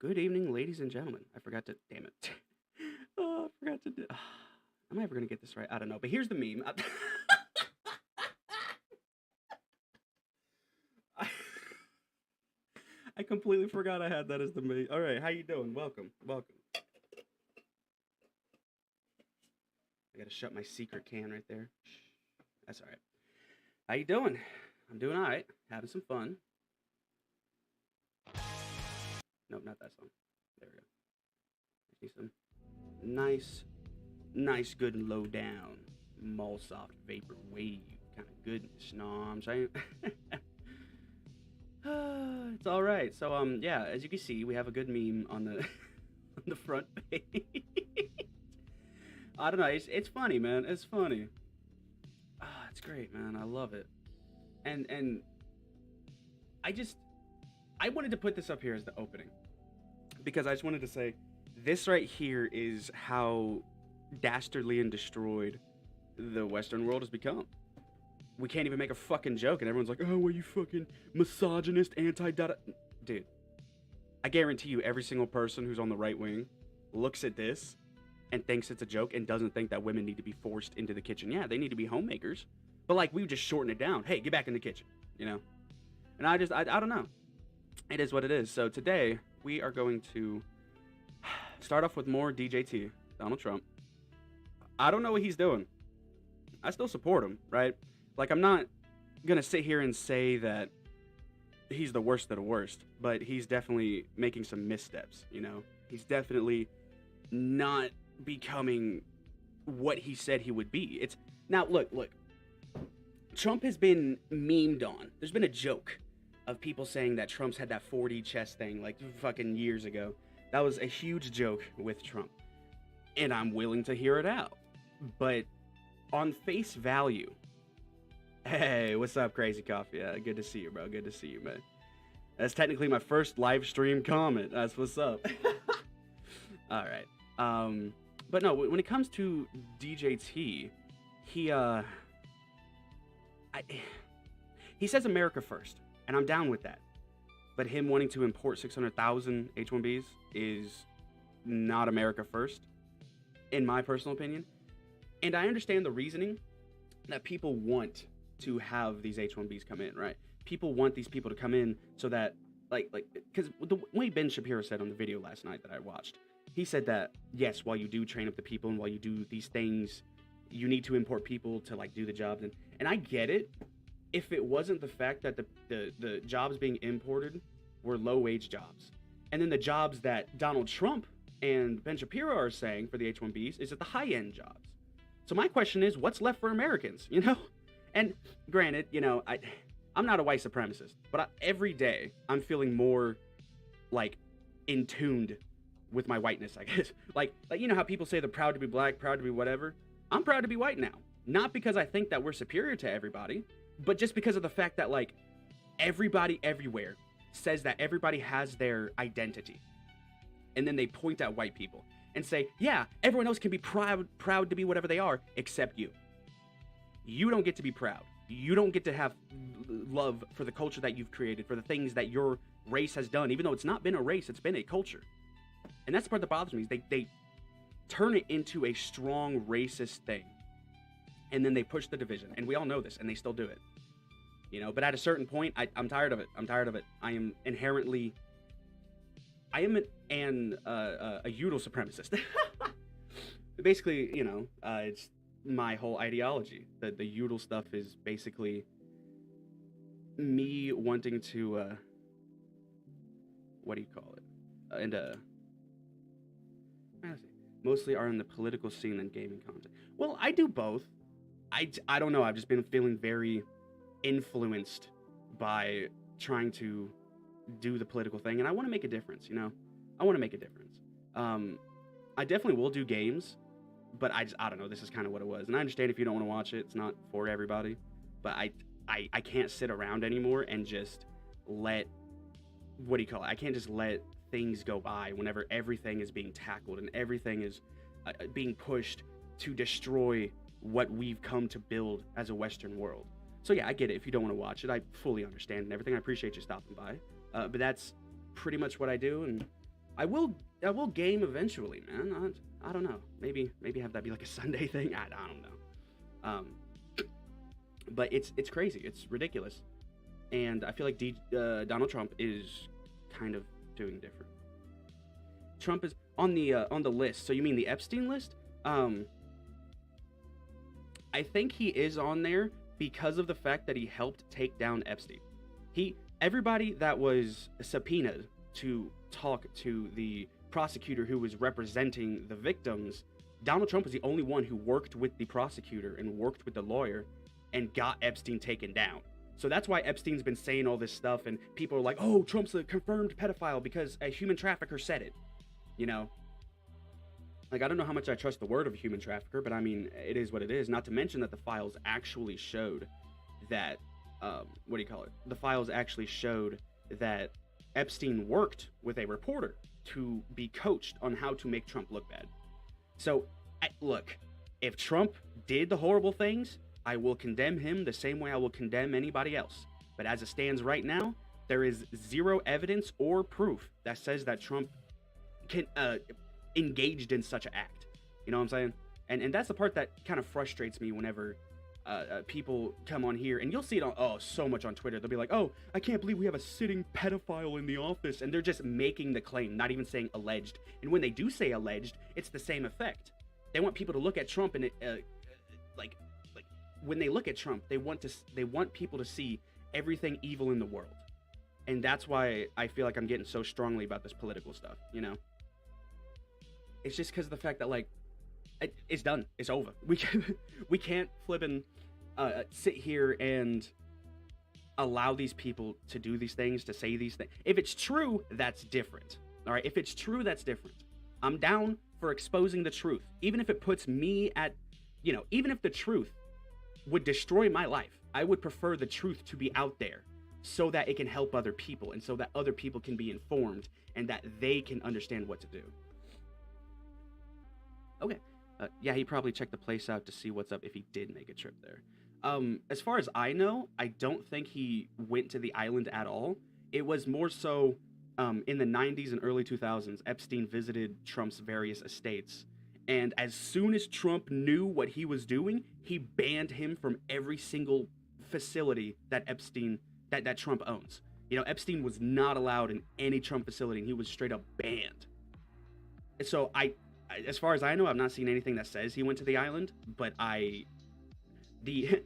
Good evening, ladies and gentlemen. I forgot to. Damn it. Oh, I forgot to do. Am I ever gonna get this right? I don't know. But here's the meme. I, I completely forgot I had that as the meme. All right, how you doing? Welcome, welcome. I gotta shut my secret can right there. Shh. That's all right. How you doing? I'm doing all right. Having some fun. Nope, not that song. There we go. I need some nice, good and low down, mall soft vapor wave kind of goodness. Know what I'm saying? It's all right. So yeah, as you can see, we have a good meme on the on the front page. I don't know. It's funny, man. It's funny. It's great, man. I love it. And I wanted to put this up here as the opening because I just wanted to say this right here is how dastardly and destroyed the Western world has become. We can't even make a fucking joke, and everyone's like, "Oh, well, you fucking misogynist, anti-data." Dude, I guarantee you, every single person who's on the right wing looks at this and thinks it's a joke and doesn't think that women need to be forced into the kitchen. Yeah, they need to be homemakers, but like we just shorten it down. Hey, get back in the kitchen, you know? And I don't know. It is what it is. So today we are going to start off with more DJT, Donald Trump. I don't know what he's doing. I still support him, right? Like, I'm not gonna sit here and say that he's the worst of the worst, but he's definitely making some missteps, you know? He's definitely not becoming what he said he would be. It's now look. Trump has been memed on. There's been a joke of people saying that Trump's had that 4D chess thing like fucking years ago. That was a huge joke with Trump. And I'm willing to hear it out. But on face value, hey, what's up, Crazy Coffee? Good to see you, bro. Good to see you, man. That's technically my first live stream comment. That's what's up. All right. But no, when it comes to DJT, he says America first, and I'm down with that. But him wanting to import 600,000 H-1Bs is not America first, in my personal opinion. And I understand the reasoning that people want to have these H-1Bs come in, right? People want these people to come in so that, because the way Ben Shapiro said on the video last night that I watched, he said that, yes, while you do train up the people and while you do these things, you need to import people to, like, do the jobs. And I get it if it wasn't the fact that the jobs being imported were low-wage jobs. And then the jobs that Donald Trump and Ben Shapiro are saying for the H-1Bs is at the high-end jobs. So my question is, what's left for Americans, you know? And granted, you know, I'm not a white supremacist, but every day I'm feeling more, like, in tuned with my whiteness, I guess. Like you know how people say they're proud to be black, proud to be whatever? I'm proud to be white now. Not because I think that we're superior to everybody, but just because of the fact that, like, everybody everywhere says that everybody has their identity. And then they point at white people and say, yeah, everyone else can be proud to be whatever they are, except you. You don't get to be proud. You don't get to have love for the culture that you've created, for the things that your race has done, even though it's not been a race, it's been a culture. And that's the part that bothers me, is they turn it into a strong racist thing. And then they push the division. And we all know this, and they still do it. You know, but at a certain point, I'm tired of it. I'm tired of it. I am a Udal supremacist. Basically, you know, it's my whole ideology. The Udal stuff is basically me wanting to, what do you call it? Mostly are in the political scene and gaming content. Well, I do both. I don't know. I've just been feeling very influenced by trying to do the political thing, and I want to make a difference, you know? I want to make a difference. I definitely will do games, but I don't know. This is kind of what it was. And I understand if you don't want to watch it. It's not for everybody. But I can't sit around anymore and just let, what do you call it? I can't just let things go by whenever everything is being tackled and everything is being pushed to destroy what we've come to build as a Western world. So yeah, I get it. If you don't want to watch it, I fully understand and everything. I appreciate you stopping by. But that's pretty much what I do. And I will game eventually, man. I don't know. Maybe have that be like a Sunday thing. I don't know. But it's crazy. It's ridiculous, and I feel like Donald Trump is kind of doing different. Trump is on the list. So you mean the Epstein list? I think he is on there because of the fact that he helped take down Epstein. Everybody that was subpoenaed to talk to the prosecutor who was representing the victims, Donald Trump was the only one who worked with the prosecutor and worked with the lawyer and got Epstein taken down. So that's why Epstein's been saying all this stuff, and people are like, oh, Trump's a confirmed pedophile because a human trafficker said it. You know? Like, I don't know how much I trust the word of a human trafficker, but I mean, it is what it is. Not to mention that the files actually showed that, the files actually showed that Epstein worked with a reporter to be coached on how to make Trump look bad. So, look, if Trump did the horrible things, I will condemn him the same way I will condemn anybody else. But as it stands right now, there is zero evidence or proof that says that Trump engaged in such an act. You know what I'm saying? And that's the part that kind of frustrates me whenever people come on here, and you'll see it so much on Twitter. They'll be like, oh, I can't believe we have a sitting pedophile in the office, and they're just making the claim, not even saying alleged. And when they do say alleged, it's the same effect. They want people to look at Trump, and like when they look at Trump, they want people to see everything evil in the world. And that's why I feel like I'm getting so strongly about this political stuff, you know? It's just because of the fact that, like, it's done. It's over. We can't flippin' sit here and allow these people to do these things, to say these things. If it's true, that's different. All right? If it's true, that's different. I'm down for exposing the truth. Even if it puts me at, even if the truth would destroy my life, I would prefer the truth to be out there so that it can help other people and so that other people can be informed and that they can understand what to do. Okay. Yeah, he probably checked the place out to see what's up if he did make a trip there. As far as I know, I don't think he went to the island at all. It was more so in the 90s and early 2000s, Epstein visited Trump's various estates. And as soon as Trump knew what he was doing, he banned him from every single facility that that Trump owns. Epstein was not allowed in any Trump facility, and he was straight up banned. And so as far as I know, I've not seen anything that says he went to the island, but the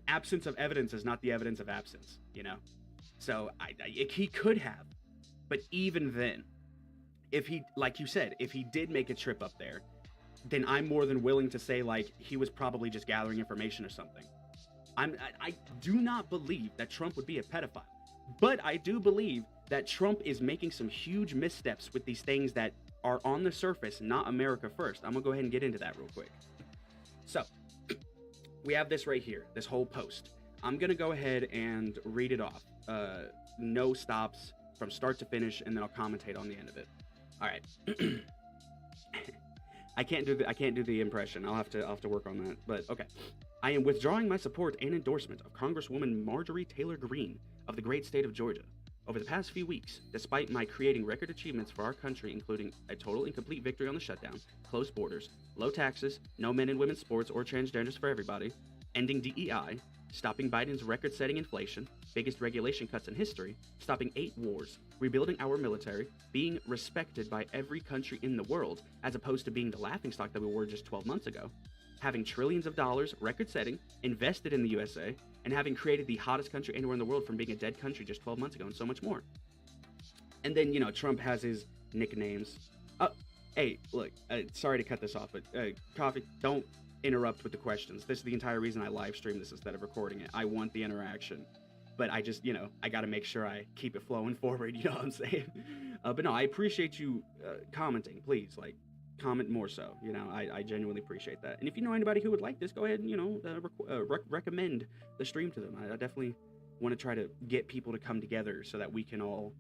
absence of evidence is not the evidence of absence, So he could have, but even then, if he, like you said, if he did make a trip up there, then I'm more than willing to say, like, he was probably just gathering information or something. I do not believe that Trump would be a pedophile, but I do believe that Trump is making some huge missteps with these things that are on the surface, not America first. I'm gonna go ahead and get into that real quick. So, we have this right here, this whole post. I'm gonna go ahead and read it off. No stops, from start to finish, and then I'll commentate on the end of it. All right. I can't do the impression. I'll have to work on that. But okay. I am withdrawing my support and endorsement of Congresswoman Marjorie Taylor Greene of the great state of Georgia. Over the past few weeks, despite my creating record achievements for our country, including a total and complete victory on the shutdown, closed borders, low taxes, no men and women's sports or transgenders for everybody, ending DEI, stopping Biden's record-setting inflation, biggest regulation cuts in history, stopping 8 wars, rebuilding our military, being respected by every country in the world, as opposed to being the laughingstock that we were just 12 months ago, having trillions of dollars, record-setting, invested in the USA, and having created the hottest country anywhere in the world from being a dead country just 12 months ago, and so much more. And then, Trump has his nicknames. Hey, look, sorry to cut this off, but Coffee, don't interrupt with the questions. This is the entire reason I live stream this instead of recording it. I want the interaction. But I just, I got to make sure I keep it flowing forward, you know what I'm saying? But no, I appreciate you commenting. Please, comment more so. I genuinely appreciate that. And if you know anybody who would like this, go ahead and, recommend the stream to them. I definitely want to try to get people to come together so that we can all,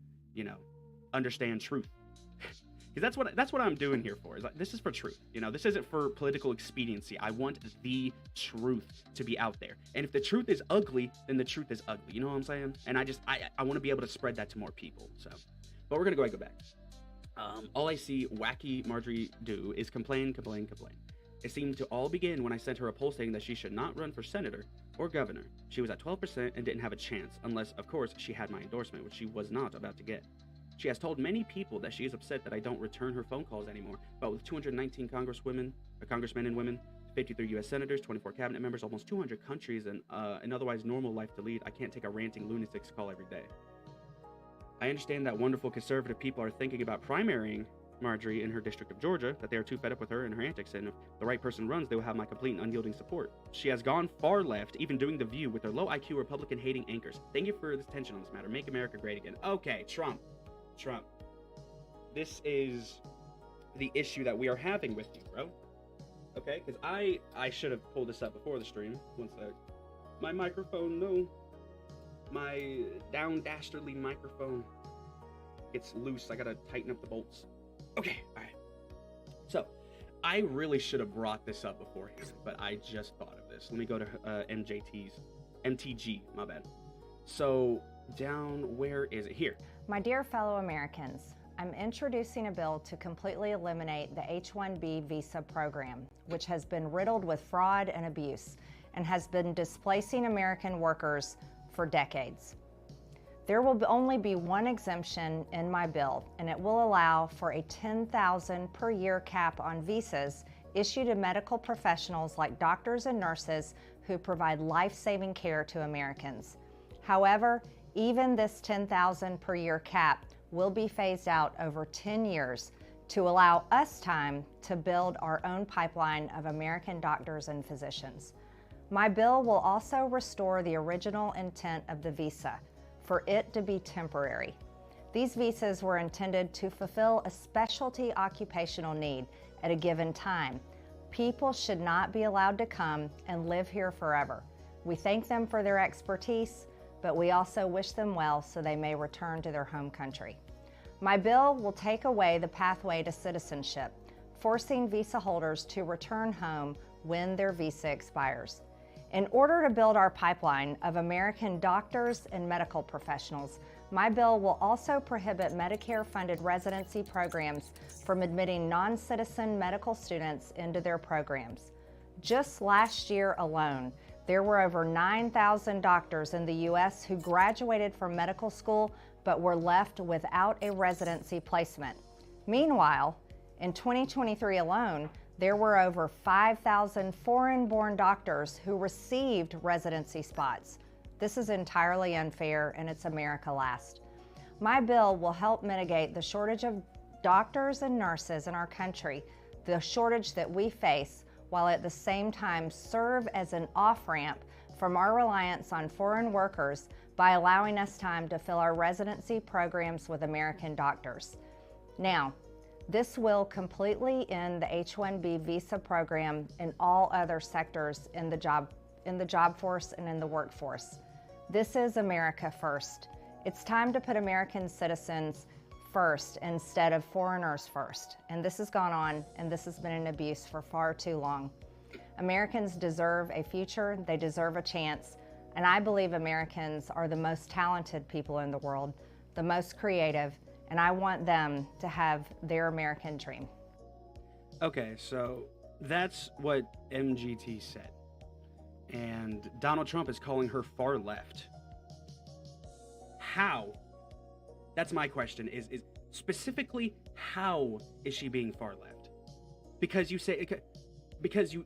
understand truth. Because that's what I'm doing here for. This is for truth. This isn't for political expediency. I want the truth to be out there. And if the truth is ugly, then the truth is ugly. You know what I'm saying? And I want to be able to spread that to more people. So, but we're gonna go ahead and go back. All I see wacky Marjorie do is complain, complain, complain. It seemed to all begin when I sent her a poll stating that she should not run for senator or governor. She was at 12% and didn't have a chance, unless, of course, she had my endorsement, which she was not about to get. She has told many people that she is upset that I don't return her phone calls anymore, but with 219 congressmen and women, 53 U.S. senators, 24 cabinet members, almost 200 countries, and an otherwise normal life to lead, I can't take a ranting lunatic's call every day. I understand that wonderful conservative people are thinking about primarying Marjorie in her district of Georgia, that they are too fed up with her and her antics, and if the right person runs, they will have my complete and unyielding support. She has gone far left, even doing The View with their low IQ Republican-hating anchors. Thank you for this attention on this matter. Make America great again. Okay, Trump. This is the issue that we are having with you, bro. Okay, because I should have pulled this up before the stream. One sec. My microphone, no. My down dastardly microphone gets loose. I gotta tighten up the bolts. Okay, alright. So, I really should have brought this up beforehand, but I just thought of this. Let me go to MTG, my bad. So, down, where is it? Here. My dear fellow Americans, I'm introducing a bill to completely eliminate the H-1B visa program, which has been riddled with fraud and abuse and has been displacing American workers for decades. There will only be one exemption in my bill, and it will allow for a $10,000 per year cap on visas issued to medical professionals like doctors and nurses who provide life-saving care to Americans. However, even this $10,000 per year cap will be phased out over 10 years to allow us time to build our own pipeline of American doctors and physicians. My bill will also restore the original intent of the visa, for it to be temporary. These visas were intended to fulfill a specialty occupational need at a given time. People should not be allowed to come and live here forever. We thank them for their expertise, but we also wish them well so they may return to their home country. My bill will take away the pathway to citizenship, forcing visa holders to return home when their visa expires. In order to build our pipeline of American doctors and medical professionals, my bill will also prohibit Medicare-funded residency programs from admitting non-citizen medical students into their programs. Just last year alone, there were over 9,000 doctors in the U.S. who graduated from medical school but were left without a residency placement. Meanwhile, in 2023 alone, there were over 5,000 foreign-born doctors who received residency spots. This is entirely unfair, and it's America last. My bill will help mitigate the shortage of doctors and nurses in our country, the shortage that we face, while at the same time serve as an off-ramp from our reliance on foreign workers by allowing us time to fill our residency programs with American doctors. Now, this will completely end the H-1B visa program in all other sectors in the job force and in the workforce. This is America first. It's time to put American citizens first instead of foreigners first. And this has gone on, and this has been an abuse for far too long. Americans deserve a future, they deserve a chance, and I believe Americans are the most talented people in the world, the most creative, and I want them to have their American dream. Okay, so that's what MGT said. And Donald Trump is calling her far left. How? That's my question, is specifically, how is she being far left? Because you say,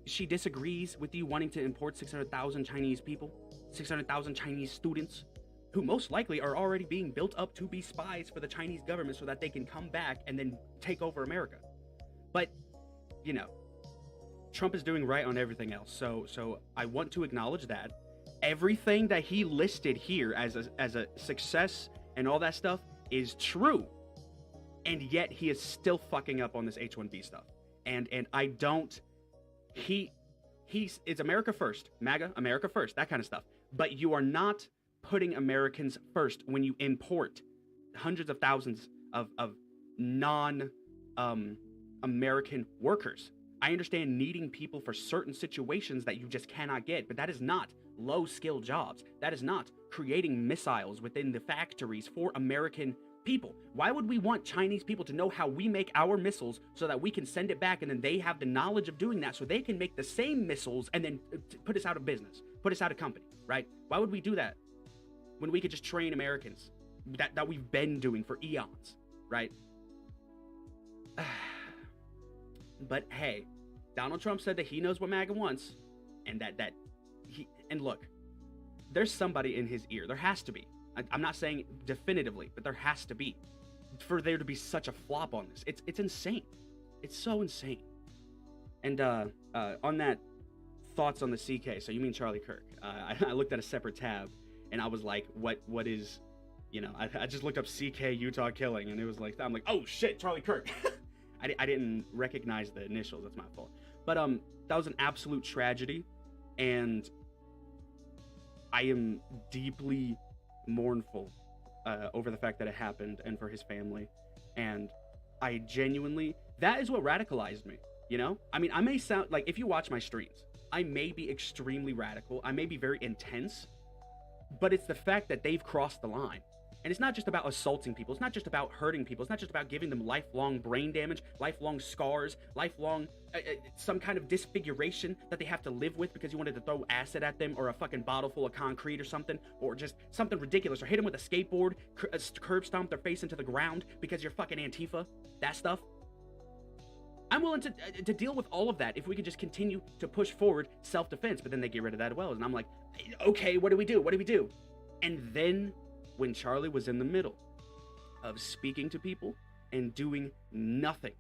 she disagrees with you wanting to import 600,000 Chinese people, 600,000 Chinese students, who most likely are already being built up to be spies for the Chinese government so that they can come back and then take over America. But, you know, Trump is doing right on everything else. So I want to acknowledge that. Everything that he listed here as a success and all that stuff is true. And yet he is still fucking up on this H-1B stuff. And I don't, it's America first, MAGA, America first, that kind of stuff. But you are not putting Americans first when you import hundreds of thousands of non-American workers. I understand needing people for certain situations that you just cannot get, but that is not low-skill jobs. That is not creating missiles within the factories for American people? Why would we want Chinese people to know how we make our missiles so that we can send it back and then they have the knowledge of doing that so they can make the same missiles and then put us out of business, put us out of company, right? Why would we do that when we could just train Americans that we've been doing for eons, right? But hey, Donald Trump said that he knows what MAGA wants, and and look, there's somebody in his ear. There has to be. I'm not saying definitively, but there has to be, for there to be such a flop on this. It's insane. It's so insane. And on that, thoughts on the CK. So you mean Charlie Kirk? I looked at a separate tab, and I was like, what is, I just looked up CK Utah killing, and it was like, I'm like, oh shit, Charlie Kirk. I didn't recognize the initials. That's my fault. But that was an absolute tragedy, and I am deeply mournful over the fact that it happened and for his family. And I genuinely, that is what radicalized me, I mean, I may sound like, if you watch my streams, I may be extremely radical, I may be very intense, but it's the fact that they've crossed the line. And it's not just about assaulting people. It's not just about hurting people. It's not just about giving them lifelong brain damage, lifelong scars, lifelong some kind of disfiguration that they have to live with because you wanted to throw acid at them, or a fucking bottle full of concrete or something, or just something ridiculous, or hit them with a skateboard, curb stomp their face into the ground because you're fucking Antifa. That stuff. I'm willing to deal with all of that if we could just continue to push forward self-defense, but then they get rid of that as well. And I'm like, okay, what do we do? What do we do? And then when Charlie was in the middle of speaking to people and doing nothing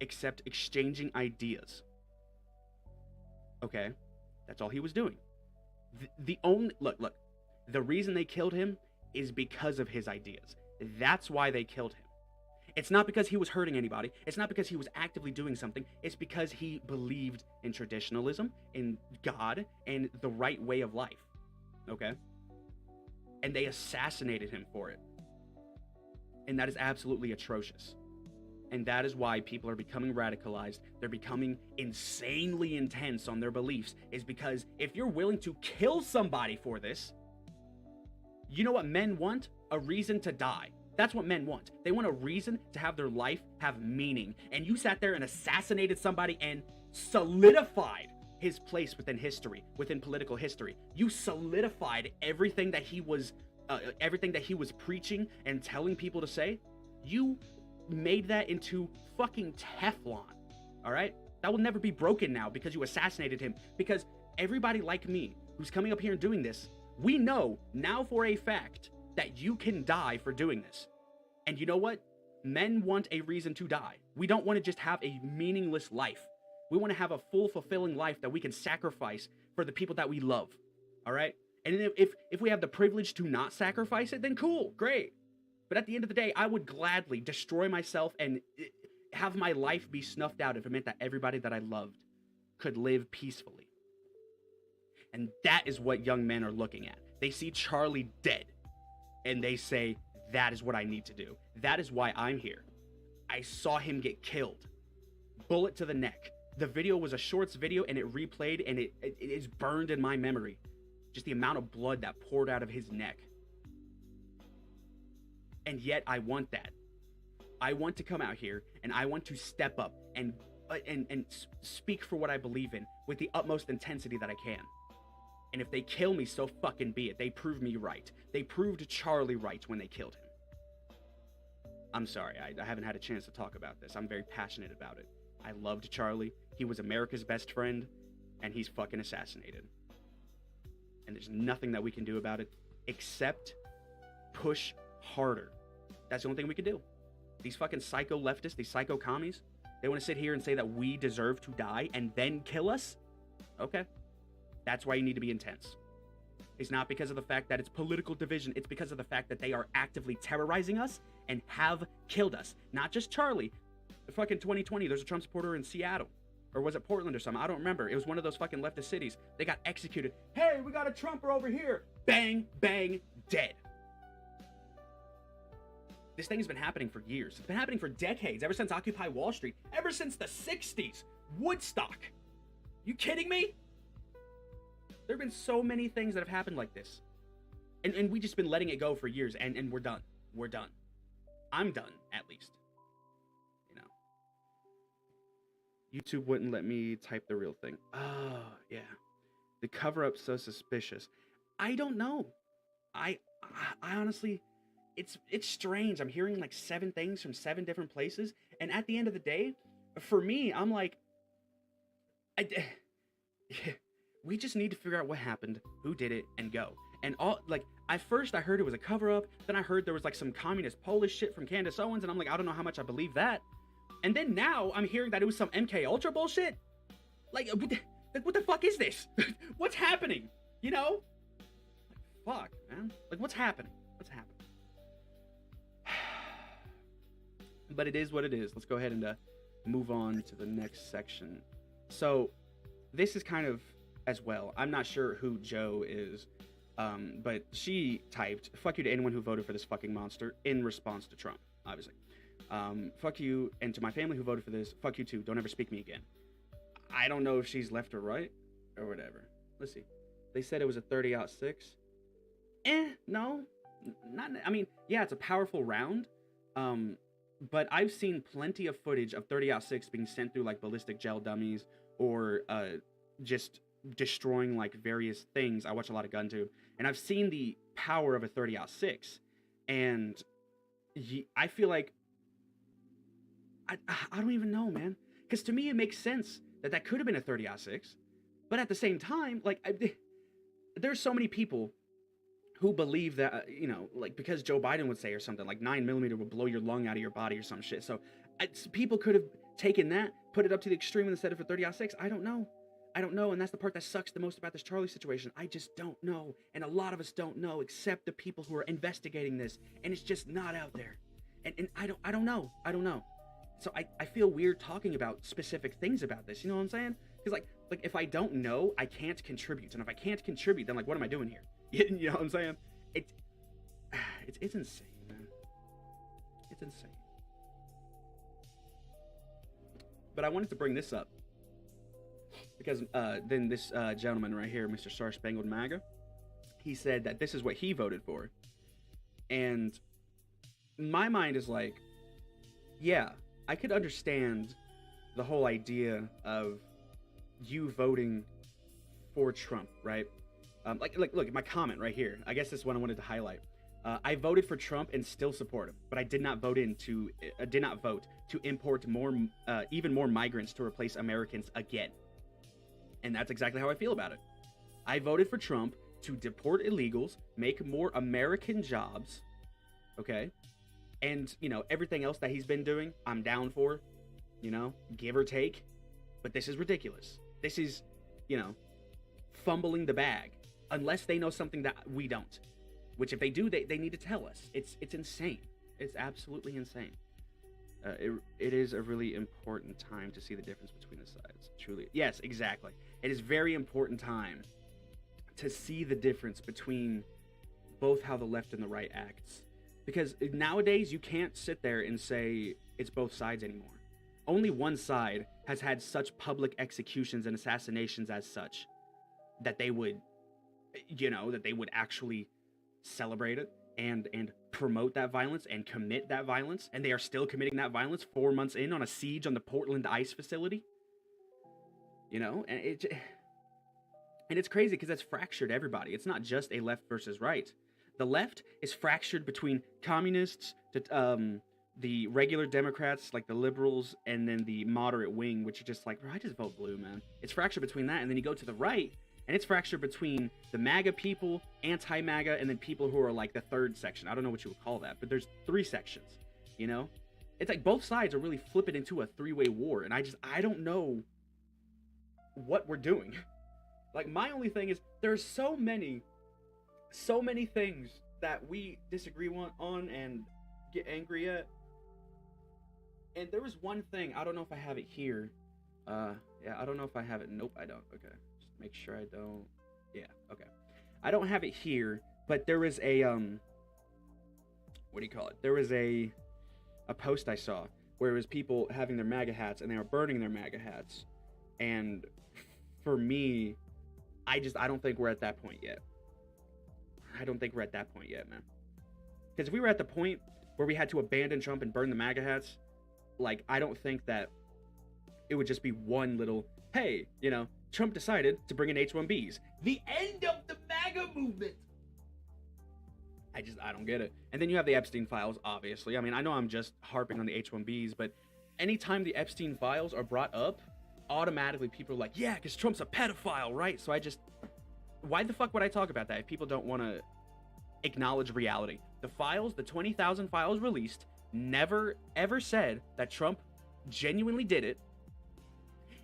except exchanging ideas. Okay, that's all he was doing. The only, look, the reason they killed him is because of his ideas. That's why they killed him. It's not because he was hurting anybody. It's not because he was actively doing something. It's because he believed in traditionalism, in God, and the right way of life. Okay? And they assassinated him for it. And that is absolutely atrocious. And that is why people are becoming radicalized. They're becoming insanely intense on their beliefs, is because if you're willing to kill somebody for this, you know what men want? A reason to die. That's what men want. They want a reason to have their life have meaning. And you sat there and assassinated somebody and solidified his place within history, within political history. You solidified everything that he was preaching and telling people to say. You made that into fucking Teflon. All right? That will never be broken now because you assassinated him. Because everybody like me who's coming up here and doing this, we know now for a fact that you can die for doing this. And you know what? Men want a reason to die. We don't want to just have a meaningless life. We want to have a full, fulfilling life that we can sacrifice for the people that we love. All right? And if we have the privilege to not sacrifice it, then cool, great. But at the end of the day, I would gladly destroy myself and have my life be snuffed out if it meant that everybody that I loved could live peacefully. And that is what young men are looking at. They see Charlie dead, and they say, that is what I need to do. That is why I'm here. I saw him get killed. Bullet to the neck. The video was a shorts video, and it replayed, and it is burned in my memory. Just the amount of blood that poured out of his neck. And yet I want that. I want to come out here, and I want to step up and speak for what I believe in with the utmost intensity that I can. And if they kill me, so fucking be it. They proved me right. They proved Charlie right when they killed him. I'm sorry, I haven't had a chance to talk about this. I'm very passionate about it. I loved Charlie. He was America's best friend, and he's fucking assassinated. And there's nothing that we can do about it except push harder. That's the only thing we can do. These fucking psycho leftists, these psycho commies, they want to sit here and say that we deserve to die and then kill us? Okay. That's why you need to be intense. It's not because of the fact that it's political division. It's because of the fact that they are actively terrorizing us and have killed us. Not just Charlie. The fucking 2020, there's a Trump supporter in Seattle. Or was it Portland or something? I don't remember. It was one of those fucking leftist cities. They got executed. Hey, we got a Trumper over here. Bang, bang, dead. This thing has been happening for years. It's been happening for decades. Ever since Occupy Wall Street. Ever since the 60s. Woodstock. You kidding me? There have been so many things that have happened like this. And we just been letting it go for years, and we're done. We're done. I'm done, at least. You know. YouTube wouldn't let me type the real thing. Oh, yeah. The cover-up's so suspicious. I don't know. I honestly, it's strange. I'm hearing like 7 things from 7 different places, and at the end of the day, for me, I'm like, we just need to figure out what happened, who did it, and go. And all like, at first I heard it was a cover-up, then I heard there was like some communist Polish shit from Candace Owens, and I'm like, I don't know how much I believe that. And then now I'm hearing that it was some MK Ultra bullshit. Like, what the fuck is this? What's happening? You know? Like, fuck, man. Like, what's happening? What's happening? But it is what it is. Let's go ahead and move on to the next section. So, this is kind of as well. I'm not sure who Joe is, but she typed, fuck you to anyone who voted for this fucking monster in response to Trump, obviously. Fuck you, and to my family who voted for this, fuck you too. Don't ever speak to me again. I don't know if she's left or right or whatever. Let's see. They said it was a 30-06. No. Not. I mean, yeah, it's a powerful round. But I've seen plenty of footage of 30-06 being sent through like ballistic gel dummies or just destroying like various things. I watch a lot of gun tube, and I've seen the power of a 30-06, and I feel like I don't even know, man. Because to me, it makes sense that could have been a 30-06, but at the same time, like there's so many people who believe that, you know, like because Joe Biden would say or something like 9mm would blow your lung out of your body or some shit. So people could have taken that, put it up to the extreme instead of a 30-06. I don't know. And that's the part that sucks the most about this Charlie situation. I just don't know. And a lot of us don't know, except the people who are investigating this. And it's just not out there. And I don't know. So I feel weird talking about specific things about this. You know what I'm saying? Because like if I don't know, I can't contribute. And if I can't contribute, then like, what am I doing here? You know what I'm saying? It's insane, man. It's insane. But I wanted to bring this up because then this gentleman right here, Mr. Star Spangled MAGA, he said that this is what he voted for. And my mind is like, yeah, I could understand the whole idea of you voting for Trump, right? Like look at my comment right here. I guess this is what I wanted to highlight. I voted for Trump and still support him, but I did not vote to import more, even more migrants to replace Americans again. And that's exactly how I feel about it. I voted for Trump to deport illegals, make more American jobs, okay? And, you know, everything else that he's been doing, I'm down for, you know, give or take. But this is ridiculous. This is, you know, fumbling the bag. Unless they know something that we don't. Which if they do, they need to tell us. It's insane. It's absolutely insane. It is a really important time to see the difference between the sides. Truly. Yes, exactly. It is very important time to see the difference between both how the left and the right acts. Because nowadays, you can't sit there and say it's both sides anymore. Only one side has had such public executions and assassinations as such that they would, you know, that they would actually celebrate it and promote that violence and commit that violence. And they are still committing that violence 4 months in on a siege on the Portland ICE facility. You know, and it's crazy because that's fractured everybody. It's not just a left versus right. The left is fractured between communists, the regular Democrats, like the liberals, and then the moderate wing, which are just like, bro, I just vote blue, man. It's fractured between that, and then you go to the right, and it's fractured between the MAGA people, anti-MAGA, and then people who are like the third section. I don't know what you would call that, but there's 3 sections, you know? It's like both sides are really flipping into a 3-way war, and I don't know what we're doing. Like, my only thing is, there's so many things that we disagree on and get angry at. And there was one thing, I don't know if I have it here. Yeah, I don't know if I have it. Nope, I don't. Okay. Just make sure I don't. Yeah, okay. I don't have it here, but there was a, what do you call it? There was a post I saw where it was people having their MAGA hats and they were burning their MAGA hats. And for me, I don't think we're at that point yet. I don't think we're at that point yet, man. Because if we were at the point where we had to abandon Trump and burn the MAGA hats, like, I don't think that it would just be one little, hey, you know, Trump decided to bring in H-1Bs. The end of the MAGA movement. I don't get it. And then you have the Epstein files, obviously. I mean, I know I'm just harping on the H-1Bs, but anytime the Epstein files are brought up, automatically people are like, yeah, because Trump's a pedophile, right? So why the fuck would I talk about that if people don't want to acknowledge reality? The files, the 20,000 files released, never ever said that Trump genuinely did it.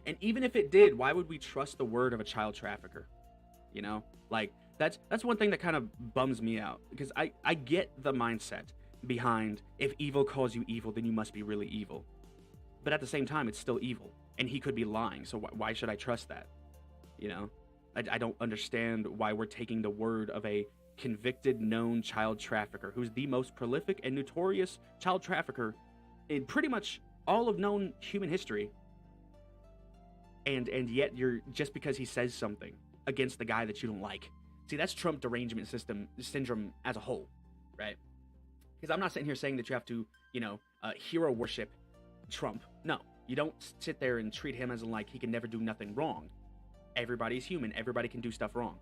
And even if it did, why would we trust the word of a child trafficker? You know, like, that's one thing that kind of bums me out, because I get the mindset behind, if evil calls you evil, then you must be really evil. But at the same time, it's still evil, and he could be lying. So why should I trust that? You know, I don't understand why we're taking the word of a convicted, known child trafficker, who's the most prolific and notorious child trafficker in pretty much all of known human history. And yet you're, just because he says something against the guy that you don't like. See, that's Trump derangement syndrome as a whole, right? Because I'm not sitting here saying that you have to, you know, hero worship Trump. No, you don't sit there and treat him as like he can never do nothing wrong. Everybody's human. Everybody can do stuff wrong.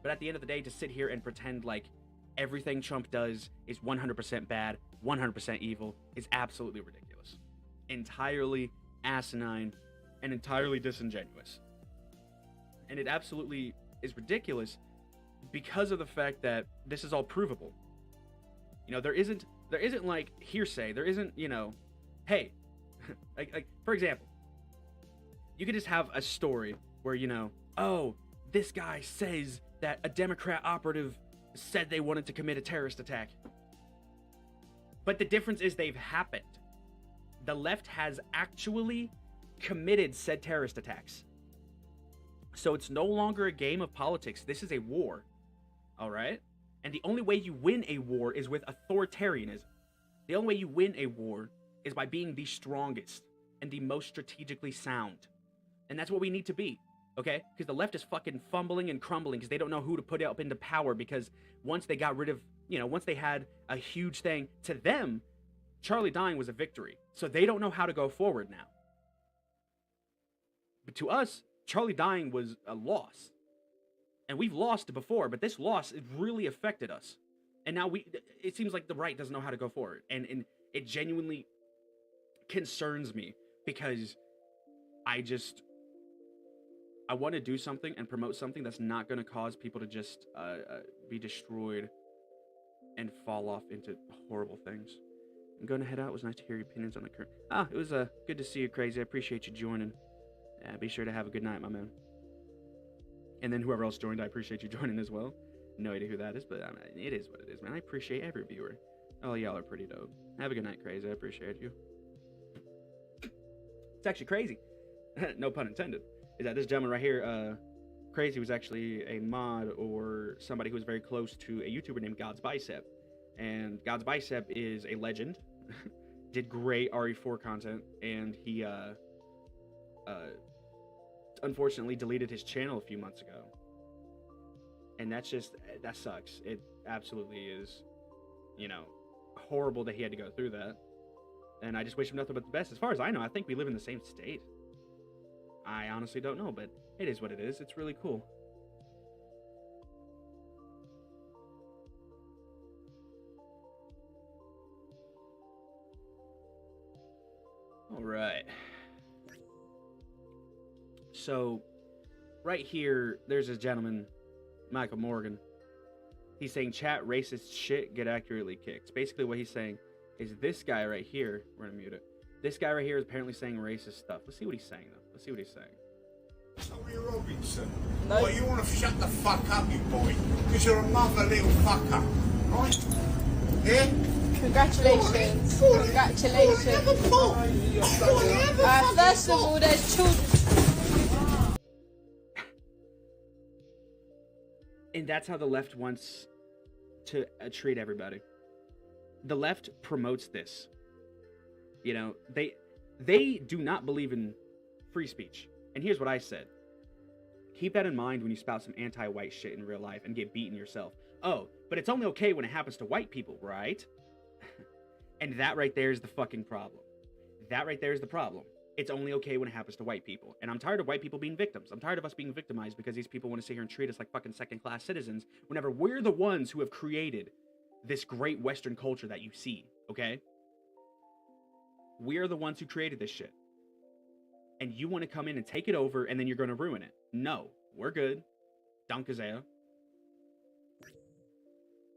But at the end of the day, to sit here and pretend like everything Trump does is 100% bad, 100% evil, is absolutely ridiculous. Entirely asinine and entirely disingenuous. And it absolutely is ridiculous because of the fact that this is all provable. You know, there isn't like hearsay. There isn't, you know, hey, like for example, you could just have a story where, you know, oh, this guy says that a Democrat operative said they wanted to commit a terrorist attack. But the difference is they've happened. The left has actually committed said terrorist attacks. So it's no longer a game of politics. This is a war. All right? And the only way you win a war is with authoritarianism. The only way you win a war is by being the strongest and the most strategically sound. And that's what we need to be. Okay? Because the left is fucking fumbling and crumbling because they don't know who to put up into power, because once they got rid of, you know, once they had a huge thing, to them, Charlie dying was a victory. So they don't know how to go forward now. But to us, Charlie dying was a loss. And we've lost before, but this loss, it really affected us. And now it seems like the right doesn't know how to go forward. And it genuinely concerns me, because I want to do something and promote something that's not going to cause people to just be destroyed and fall off into horrible things. I'm going to head out. It was nice to hear your opinions on the current. It was good to see you, Crazy. I appreciate you joining. Be sure to have a good night, my man. And then whoever else joined, I appreciate you joining as well. No idea who that is, but it is what it is, man. I appreciate every viewer. Oh, y'all are pretty dope. Have a good night, Crazy. I appreciate you. It's actually crazy. No pun intended. Is that this gentleman right here, Crazy, was actually a mod or somebody who was very close to a YouTuber named God's Bicep. And God's Bicep is a legend. Did great RE4 content, and he unfortunately deleted his channel a few months ago. And that sucks. It absolutely is, you know, horrible that he had to go through that. And I just wish him nothing but the best. As far as I know, I think we live in the same state. I honestly don't know, but it is what it is. It's really cool. All right. So, right here, there's this gentleman, Michael Morgan. He's saying, chat racist shit, get accurately kicked. Basically what he's saying is this guy right here, we're gonna mute it. This guy right here is apparently saying racist stuff. Let's see what he's saying, though. Let's see what he's saying. Tommy Robinson. No. Well, you want to shut the fuck up, you boy, because you're a mother little fucker, right? Yeah? Congratulations. Congratulations. First of all, there's children. And that's how the left wants to treat everybody. The left promotes this. You know, they do not believe in free speech. And here's what I said. Keep that in mind when you spout some anti-white shit in real life and get beaten yourself. Oh, but it's only okay when it happens to white people, right? And that right there is the fucking problem. That right there is the problem. It's only okay when it happens to white people. And I'm tired of white people being victims. I'm tired of us being victimized because these people want to sit here and treat us like fucking second-class citizens whenever we're the ones who have created this great Western culture that you see, okay? We're the ones who created this shit. And you want to come in and take it over, and then you're going to ruin it. No, we're good. Danke sehr.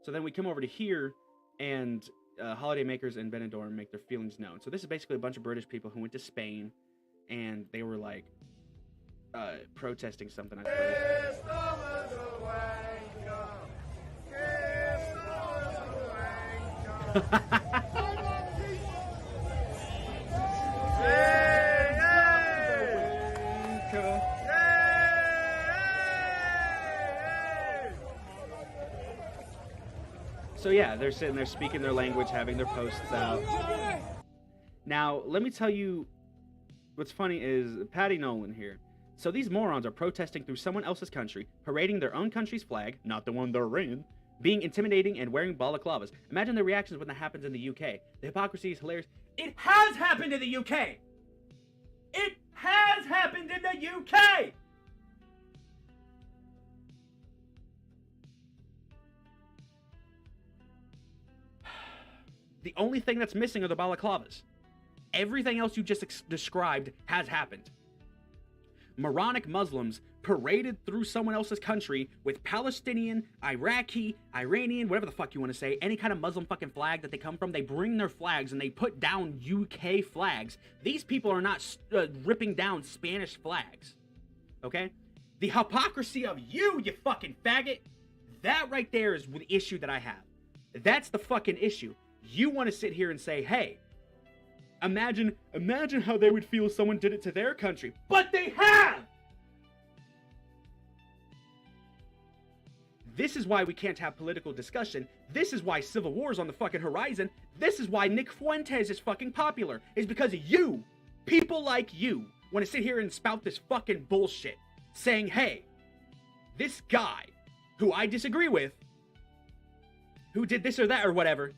So then we come over to here, and holidaymakers and Benidorm make their feelings known. So this is basically a bunch of British people who went to Spain, and they were like protesting something, I suppose. So yeah, they're sitting there speaking their language, having their posts out. Now, let me tell you, what's funny is Patty Nolan here. So these morons are protesting through someone else's country, parading their own country's flag, not the one they're in, being intimidating and wearing balaclavas. Imagine their reactions when that happens in the UK. The hypocrisy is hilarious. It has happened in the UK! It has happened in the UK! The only thing that's missing are the balaclavas. Everything else you just described has happened. Moronic Muslims paraded through someone else's country with Palestinian, Iraqi, Iranian, whatever the fuck you want to say, any kind of Muslim fucking flag that they come from, they bring their flags and they put down UK flags. These people are not ripping down Spanish flags. Okay? The hypocrisy of you fucking faggot, that right there is the issue that I have. That's the fucking issue. You want to sit here and say, hey, imagine how they would feel if someone did it to their country. But they have! This is why we can't have political discussion. This is why civil war is on the fucking horizon. This is why Nick Fuentes is fucking popular. Is because of you. People like you want to sit here and spout this fucking bullshit. Saying, hey, this guy, who I disagree with, who did this or that or whatever,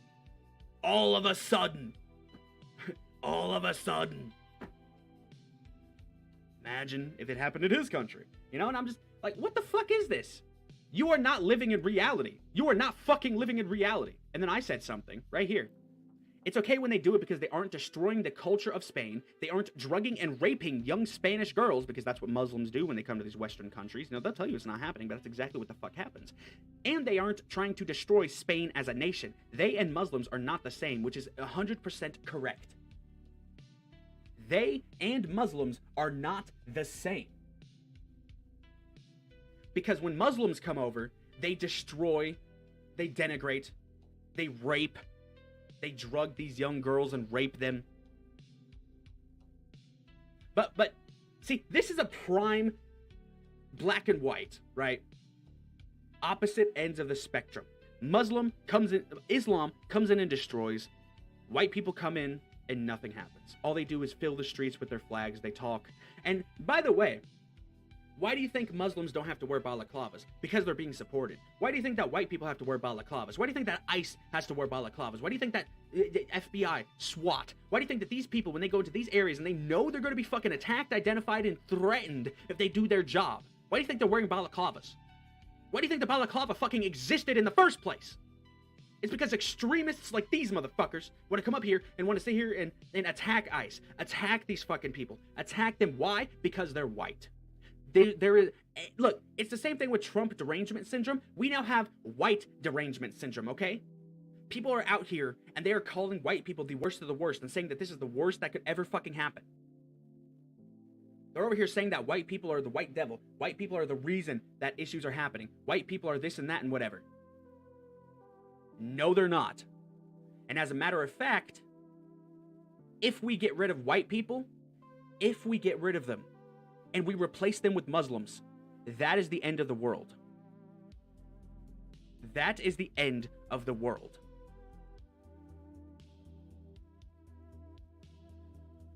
all of a sudden, imagine if it happened in his country, you know? And I'm just like, what the fuck is this? You are not living in reality. You are not fucking living in reality. And then I said something right here. It's okay when they do it because they aren't destroying the culture of Spain. They aren't drugging and raping young Spanish girls, because that's what Muslims do when they come to these Western countries. You know, they'll tell you it's not happening, but that's exactly what the fuck happens. And they aren't trying to destroy Spain as a nation. They and Muslims are not the same, which is 100% correct. They and Muslims are not the same. Because when Muslims come over, they destroy, they denigrate, they rape, they drug these young girls and rape them. But see, this is a prime black and white, right? Opposite ends of the spectrum. Islam comes in and destroys. White people come in and nothing happens. All they do is fill the streets with their flags, they talk. And by the way, why do you think Muslims don't have to wear balaclavas? Because they're being supported. Why do you think that white people have to wear balaclavas? Why do you think that ICE has to wear balaclavas? Why do you think that FBI, SWAT, why do you think that these people, when they go into these areas and they know they're going to be fucking attacked, identified, and threatened if they do their job, why do you think they're wearing balaclavas? Why do you think the balaclava fucking existed in the first place? It's because extremists like these motherfuckers want to come up here and want to sit here and attack ICE, attack these fucking people, attack them. Why? Because they're white. There is, look, it's the same thing with Trump derangement syndrome. We now have white derangement syndrome, okay? People are out here and they are calling white people the worst of the worst and saying that this is the worst that could ever fucking happen. They're over here saying that white people are the white devil. White people are the reason that issues are happening. White people are this and that and whatever. No, they're not. And as a matter of fact, if we get rid of white people, if we get rid of them, and we replace them with Muslims, that is the end of the world. That is the end of the world.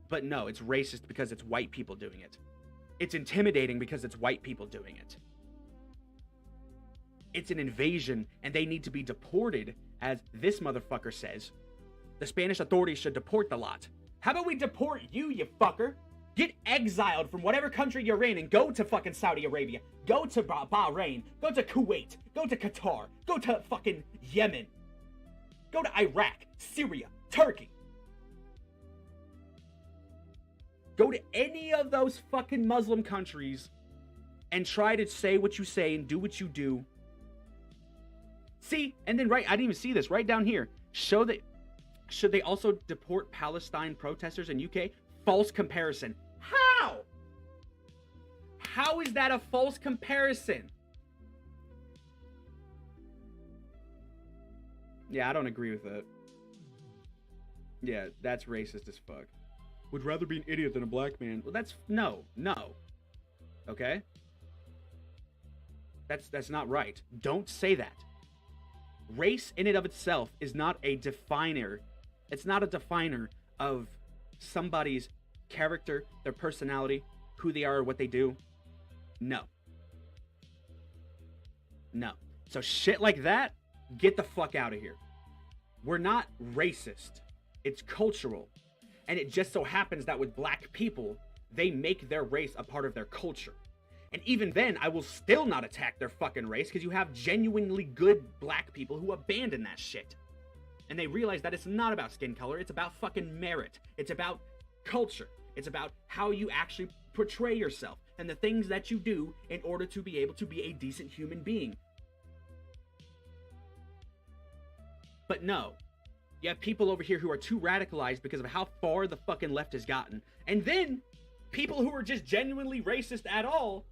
But no, it's racist because it's white people doing it. It's intimidating because it's white people doing it. It's an invasion, and they need to be deported, as this motherfucker says, The Spanish authorities should deport the lot. How about we deport you, you fucker? Get exiled from whatever country you're in and go to fucking Saudi Arabia. Go to Bahrain. Go to Kuwait. Go to Qatar. Go to fucking Yemen. Go to Iraq, Syria, Turkey. Go to any of those fucking Muslim countries and try to say what you say and do what you do. See, and then I didn't even see this, right down here. Should they also deport Palestine protesters in UK? False comparison. How? How is that a false comparison? Yeah, I don't agree with that. Yeah, that's racist as fuck. Would rather be an idiot than a black man. Well, that's no. Okay? That's not right. Don't say that. Race in and of itself is not a definer. It's not a definer of somebody's character, their personality, who they are, what they do. No. So shit like that, get the fuck out of here. We're not racist. It's cultural. And it just so happens that with black people, they make their race a part of their culture. And even then, I will still not attack their fucking race because you have genuinely good black people who abandon that shit. And they realize that it's not about skin color, it's about fucking merit. It's about culture. It's about how you actually portray yourself and the things that you do in order to be able to be a decent human being. But no, you have people over here who are too radicalized because of how far the fucking left has gotten. And then people who are just genuinely racist at all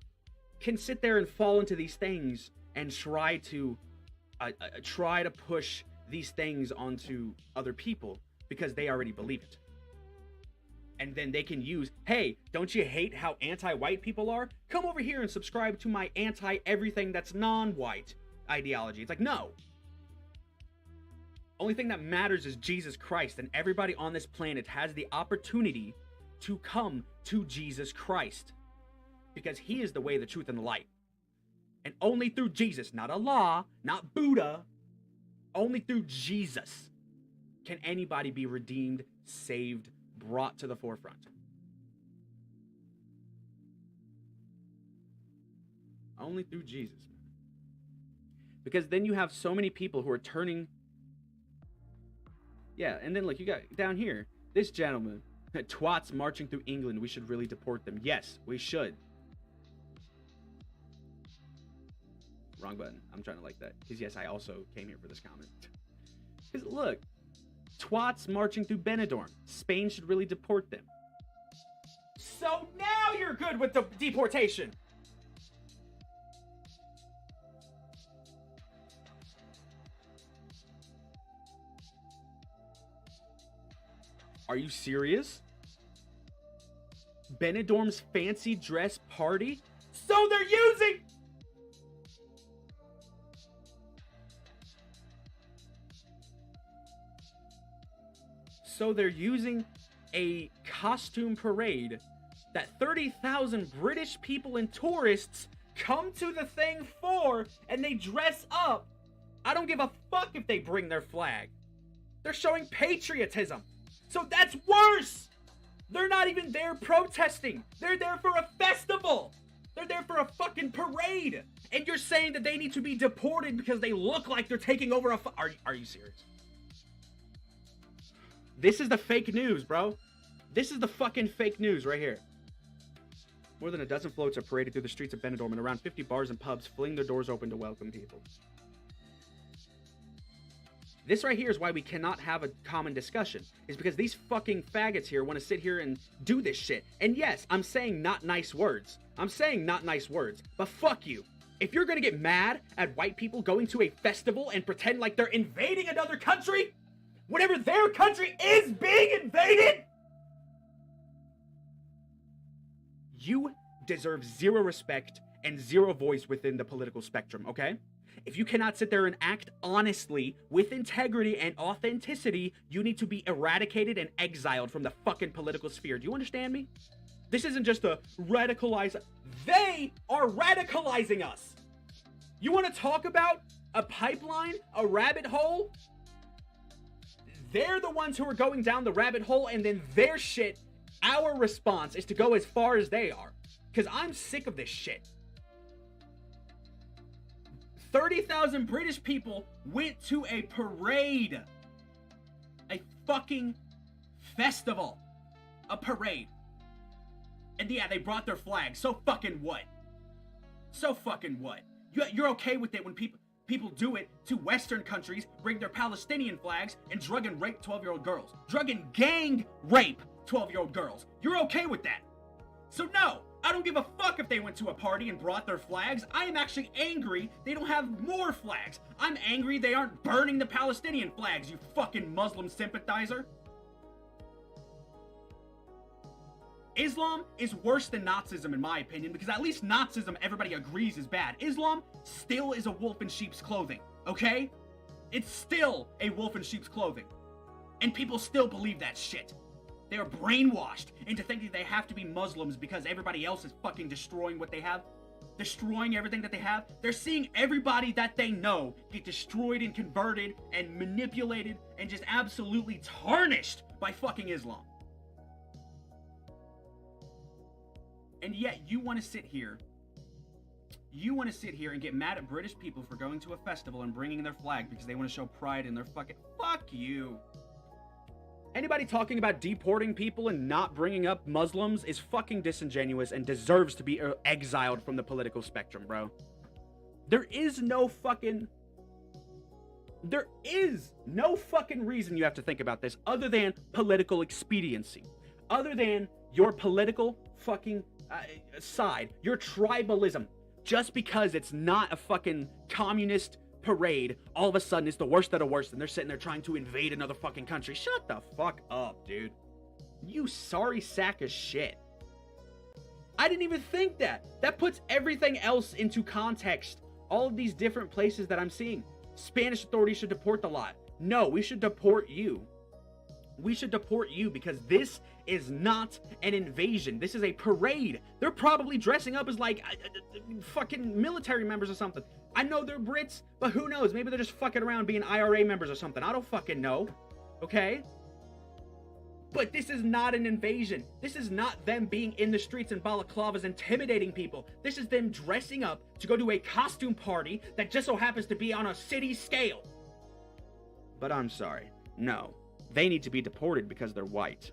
can sit there and fall into these things and try to push these things onto other people because they already believe it. And then they can use, hey, don't you hate how anti-white people are? Come over here and subscribe to my anti-everything that's non-white ideology. It's like, no. Only thing that matters is Jesus Christ, and everybody on this planet has the opportunity to come to Jesus Christ. Because he is the way, the truth, and the light. And only through Jesus, not Allah, not Buddha, only through Jesus can anybody be redeemed, saved, brought to the forefront. Only through Jesus. Because then you have so many people who are turning. Yeah, and then look, you got down here, this gentleman, twats marching through England, we should really deport them. Yes, we should. Wrong button. I'm trying to like that. Because yes, I also came here for this comment. Because look, twats marching through Benidorm. Spain should really deport them. So now you're good with the deportation. Are you serious? Benidorm's fancy dress party? So they're using... So they're using a costume parade that 30,000 British people and tourists come to the thing for, and they dress up. I don't give a fuck if they bring their flag. They're showing patriotism. So that's worse. They're not even there protesting. They're there for a festival. They're there for a fucking parade. And you're saying that they need to be deported because they look like they're taking over a... Are you serious? This is the fake news, bro. This is the fucking fake news right here. More than a dozen floats are paraded through the streets of Benidorm, and around 50 bars and pubs fling their doors open to welcome people. This right here is why we cannot have a common discussion. Is because these fucking faggots here want to sit here and do this shit. And yes, I'm saying not nice words. I'm saying not nice words. But fuck you. If you're gonna get mad at white people going to a festival and pretend like they're invading another country, whenever their country is being invaded, you deserve zero respect and zero voice within the political spectrum, okay? If you cannot sit there and act honestly, with integrity and authenticity, you need to be eradicated and exiled from the fucking political sphere. Do you understand me? This isn't just a radicalize. They are radicalizing us. You want to talk about a pipeline, a rabbit hole? They're the ones who are going down the rabbit hole, and then their shit, our response is to go as far as they are. Because I'm sick of this shit. 30,000 British people went to a parade. A fucking festival. A parade. And yeah, they brought their flag. So fucking what? So fucking what? You're okay with it when people do it to Western countries, bring their Palestinian flags, and drug and rape 12-year-old girls. Drug and gang rape 12-year-old girls. You're okay with that. So no, I don't give a fuck if they went to a party and brought their flags. I am actually angry they don't have more flags. I'm angry they aren't burning the Palestinian flags, you fucking Muslim sympathizer. Islam is worse than Nazism in my opinion, because at least Nazism everybody agrees is bad. Islam still is a wolf in sheep's clothing, okay? It's still a wolf in sheep's clothing. And people still believe that shit. They are brainwashed into thinking they have to be Muslims because everybody else is fucking destroying what they have. Destroying everything that they have. They're seeing everybody that they know get destroyed and converted and manipulated and just absolutely tarnished by fucking Islam. And yet you want to sit here and get mad at British people for going to a festival and bringing their flag because they want to show pride in their fucking... Fuck you. Anybody talking about deporting people and not bringing up Muslims is fucking disingenuous and deserves to be exiled from the political spectrum, bro. There is no fucking reason you have to think about this other than political expediency. Other than your political fucking side, your tribalism. Just because it's not a fucking communist parade, all of a sudden it's the worst of the worst and they're sitting there trying to invade another fucking country. Shut the fuck up, dude. You sorry sack of shit. I didn't even think that. That puts everything else into context. All of these different places that I'm seeing. Spanish authorities should deport the lot. No, we should deport you. We should deport you because this is not an invasion. This is a parade. They're probably dressing up as like fucking military members or something. I know they're Brits, but who knows? Maybe they're just fucking around being IRA members or something. I don't fucking know. Okay? But this is not an invasion. This is not them being in the streets in balaclavas intimidating people. This is them dressing up to go to a costume party that just so happens to be on a city scale. But I'm sorry. No. They need to be deported because they're white.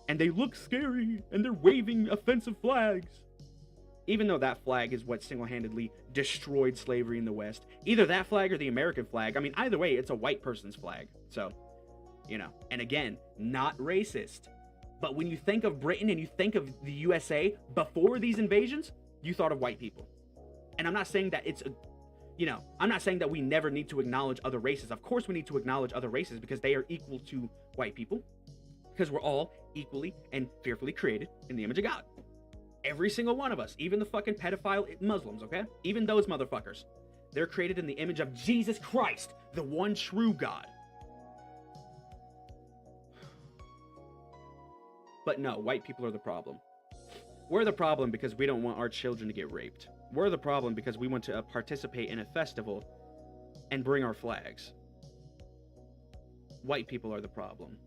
And they look scary, and they're waving offensive flags. Even though that flag is what single-handedly destroyed slavery in the West. Either that flag or the American flag. I mean, either way, it's a white person's flag. So, you know. And again, not racist. But when you think of Britain and you think of the USA before these invasions, you thought of white people. And I'm not saying that it's... I'm not saying that we never need to acknowledge other races. Of course we need to acknowledge other races because they are equal to white people. Because we're all equally and fearfully created in the image of God. Every single one of us, even the fucking pedophile Muslims, okay? Even those motherfuckers. They're created in the image of Jesus Christ, the one true God. But no, white people are the problem. We're the problem because we don't want our children to get raped. We're the problem because we want to participate in a festival and bring our flags. White people are the problem.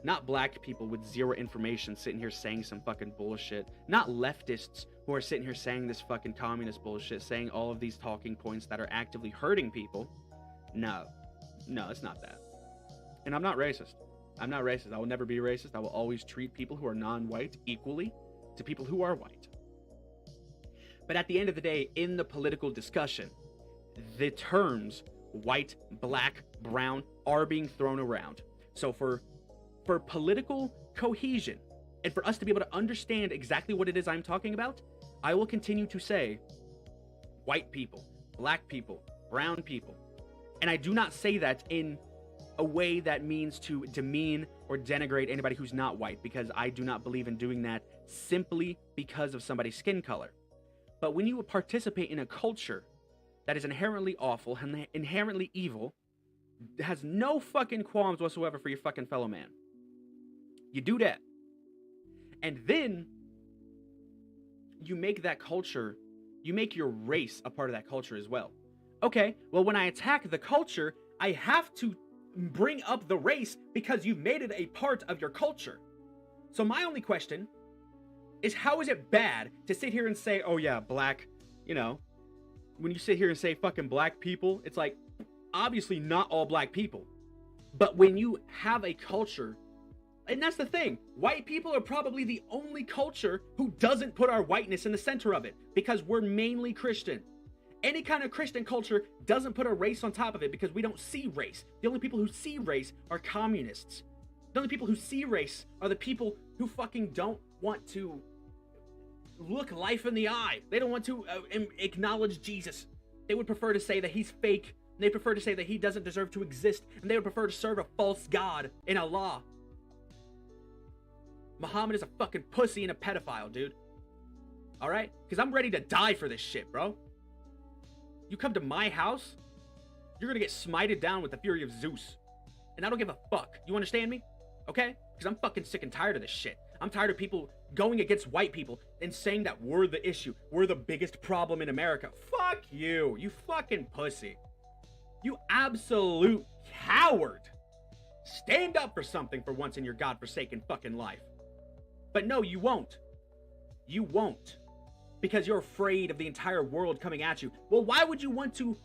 Not black people with zero information sitting here saying some fucking bullshit. Not leftists who are sitting here saying this fucking communist bullshit, saying all of these talking points that are actively hurting people. No, it's not that. And I'm not racist. I'm not racist. I will never be racist. I will always treat people who are non-white equally to people who are white. But at the end of the day, in the political discussion, the terms white, black, brown are being thrown around. So for political cohesion and for us to be able to understand exactly what it is I'm talking about, I will continue to say white people, black people, brown people. And I do not say that in a way that means to demean or denigrate anybody who's not white, because I do not believe in doing that simply because of somebody's skin color. But when you participate in a culture that is inherently awful and inherently evil, has no fucking qualms whatsoever for your fucking fellow man, you do that. And then you make that culture, you make your race a part of that culture as well. Okay, well, when I attack the culture, I have to bring up the race because you've made it a part of your culture. So my only question is, how is it bad to sit here and say, oh yeah, black, you know, when you sit here and say fucking black people, it's like, obviously not all black people. But when you have a culture, and that's the thing, white people are probably the only culture who doesn't put our whiteness in the center of it, because we're mainly Christian. Any kind of Christian culture doesn't put a race on top of it because we don't see race. The only people who see race are communists. The only people who see race are the people who fucking don't want to look life in the eye. They don't want to acknowledge Jesus. They would prefer to say that he's fake. They prefer to say that he doesn't deserve to exist. And they would prefer to serve a false god in Allah. Muhammad is a fucking pussy and a pedophile, dude. Alright? Because I'm ready to die for this shit, bro. You come to my house, you're gonna get smited down with the fury of Zeus. And I don't give a fuck. You understand me? Okay? Because I'm fucking sick and tired of this shit. I'm tired of people going against white people and saying that we're the issue. We're the biggest problem in America. Fuck you. You fucking pussy. You absolute coward. Stand up for something for once in your godforsaken fucking life. But no, you won't. You won't. Because you're afraid of the entire world coming at you. Well, why would you want to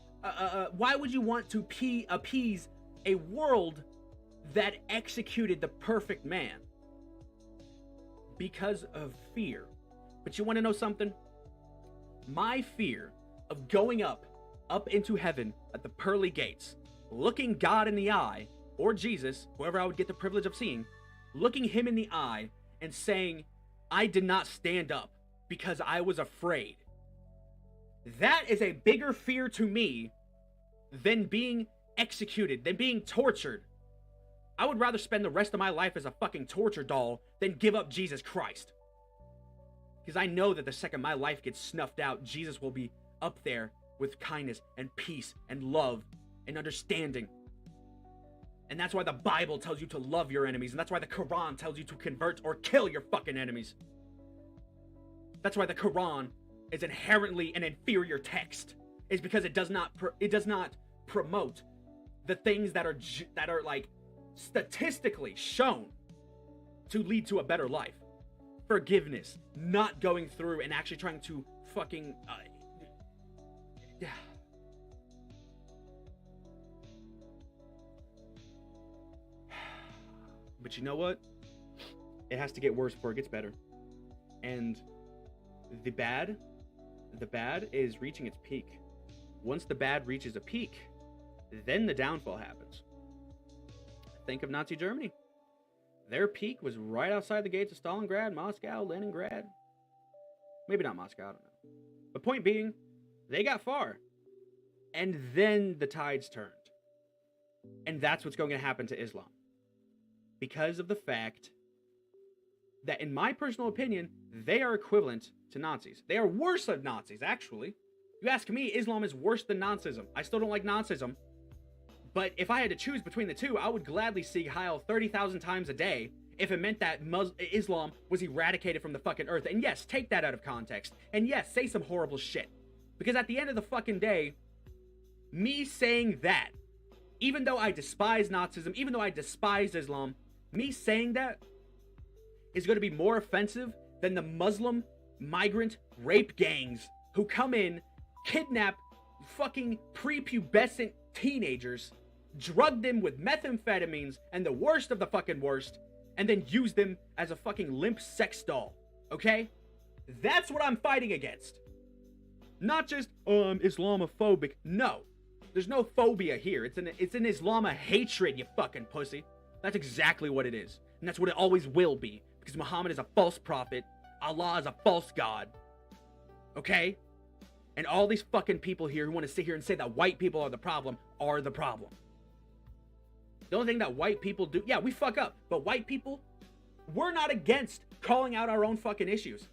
appease a world that executed the perfect man? Because of fear. But you want to know something? My fear of going up into heaven at the pearly gates, looking God in the eye, or Jesus, whoever I would get the privilege of seeing, looking him in the eye and saying, I did not stand up because I was afraid. That is a bigger fear to me than being executed, than being tortured. I would rather spend the rest of my life as a fucking torture doll than give up Jesus Christ. Because I know that the second my life gets snuffed out, Jesus will be up there with kindness and peace and love and understanding. And that's why the Bible tells you to love your enemies, and that's why the Quran tells you to convert or kill your fucking enemies. That's why the Quran is inherently an inferior text. Is because it does not promote the things that are like statistically shown to lead to a better life. Forgiveness, not going through and actually trying to fucking But you know what? It has to get worse before it gets better. And the bad is reaching its peak. Once the bad reaches a peak, then the downfall happens. Think of Nazi Germany. Their peak was right outside the gates of Stalingrad, Moscow, Leningrad. Maybe not Moscow, I don't know. But point being, they got far. And then the tides turned. And that's what's going to happen to Islam. Because of the fact that, in my personal opinion, they are equivalent to Nazis. They are worse than Nazis, actually. You ask me, Islam is worse than Nazism. I still don't like Nazism. But if I had to choose between the two, I would gladly seek Heil 30,000 times a day if it meant that Islam was eradicated from the fucking earth. And yes, take that out of context. And yes, say some horrible shit. Because at the end of the fucking day, me saying that, even though I despise Nazism, even though I despise Islam, me saying that is going to be more offensive than the Muslim migrant rape gangs who come in, kidnap fucking prepubescent teenagers, drug them with methamphetamines and the worst of the fucking worst, and then use them as a fucking limp sex doll. Okay? That's what I'm fighting against. Not just, oh, I'm Islamophobic. No. There's no phobia here. It's an Islama hatred, you fucking pussy. That's exactly what it is. And that's what it always will be. Because Muhammad is a false prophet. Allah is a false god. Okay? And all these fucking people here who want to sit here and say that white people are the problem. The only thing that white people do, yeah, we fuck up. But white people, we're not against calling out our own fucking issues.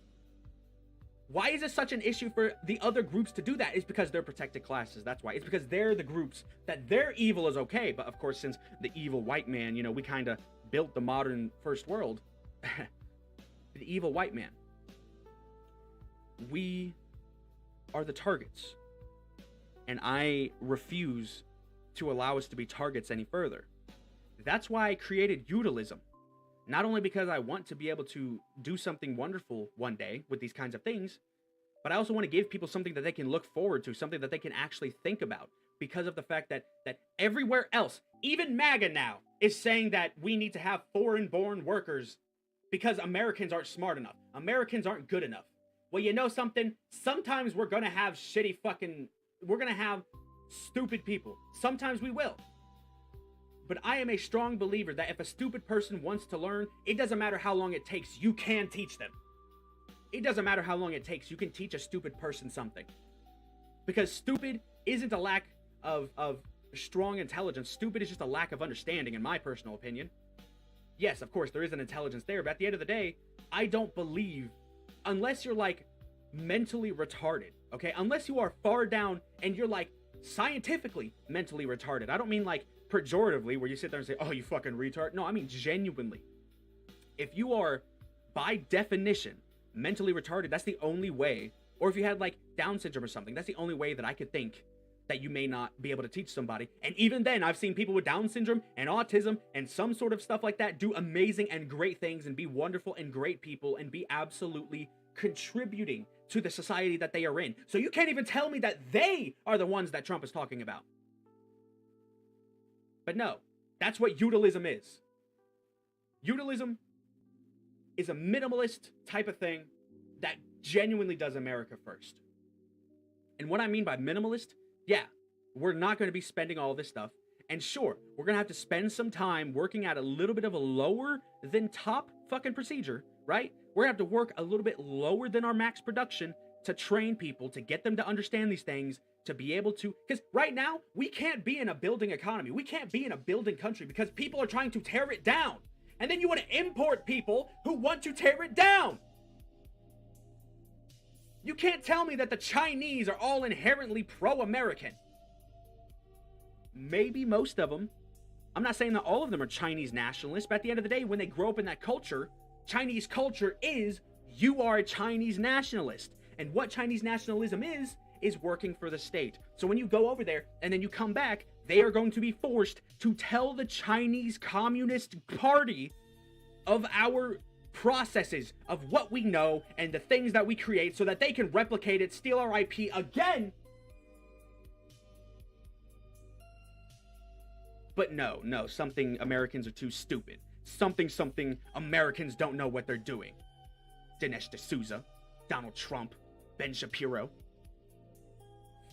Why is it such an issue for the other groups to do that? It's because they're protected classes. That's why. It's because they're the groups that their evil is okay. But of course, since the evil white man, you know, we kind of built the modern first world. The evil white man. We are the targets. And I refuse to allow us to be targets any further. That's why I created Utilism. Not only because I want to be able to do something wonderful one day with these kinds of things, but I also want to give people something that they can look forward to, something that they can actually think about, because of the fact that everywhere else, even MAGA now, is saying that we need to have foreign-born workers because Americans aren't smart enough. Americans aren't good enough. Well, you know something? Sometimes we're going to have we're going to have stupid people. Sometimes we will. But I am a strong believer that if a stupid person wants to learn, it doesn't matter how long it takes, you can teach them. It doesn't matter how long it takes, you can teach a stupid person something. Because stupid isn't a lack of strong intelligence. Stupid is just a lack of understanding, in my personal opinion. Yes, of course, there is an intelligence there, but at the end of the day, I don't believe, unless you're like mentally retarded, okay? Unless you are far down and you're like scientifically mentally retarded. I don't mean like pejoratively where you sit there and say, oh, you fucking retard. No, I mean genuinely. If you are, by definition, mentally retarded, that's the only way. Or if you had like Down syndrome or something, that's the only way that I could think that you may not be able to teach somebody. And even then, I've seen people with Down syndrome and autism and some sort of stuff like that do amazing and great things and be wonderful and great people and be absolutely contributing to the society that they are in. So you can't even tell me that they are the ones that Trump is talking about. But no, that's what Utilism is. Utilism is a minimalist type of thing that genuinely does America first. And what I mean by minimalist, yeah, we're not going to be spending all this stuff. And sure, we're going to have to spend some time working at a little bit of a lower than top fucking procedure, right? We're going to have to work a little bit lower than our max production to train people, to get them to understand these things, to be able to, because right now, we can't be in a building economy. We can't be in a building country because people are trying to tear it down. And then you want to import people who want to tear it down. You can't tell me that the Chinese are all inherently pro-American. Maybe most of them. I'm not saying that all of them are Chinese nationalists, but at the end of the day, when they grow up in that culture, Chinese culture is, you are a Chinese nationalist. And what Chinese nationalism is working for the state. So when you go over there and then you come back, they are going to be forced to tell the Chinese Communist Party of our processes, of what we know and the things that we create so that they can replicate it, steal our IP again. But no, something Americans are too stupid. Something Americans don't know what they're doing. Dinesh D'Souza, Donald Trump, Ben Shapiro.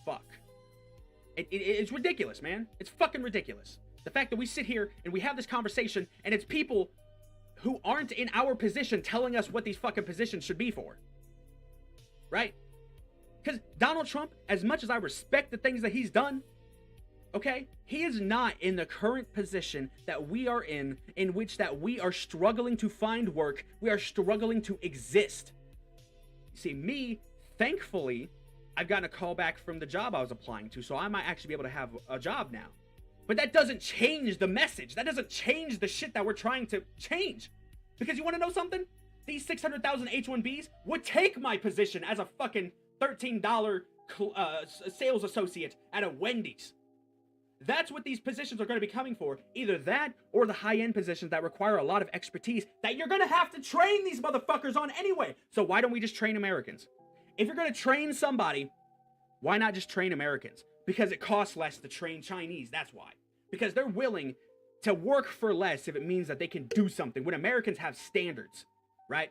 Fuck. It's ridiculous, man. It's fucking ridiculous. The fact that we sit here and we have this conversation and it's people who aren't in our position telling us what these fucking positions should be for. Right? Because Donald Trump, as much as I respect the things that he's done, okay, he is not in the current position that we are in which that we are struggling to find work, we are struggling to exist. You see, me, thankfully, I've gotten a call back from the job I was applying to, so I might actually be able to have a job now. But that doesn't change the message. That doesn't change the shit that we're trying to change. Because you want to know something? These 600,000 H-1Bs would take my position as a fucking $13 sales associate at a Wendy's. That's what these positions are going to be coming for. Either that or the high-end positions that require a lot of expertise that you're going to have to train these motherfuckers on anyway. So why don't we just train Americans? If you're going to train somebody, why not just train Americans? Because it costs less to train Chinese, that's why. Because they're willing to work for less if it means that they can do something. When Americans have standards, right?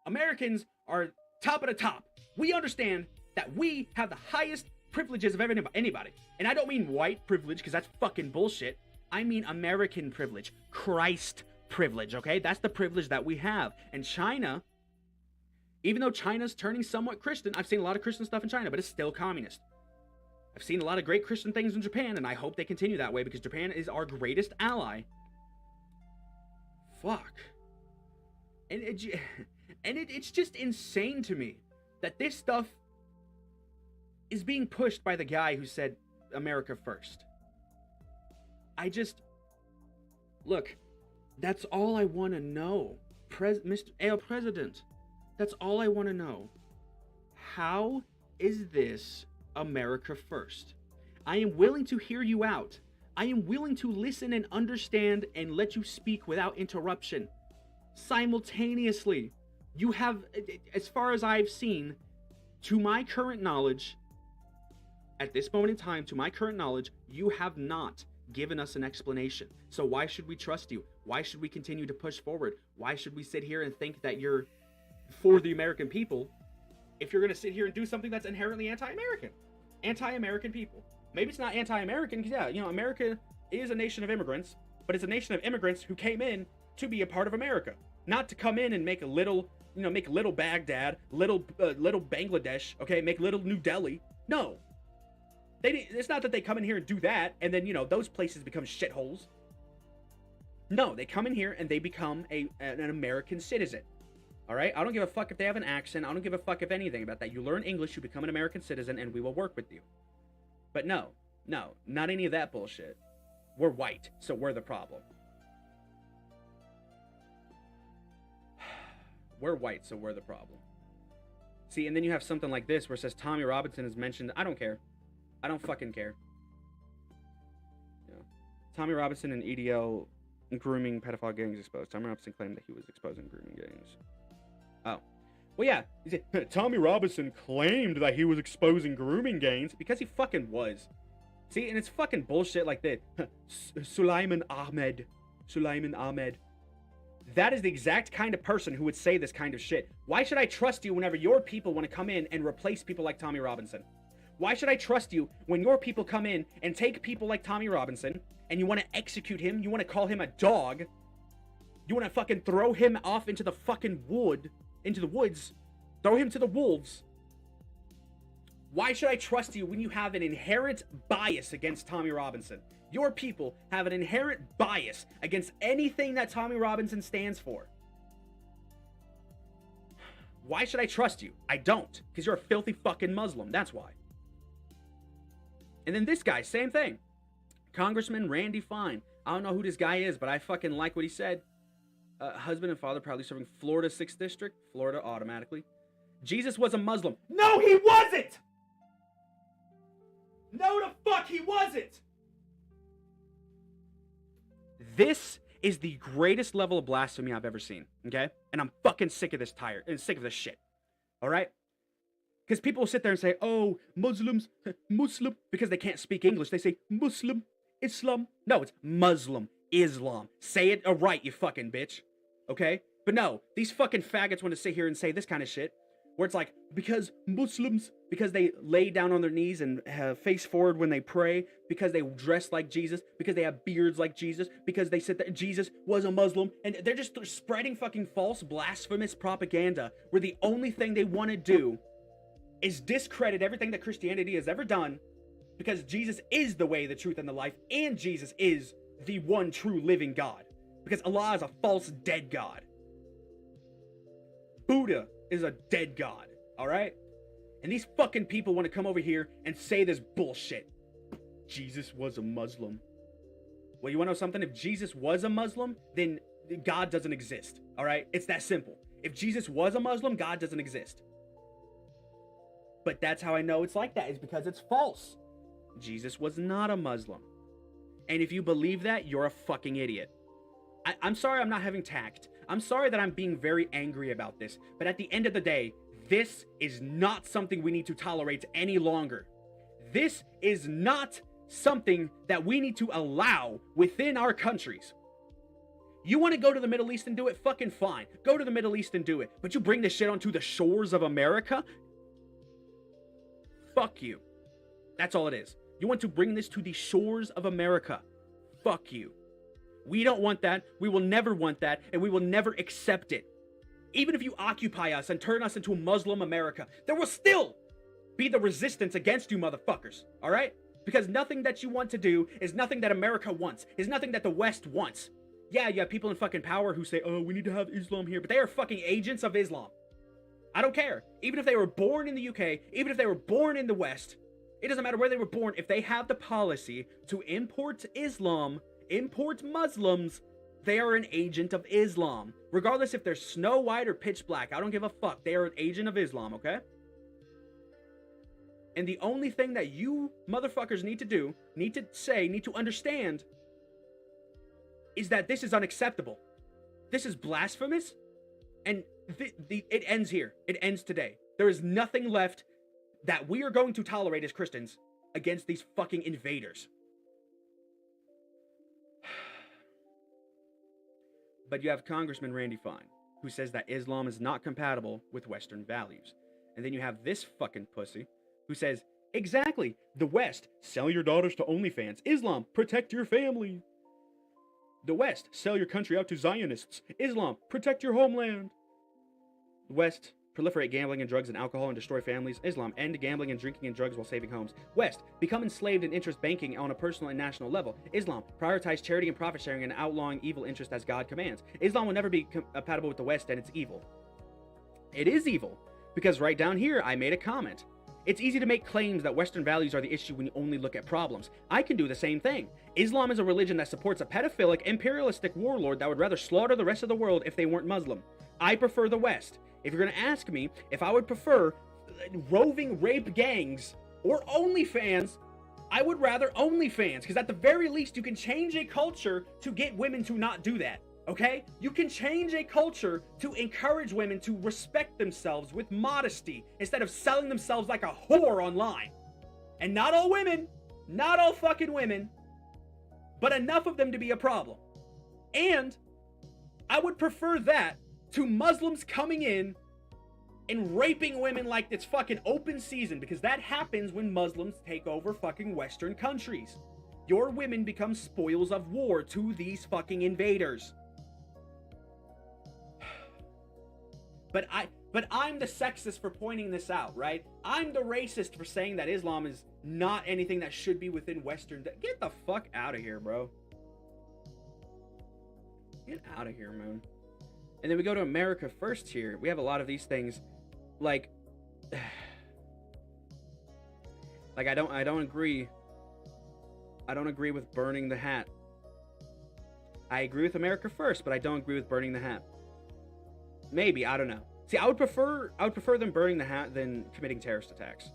Americans are top of the top. We understand that we have the highest privileges of anybody. And I don't mean white privilege, because that's fucking bullshit. I mean American privilege. Christ privilege, okay? That's the privilege that we have. And China, even though China's turning somewhat Christian, I've seen a lot of Christian stuff in China, but it's still communist. I've seen a lot of great Christian things in Japan, and I hope they continue that way because Japan is our greatest ally. Fuck. And it's just insane to me that this stuff is being pushed by the guy who said America first. Look, that's all I want to know. Mr. President, that's all I want to know. How is this America first? I am willing to hear you out, I am willing to listen and understand and let you speak without interruption. Simultaneously, you have, as far as I've seen, to my current knowledge, at this moment in time, to my current knowledge, you have not given us an explanation. So why should we trust you? Why should we continue to push forward? Why should we sit here and think that you're for the American people if you're going to sit here and do something that's inherently anti-American? Anti-American people. Maybe it's not anti-American, because yeah, you know, America is a nation of immigrants, but it's a nation of immigrants who came in to be a part of America, not to come in and make a little, you know, make little Baghdad, little Bangladesh, okay, make little New Delhi. No. It's not that they come in here and do that, and then, you know, those places become shitholes. No, they come in here and they become an American citizen. All right? I don't give a fuck if they have an accent. I don't give a fuck if anything about that. You learn English, you become an American citizen, and we will work with you. But no, not any of that bullshit. We're white, so we're the problem. We're white, so we're the problem. See, and then you have something like this where it says Tommy Robinson is mentioned. I don't care. I don't fucking care. Yeah. Tommy Robinson and EDL grooming pedophile gangs exposed. Tommy Robinson claimed that he was exposing grooming gangs. Oh. Well, yeah. Tommy Robinson claimed that he was exposing grooming gangs because he fucking was. See, and it's fucking bullshit like that. Sulaiman Ahmed. That is the exact kind of person who would say this kind of shit. Why should I trust you whenever your people want to come in and replace people like Tommy Robinson? Why should I trust you when your people come in and take people like Tommy Robinson and you want to execute him? You want to call him a dog? You want to fucking throw him off into the fucking woods? Throw him to the wolves? Why should I trust you when you have an inherent bias against Tommy Robinson? Your people have an inherent bias against anything that Tommy Robinson stands for. Why should I trust you? I don't, because you're a filthy fucking Muslim. That's why. And then this guy, same thing. Congressman Randy Fine. I don't know who this guy is, but I fucking like what he said. Husband and father proudly serving Florida 6th District. Florida automatically. Jesus was a Muslim. No, he wasn't! No, the fuck he wasn't! This is the greatest level of blasphemy I've ever seen, okay? And I'm fucking sick of this sick of this shit. All right? Because people will sit there and say, oh, Muslims, Muslim, because they can't speak English. They say Muslim, Islam. No, it's Muslim, Islam. Say it right, you fucking bitch. Okay? But no, these fucking faggots want to sit here and say this kind of shit. Where it's like, because Muslims, because they lay down on their knees and face forward when they pray, because they dress like Jesus, because they have beards like Jesus, because they said that Jesus was a Muslim, and they're just spreading fucking false, blasphemous propaganda, where the only thing they want to do is discredit everything that Christianity has ever done, because Jesus is the way, the truth, and the life, and Jesus is the one true living God, because Allah is a false dead God. Buddha is a dead god, all right? And these fucking people want to come over here and say this bullshit. Jesus was a Muslim. Well, you want to know something? If Jesus was a Muslim, then God doesn't exist, all right? It's that simple. If Jesus was a Muslim, God doesn't exist. But that's how I know it's like that, is because it's false. Jesus was not a Muslim. And if you believe that, you're a fucking idiot. I'm sorry I'm not having tact. I'm sorry that I'm being very angry about this, but at the end of the day, this is not something we need to tolerate any longer. This is not something that we need to allow within our countries. You want to go to the Middle East and do it? Fucking fine. Go to the Middle East and do it. But you bring this shit onto the shores of America? Fuck you. That's all it is. You want to bring this to the shores of America? Fuck you. We don't want that, we will never want that, and we will never accept it. Even if you occupy us and turn us into a Muslim America, there will still be the resistance against you motherfuckers, all right? Because nothing that you want to do is nothing that America wants, is nothing that the West wants. Yeah, you have people in fucking power who say, oh, we need to have Islam here, but they are fucking agents of Islam. I don't care. Even if they were born in the UK, even if they were born in the West, it doesn't matter where they were born. If they have the policy to import Islam, import Muslims, they are an agent of Islam. Regardless if they're Snow White or pitch black, I don't give a fuck. They are an agent of Islam, okay? And the only thing that you motherfuckers need to do, need to say, need to understand is that this is unacceptable. This is blasphemous. And it ends here. It ends today. There is nothing left that we are going to tolerate as Christians against these fucking invaders. But you have Congressman Randy Fine, who says that Islam is not compatible with Western values. And then you have this fucking pussy who says, exactly, the West, sell your daughters to OnlyFans. Islam, protect your family. The West, sell your country out to Zionists. Islam, protect your homeland. The West, proliferate gambling and drugs and alcohol and destroy families. Islam, end gambling and drinking and drugs while saving homes. West, become enslaved in interest banking on a personal and national level. Islam, prioritize charity and profit sharing and outlawing evil interest as God commands. Islam will never be compatible with the West, and it's evil. It is evil, because right down here, I made a comment. It's easy to make claims that Western values are the issue when you only look at problems. I can do the same thing. Islam is a religion that supports a pedophilic, imperialistic warlord that would rather slaughter the rest of the world if they weren't Muslim. I prefer the West. If you're going to ask me if I would prefer roving rape gangs or OnlyFans, I would rather OnlyFans, because at the very least you can change a culture to get women to not do that, okay? You can change a culture to encourage women to respect themselves with modesty instead of selling themselves like a whore online. And not all women, not all fucking women, but enough of them to be a problem. And I would prefer that to Muslims coming in and raping women like it's fucking open season, because that happens when Muslims take over fucking Western countries. Your women become spoils of war to these fucking invaders. But I'm the sexist for pointing this out, right? I'm the racist for saying that Islam is not anything that should be within Western. Get the fuck out of here, bro. Get out of here, man. And then we go to America First here. We have a lot of these things, like I don't agree. I don't agree with burning the hat. I agree with America First, but I don't agree with burning the hat. Maybe, I don't know. See, I would prefer them burning the hat than committing terrorist attacks.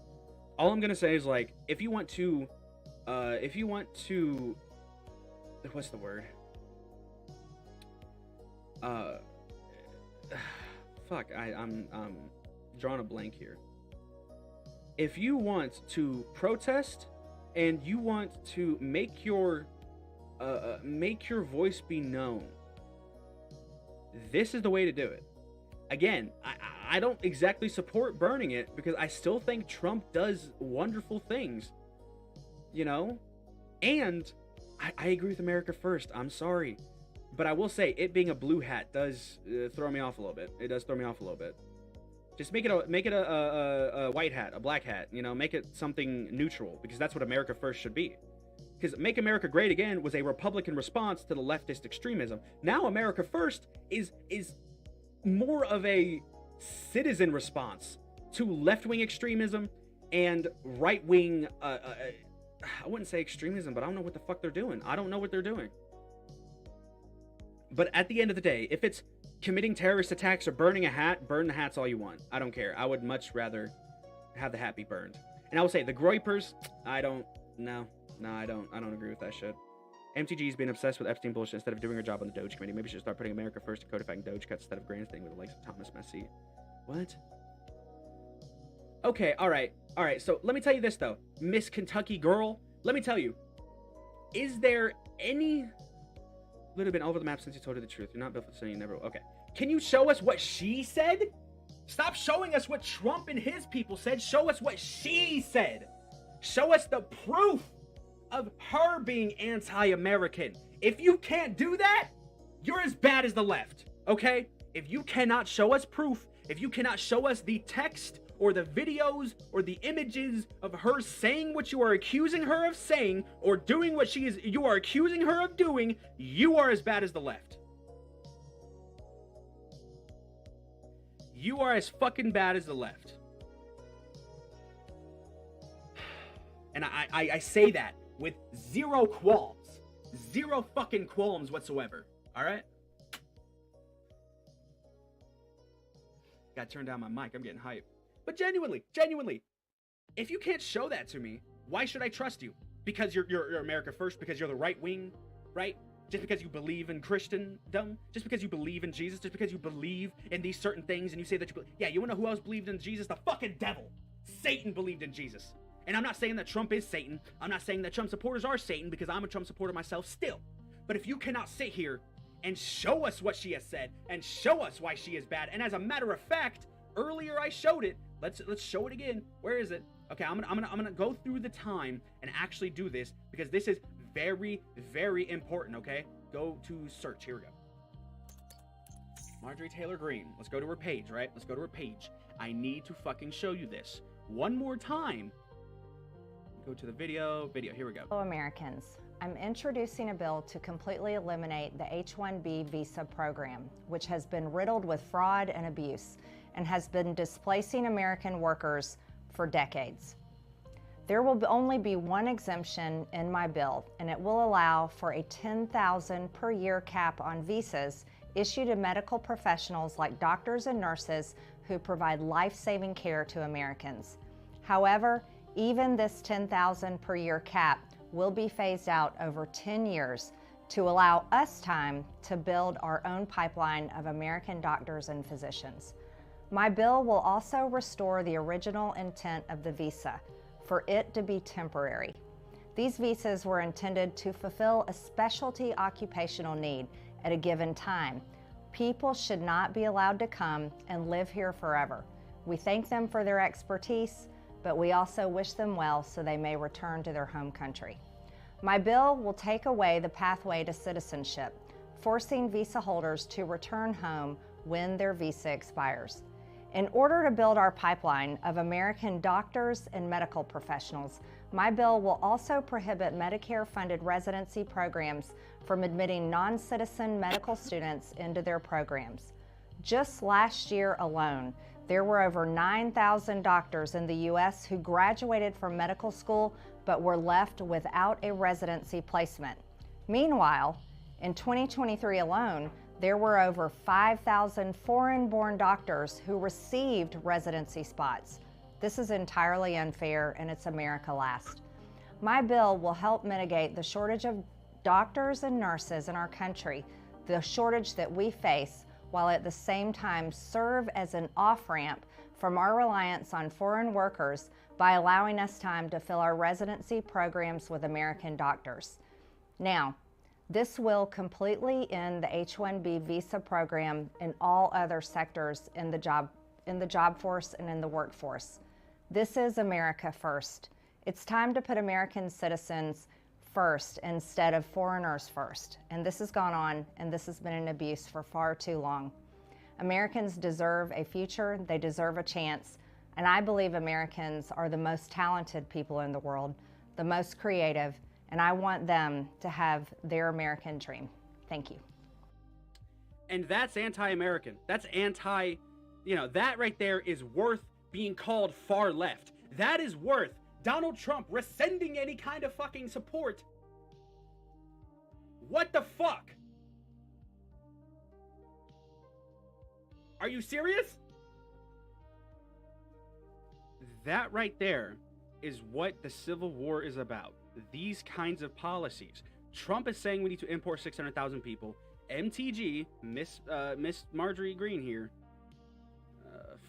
All I'm gonna say is, like, if you want to, what's the word? Fuck, I'm drawing a blank here. If you want to protest and you want to make your voice be known, this is the way to do it. Again, I don't exactly support burning it, because I still think Trump does wonderful things, you know? And I agree with America First. I'm sorry. But I will say, it being a blue hat does throw me off a little bit. It does throw me off a little bit. Just make it a white hat, a black hat, you know? Make it something neutral, because that's what America First should be. Because Make America Great Again was a Republican response to the leftist extremism. Now America First is more of a citizen response to left-wing extremism and right-wing, I wouldn't say extremism, but I don't know what the fuck they're doing. I don't know what they're doing. But at the end of the day, if it's committing terrorist attacks or burning a hat, burn the hats all you want. I don't care. I would much rather have the hat be burned. And I will say, the Groypers, I don't agree with that shit. MTG's been obsessed with Epstein bullshit instead of doing her job on the Doge committee. Maybe she should start putting America First and codifying Doge cuts instead of grandstanding with the likes of Thomas Messi. What? Okay, alright. So let me tell you this, though. Miss Kentucky girl, let me tell you. Is there any... little bit over the map since you told her the truth. You're not built for saying you never... Okay. Can you show us what she said? Stop showing us what Trump and his people said. Show us what she said. Show us the proof of her being anti-American. If you can't do that, you're as bad as the left, okay? If you cannot show us proof, if you cannot show us the text or the videos or the images of her saying what you are accusing her of saying or doing what you are accusing her of doing, you are as bad as the left. You are as fucking bad as the left. And I say that with zero qualms. Zero fucking qualms whatsoever. Alright? Gotta turn down my mic. I'm getting hyped. But genuinely, If you can't show that to me, why should I trust you? Because you're America first, because you're the right wing, right? Just because you believe in Christendom, just because you believe in Jesus, just because you believe in these certain things and you say that yeah, you wanna know who else believed in Jesus? The fucking devil. Satan believed in Jesus. And I'm not saying that Trump is Satan. I'm not saying that Trump supporters are Satan, because I'm a Trump supporter myself still. But if you cannot sit here and show us what she has said and show us why she is bad, and as a matter of fact, earlier I showed it. Let's show it again. Where is it? Okay, I'm gonna go through the time and actually do this, because this is very, very important. Okay, go to search. Here we go. Marjorie Taylor Greene. Let's go to her page, right? Let's go to her page. I need to fucking show you this one more time. Go to the video. Here we go. Hello, Americans. I'm introducing a bill to completely eliminate the H-1B visa program, which has been riddled with fraud and abuse and has been displacing American workers for decades. There will only be one exemption in my bill, and it will allow for a $10,000 per year cap on visas issued to medical professionals like doctors and nurses who provide life-saving care to Americans. However, even this $10,000 per year cap will be phased out over 10 years to allow us time to build our own pipeline of American doctors and physicians. My bill will also restore the original intent of the visa, for it to be temporary. These visas were intended to fulfill a specialty occupational need at a given time. People should not be allowed to come and live here forever. We thank them for their expertise, but we also wish them well so they may return to their home country. My bill will take away the pathway to citizenship, forcing visa holders to return home when their visa expires. In order to build our pipeline of American doctors and medical professionals, my bill will also prohibit Medicare-funded residency programs from admitting non-citizen medical students into their programs. Just last year alone, there were over 9,000 doctors in the U.S. who graduated from medical school but were left without a residency placement. Meanwhile, in 2023 alone, there were over 5,000 foreign-born doctors who received residency spots. This is entirely unfair, and it's America last. My bill will help mitigate the shortage of doctors and nurses in our country, the shortage that we face, while at the same time serve as an off-ramp from our reliance on foreign workers by allowing us time to fill our residency programs with American doctors. Now, this will completely end the H-1B visa program in all other sectors in the job force and in the workforce. This is America first. It's time to put American citizens first instead of foreigners first. And this has gone on, and this has been an abuse for far too long. Americans deserve a future, they deserve a chance, and I believe Americans are the most talented people in the world, the most creative, and I want them to have their American dream. Thank you. And that's anti-American. That's that right there is worth being called far left. That is worth Donald Trump rescinding any kind of fucking support. What the fuck? Are you serious? That right there is what the Civil War is about. These kinds of policies. Trump is saying we need to import 600,000 people. MTG, Miss Marjorie Greene here,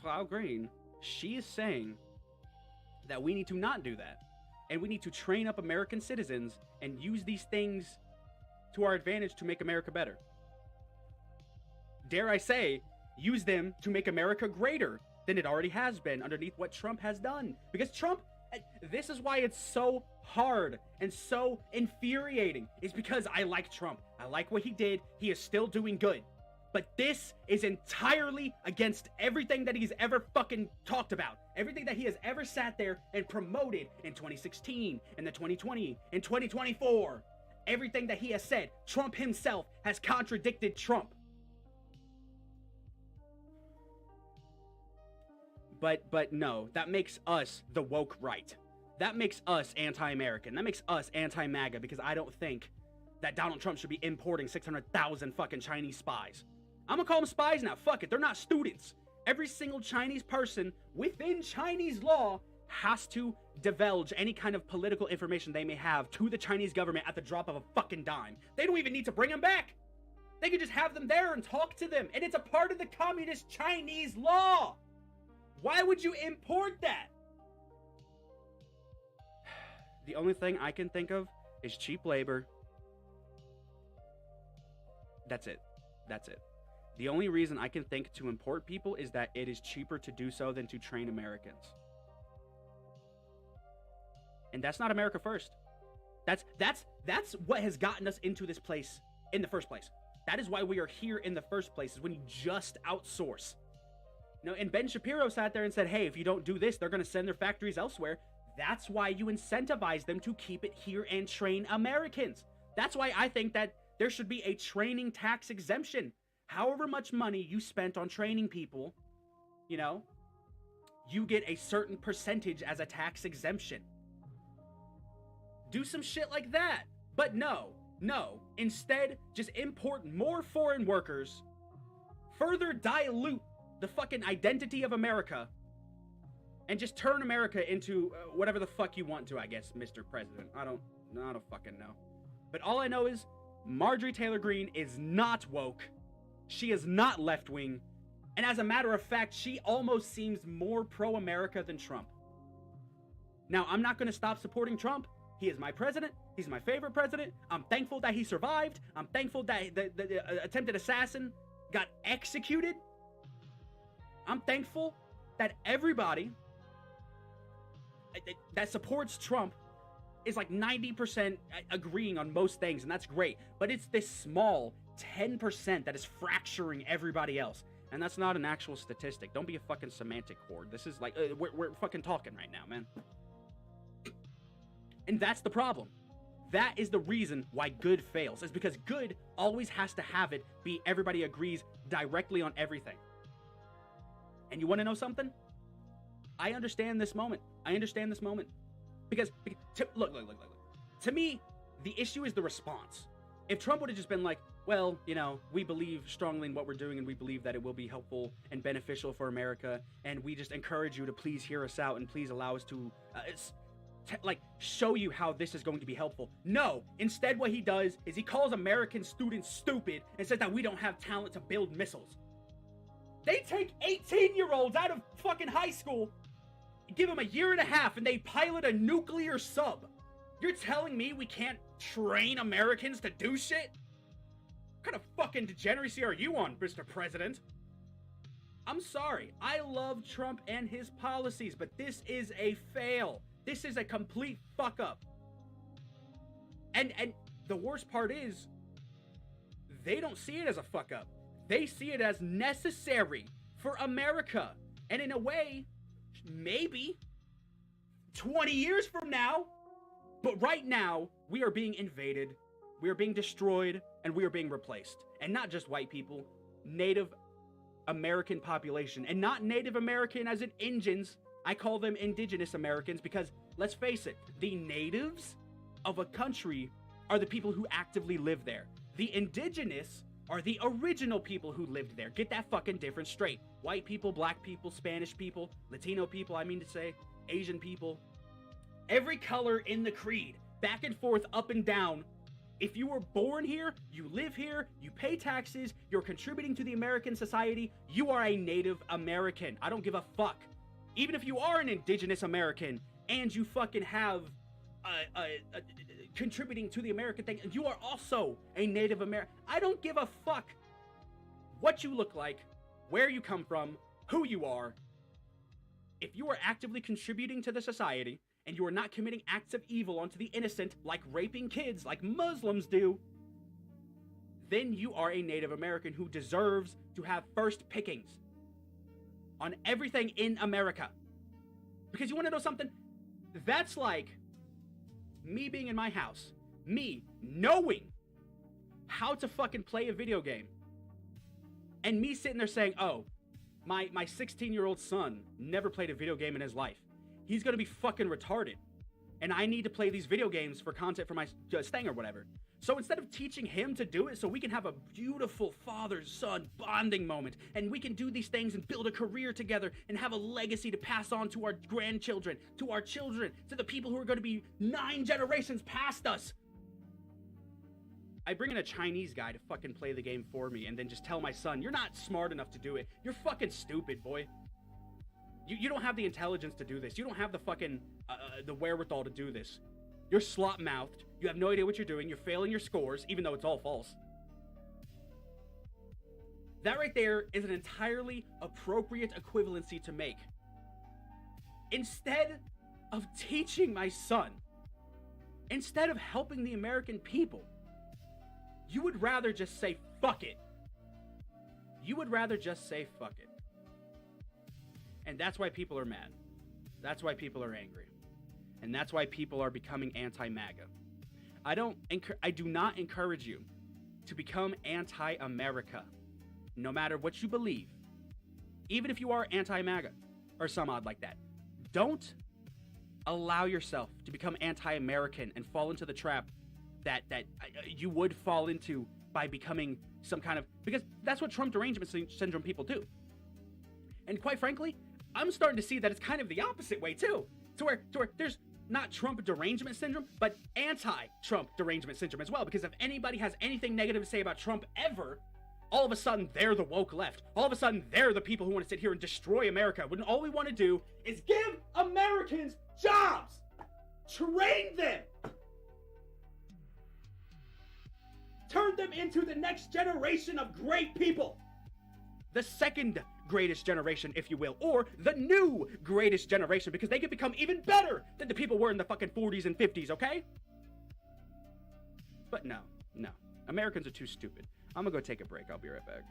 Frau Greene, she is saying that we need to not do that. And we need to train up American citizens and use these things to our advantage to make America better. Dare I say, use them to make America greater than it already has been underneath what Trump has done. Because Trump, this is why it's so hard and so infuriating. It's because I like Trump. I like what he did. He is still doing good. But this is entirely against everything that he's ever fucking talked about. Everything that he has ever sat there and promoted in 2016, in the 2020, in 2024. Everything that he has said. Trump himself has contradicted Trump. But no, that makes us the woke right. That makes us anti-American. That makes us anti-MAGA, because I don't think that Donald Trump should be importing 600,000 fucking Chinese spies. I'm gonna call them spies now. Fuck it, they're not students. Every single Chinese person within Chinese law has to divulge any kind of political information they may have to the Chinese government at the drop of a fucking dime. They don't even need to bring them back. They could just have them there and talk to them. And it's a part of the communist Chinese law. Why would you import that? The only thing I can think of is cheap labor. That's it. That's it. The only reason I can think to import people is that it is cheaper to do so than to train Americans. And that's not America first. That's what has gotten us into this place in the first place. That is why we are here in the first place, is when you just outsource. You know, and Ben Shapiro sat there and said, hey, if you don't do this, they're going to send their factories elsewhere. That's why you incentivize them to keep it here and train Americans. That's why I think that there should be a training tax exemption. However much money you spent on training people, you know, you get a certain percentage as a tax exemption. Do some shit like that. But no. Instead, just import more foreign workers, further dilute the fucking identity of America, and just turn America into whatever the fuck you want to, I guess, Mr. President. I don't fucking know. But all I know is Marjorie Taylor Greene is not woke. She is not left-wing. And as a matter of fact, she almost seems more pro-America than Trump. Now, I'm not going to stop supporting Trump. He is my president. He's my favorite president. I'm thankful that he survived. I'm thankful that the attempted assassin got executed. I'm thankful that everybody that supports Trump is like 90% agreeing on most things, and that's great. But it's this small 10% that is fracturing everybody else. And that's not an actual statistic. Don't be a fucking semantic whore. This is like, we're fucking talking right now, man. And that's the problem. That is the reason why good fails. Is because good always has to have it be everybody agrees directly on everything. And you want to know something? I understand this moment. Because look. To me, the issue is the response. If Trump would have just been like, well, you know, we believe strongly in what we're doing and we believe that it will be helpful and beneficial for America, and we just encourage you to please hear us out and please allow us to show you how this is going to be helpful. No, instead what he does is he calls American students stupid and says that we don't have talent to build missiles. They take 18-year-olds out of fucking high school, give them a year and a half, and they pilot a nuclear sub. You're telling me we can't train Americans to do shit? What kind of fucking degeneracy are you on, Mr. President? I'm sorry. I love Trump and his policies, but this is a fail. This is a complete fuck up. And the worst part is, they don't see it as a fuck up. They see it as necessary for America. And in a way, maybe 20 years from now, but right now, we are being invaded, we are being destroyed, and we are being replaced. And not just white people, Native American population. And not Native American as in Indians. I call them indigenous Americans because, let's face it, the natives of a country are the people who actively live there. The indigenous are the original people who lived there. Get that fucking difference straight. White people, black people, Spanish people, Latino people, I mean to say, Asian people. Every color in the creed, back and forth, up and down. If you were born here, you live here, you pay taxes, you're contributing to the American society, you are a Native American. I don't give a fuck. Even if you are an indigenous American and you fucking have contributing to the American thing, you are also a Native American. I don't give a fuck what you look like, where you come from, who you are. If you are actively contributing to the society and you are not committing acts of evil onto the innocent, like raping kids, like Muslims do, then you are a Native American who deserves to have first pickings on everything in America. Because you want to know something? That's like me being in my house, me knowing how to fucking play a video game, and me sitting there saying, oh, my 16-year-old son never played a video game in his life. He's gonna be fucking retarded. and I need to play these video games for content for my thing or whatever. So instead of teaching him to do it so we can have a beautiful father-son bonding moment, and we can do these things and build a career together and have a legacy to pass on to our grandchildren, to our children, to the people who are going to be 9 generations past us, I bring in a Chinese guy to fucking play the game for me and then just tell my son, you're not smart enough to do it. You're fucking stupid, boy. You don't have the intelligence to do this. You don't have the fucking, the wherewithal to do this. You're slop-mouthed. You have no idea what you're doing. You're failing your scores, even though it's all false. That right there is an entirely appropriate equivalency to make. Instead of teaching my son, instead of helping the American people, you would rather just say, fuck it. You would rather just say, fuck it. And that's why people are mad. That's why people are angry. And that's why people are becoming anti-MAGA. I do not encourage you to become anti-America, no matter what you believe. Even if you are anti-MAGA or some odd like that. Don't allow yourself to become anti-American and fall into the trap that you would fall into by becoming some kind of, because that's what Trump derangement syndrome people do. And quite frankly, I'm starting to see that it's kind of the opposite way too. To where there's not Trump derangement syndrome, but anti-Trump derangement syndrome as well. Because if anybody has anything negative to say about Trump ever, all of a sudden they're the woke left. All of a sudden they're the people who want to sit here and destroy America, when all we want to do is give Americans jobs. Train them. Turn them into the next generation of great people. The second greatest generation, if you will, or the new greatest generation, because they can become even better than the people were in the fucking 40s and 50s, okay? But no. Americans are too stupid. I'm gonna go take a break. I'll be right back.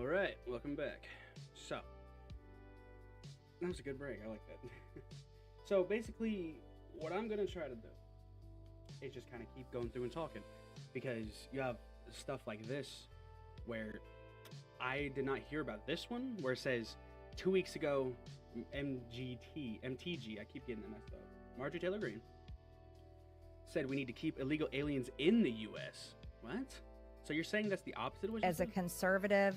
All right, welcome back. So, that was a good break. I like that. So basically, what I'm gonna try to do is just kind of keep going through and talking, because you have stuff like this where I did not hear about this one, where it says 2 weeks ago, MTG, I keep getting that messed up. Marjorie Taylor Greene said we need to keep illegal aliens in the U.S. What? So you're saying that's the opposite of what As you a said? conservative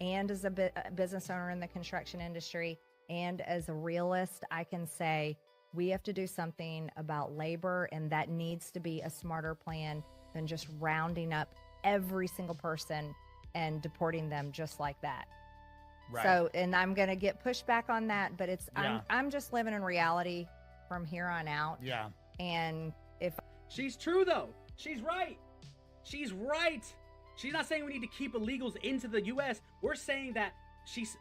and as a business owner in the construction industry and as a realist, I can say we have to do something about labor, and that needs to be a smarter plan than just rounding up every single person and deporting them just like that. Right. So, and I'm going to get pushed back on that, but it's Yeah. I'm just living in reality from here on out. Yeah. And if She's true, though. She's right. She's right. She's not saying we need to keep illegals into the U.S. We're saying that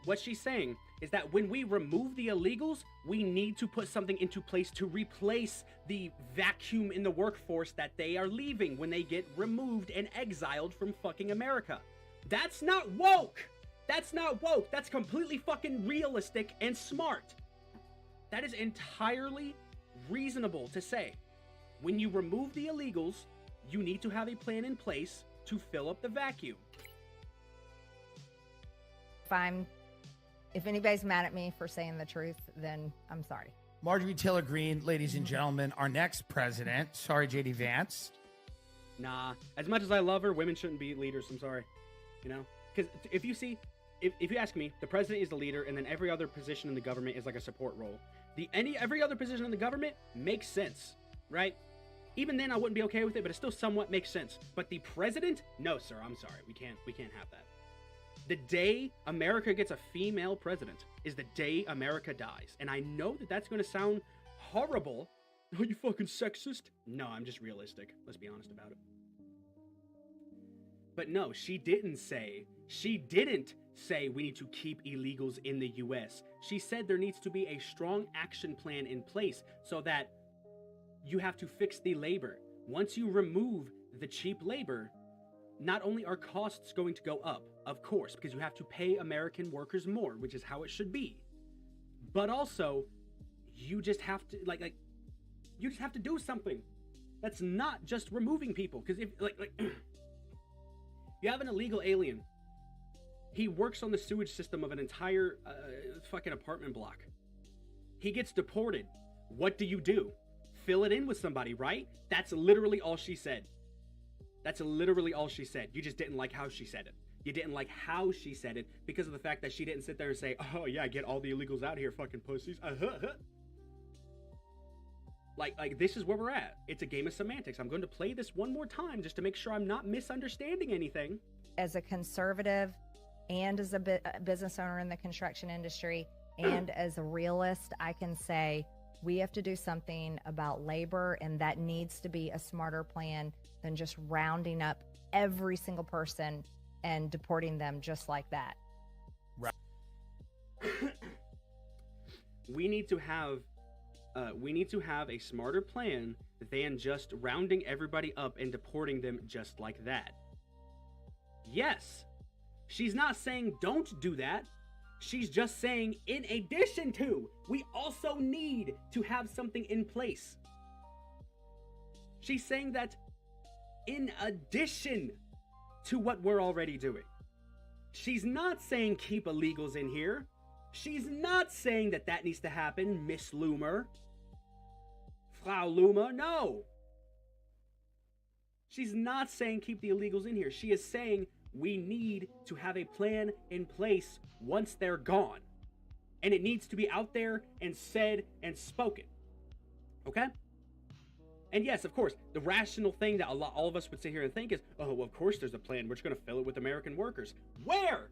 what she's saying is that when we remove the illegals, we need to put something into place to replace the vacuum in the workforce that they are leaving when they get removed and exiled from fucking America. That's not woke. That's not woke. That's completely fucking realistic and smart. That is entirely reasonable to say. When you remove the illegals, you need to have a plan in place to fill up the vacuum. if anybody's mad at me for saying the truth, then I'm sorry. Marjorie Taylor Greene, ladies and gentlemen, our next president. Sorry, JD Vance. Nah, as much as I love her, women shouldn't be leaders. I'm sorry. You know? Because if you ask me, the president is the leader, and then every other position in the government is like a support role. Every other position in the government makes sense, right? Even then, I wouldn't be okay with it, but it still somewhat makes sense. But the president? No, sir. I'm sorry. We can't have that. The day America gets a female president is the day America dies. And I know that that's going to sound horrible. Are you fucking sexist? No, I'm just realistic. Let's be honest about it. But no, she didn't say we need to keep illegals in the U.S. She said there needs to be a strong action plan in place so that you have to fix the labor. Once you remove the cheap labor, not only are costs going to go up, of course, because you have to pay American workers more, which is how it should be, but also you just have to you just have to do something. That's not just removing people, because if you have an illegal alien, he works on the sewage system of an entire fucking apartment block. He gets deported. What do? Fill it in with somebody, right? That's literally all she said. That's literally all she said. You just didn't like how she said it. You didn't like how she said it because of the fact that she didn't sit there and say, oh yeah, get all the illegals out of here, fucking pussies. Like this is where we're at. It's a game of semantics. I'm going to play this one more time just to make sure I'm not misunderstanding anything. As a conservative and as a business owner in the construction industry and as a realist, I can say we have to do something about labor, and that needs to be a smarter plan than just rounding up every single person and deporting them just like that. Right. We need to have a smarter plan than just rounding everybody up and deporting them just like that. Yes, she's not saying don't do that. She's just saying, in addition to, we also need to have something in place. She's saying that in addition to what we're already doing. She's not saying keep illegals in here. She's not saying that needs to happen, Miss Loomer. Frau Loomer, no. She's not saying keep the illegals in here. She is saying we need to have a plan in place once they're gone. And it needs to be out there and said and spoken. Okay? And yes, of course, the rational thing that all of us would sit here and think is, oh, well, of course there's a plan. We're just going to fill it with American workers. Where?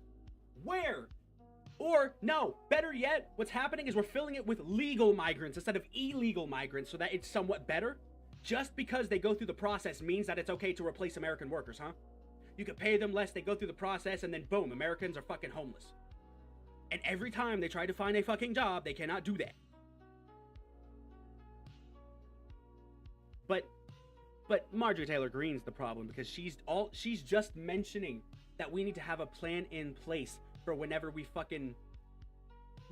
Or, no, better yet, what's happening is we're filling it with legal migrants instead of illegal migrants so that it's somewhat better. Just because they go through the process means that it's okay to replace American workers, huh? You could pay them less, they go through the process, and then boom, Americans are fucking homeless. And every time they try to find a fucking job, they cannot do that. But Marjorie Taylor Greene's the problem, because she's just mentioning that we need to have a plan in place for whenever we fucking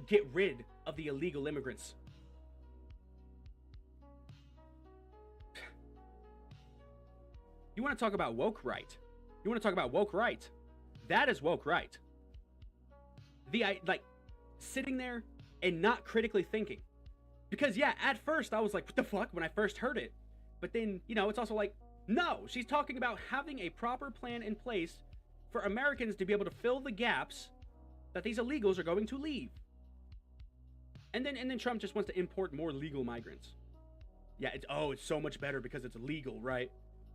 get rid of the illegal immigrants. You want to talk about woke right? You want to talk about woke right? That is woke right. Like, sitting there and not critically thinking. Because, yeah, at first I was like, what the fuck, when I first heard it. But then, you know, it's also like, no, she's talking about having a proper plan in place for Americans to be able to fill the gaps that these illegals are going to leave. And then Trump just wants to import more legal migrants. Yeah, it's so much better because it's legal, right?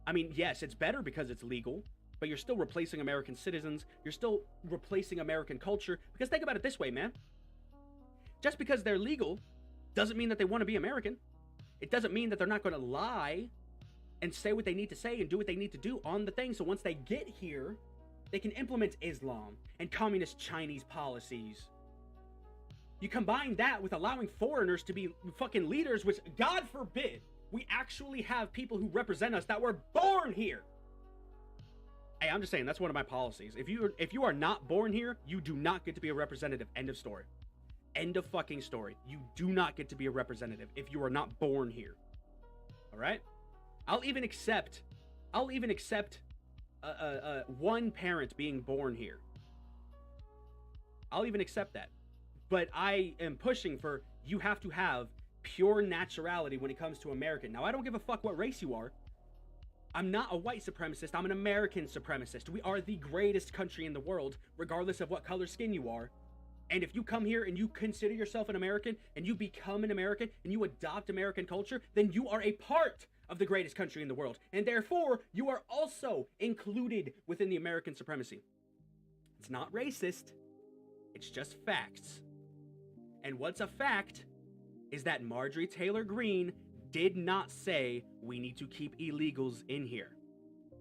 I mean, yes, it's better because it's legal, but you're still replacing American citizens. You're still replacing American culture. Because think about it this way, man. Just because they're legal doesn't mean that they want to be American. It doesn't mean that they're not going to lie and say what they need to say and do what they need to do on the thing. So once they get here, they can implement Islam and communist Chinese policies. You combine that with allowing foreigners to be fucking leaders, which, God forbid, we actually have people who represent us that were born here. Hey, I'm just saying, that's one of my policies. If you are not born here, you do not get to be a representative. End of story. End of fucking story. You do not get to be a representative if you are not born here. All right? I'll even accept one parent being born here. I'll even accept that. But I am pushing for, you have to have pure naturality when it comes to American. Now, I don't give a fuck what race you are. I'm not a white supremacist. I'm an American supremacist. We are the greatest country in the world, regardless of what color skin you are. And if you come here and you consider yourself an American, and you become an American, and you adopt American culture, then you are a part of the greatest country in the world. And therefore, you are also included within the American supremacy. It's not racist. It's just facts. And what's a fact is that Marjorie Taylor Greene did not say we need to keep illegals in here.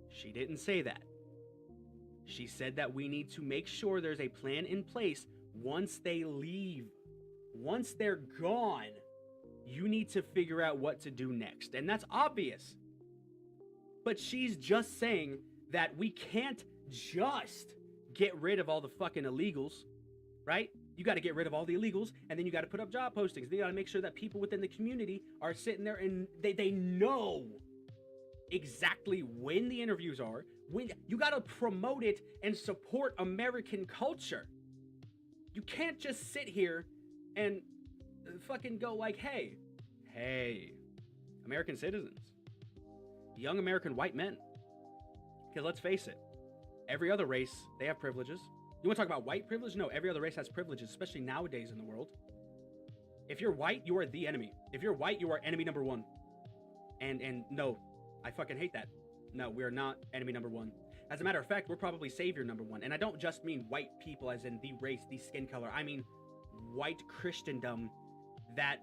She didn't say that. She said that we need to make sure there's a plan in place once they leave. Once they're gone, you need to figure out what to do next. And that's obvious. But she's just saying that we can't just get rid of all the fucking illegals, right? You got to get rid of all the illegals, and then you got to put up job postings. Then you got to make sure that people within the community are sitting there and they know exactly when the interviews are. When you got to promote it and support American culture. You can't just sit here and fucking go like, hey, American citizens, young American white men. Because let's face it, every other race, they have privileges. You want to talk about white privilege? No, every other race has privileges, especially nowadays in the world. If you're white, you are the enemy. If you're white, you are enemy number one. And no, I fucking hate that. No, we are not enemy number one. As a matter of fact, we're probably savior number one. And I don't just mean white people as in the race, the skin color. I mean white Christendom that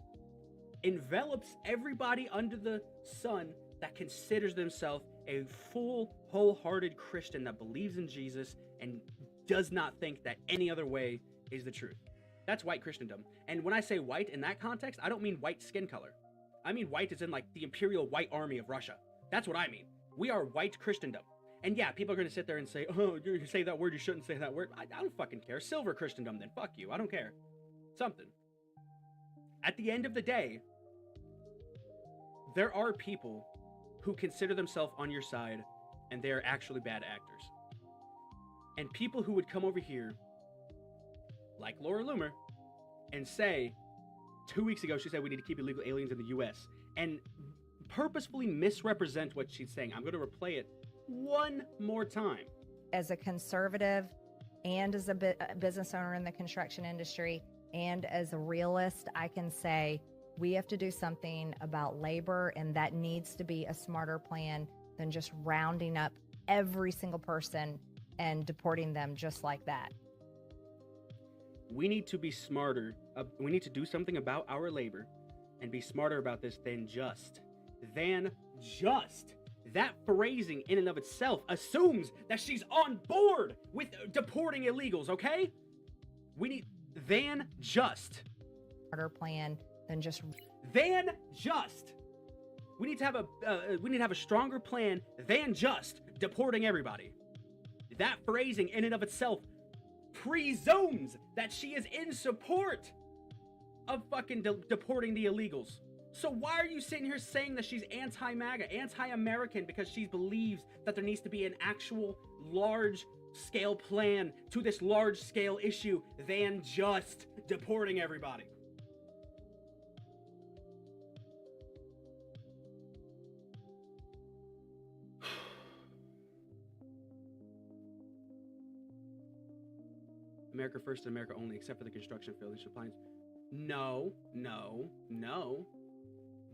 envelops everybody under the sun that considers themselves a full, wholehearted Christian that believes in Jesus and does not think that any other way is the truth. That's white Christendom. And when I say white in that context, I don't mean white skin color. I mean white as in like the Imperial White Army of Russia. That's what I mean. We are white Christendom. And yeah, people are going to sit there and say, oh, you say that word, you shouldn't say that word. I don't fucking care. Silver Christendom then. Fuck you. I don't care. Something. At the end of the day, there are people who consider themselves on your side and they're actually bad actors. And people who would come over here, like Laura Loomer, and say, 2 weeks ago, she said we need to keep illegal aliens in the U.S., and purposefully misrepresent what she's saying. I'm going to replay it one more time. As a conservative and as a business owner in the construction industry and as a realist, I can say we have to do something about labor, and that needs to be a smarter plan than just rounding up every single person and deporting them just like that. We need to be smarter. We need to do something about our labor and be smarter about this than just. That phrasing in and of itself assumes that she's on board with deporting illegals, okay? We need Smarter plan than just. We need to have a stronger plan than just deporting everybody. That phrasing in and of itself presumes that she is in support of fucking deporting the illegals. So why are you sitting here saying that she's anti-MAGA, anti-American, because she believes that there needs to be an actual large-scale plan to this large-scale issue than just deporting everybody? America first and America only, except for the construction field and appliance. No.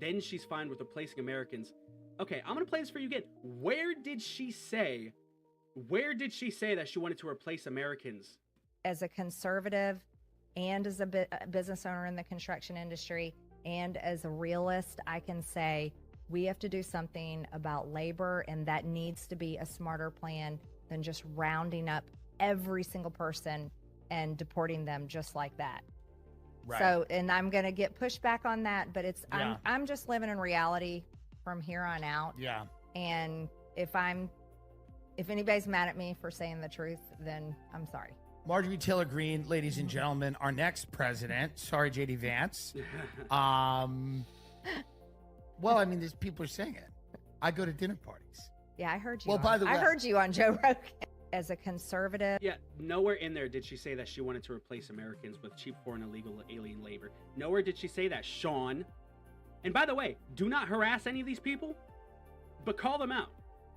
Then she's fine with replacing Americans. Okay, I'm gonna play this for you again. Where did she say that she wanted to replace Americans? As a conservative and as a business owner in the construction industry and as a realist, I can say we have to do something about labor, and that needs to be a smarter plan than just rounding up every single person and deporting them just like that. Right. So, and I'm going to get pushback on that, but it's, yeah. I'm just living in reality from here on out. Yeah. And if anybody's mad at me for saying the truth, then I'm sorry. Marjorie Taylor Greene, ladies and gentlemen, our next president. Sorry, JD Vance. Well, I mean, there's people are saying it. I go to dinner parties. Yeah, I heard you. Well, by the way, I heard you on Joe Rogan. As a conservative. Yeah, nowhere in there did she say that she wanted to replace Americans with cheap foreign illegal alien labor. Nowhere did she say that, Sean. And by the way, do not harass any of these people, but call them out.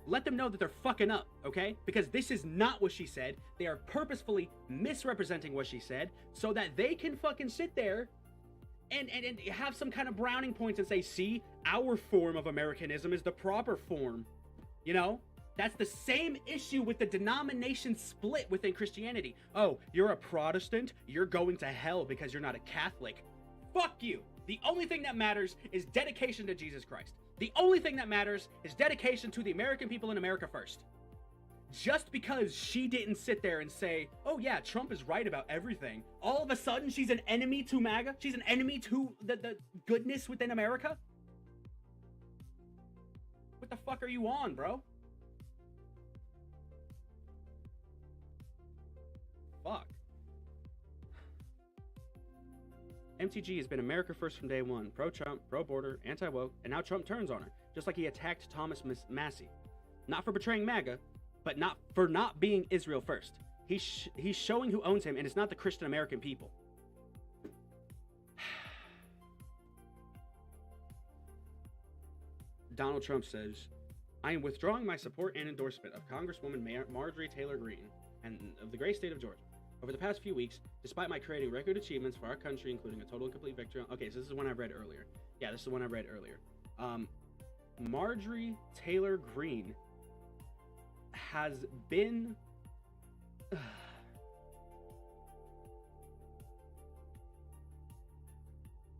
Let them know that they're fucking up, okay? Because this is not what she said. They are purposefully misrepresenting what she said so that they can fucking sit there and have some kind of browning points and say, see, our form of Americanism is the proper form, you know? That's the same issue with the denomination split within Christianity. Oh, you're a Protestant? You're going to hell because you're not a Catholic. Fuck you. The only thing that matters is dedication to Jesus Christ. The only thing that matters is dedication to the American people in America first. Just because she didn't sit there and say, oh yeah, Trump is right about everything, all of a sudden she's an enemy to MAGA? She's an enemy to the goodness within America? What the fuck are you on, bro? Fuck. MTG has been America first from day one. Pro-Trump, pro-border, anti-woke, and now Trump turns on her. Just like he attacked Thomas Massey. Not for betraying MAGA, but not for not being Israel first. He's showing who owns him, and it's not the Christian American people. Donald Trump says, I am withdrawing my support and endorsement of Congresswoman Marjorie Taylor Greene and of the great state of Georgia. Over the past few weeks, despite my creating record achievements for our country, including a total and complete victory. Okay, so this is the one I read earlier. Yeah, this is the one I read earlier. Marjorie Taylor Greene has been...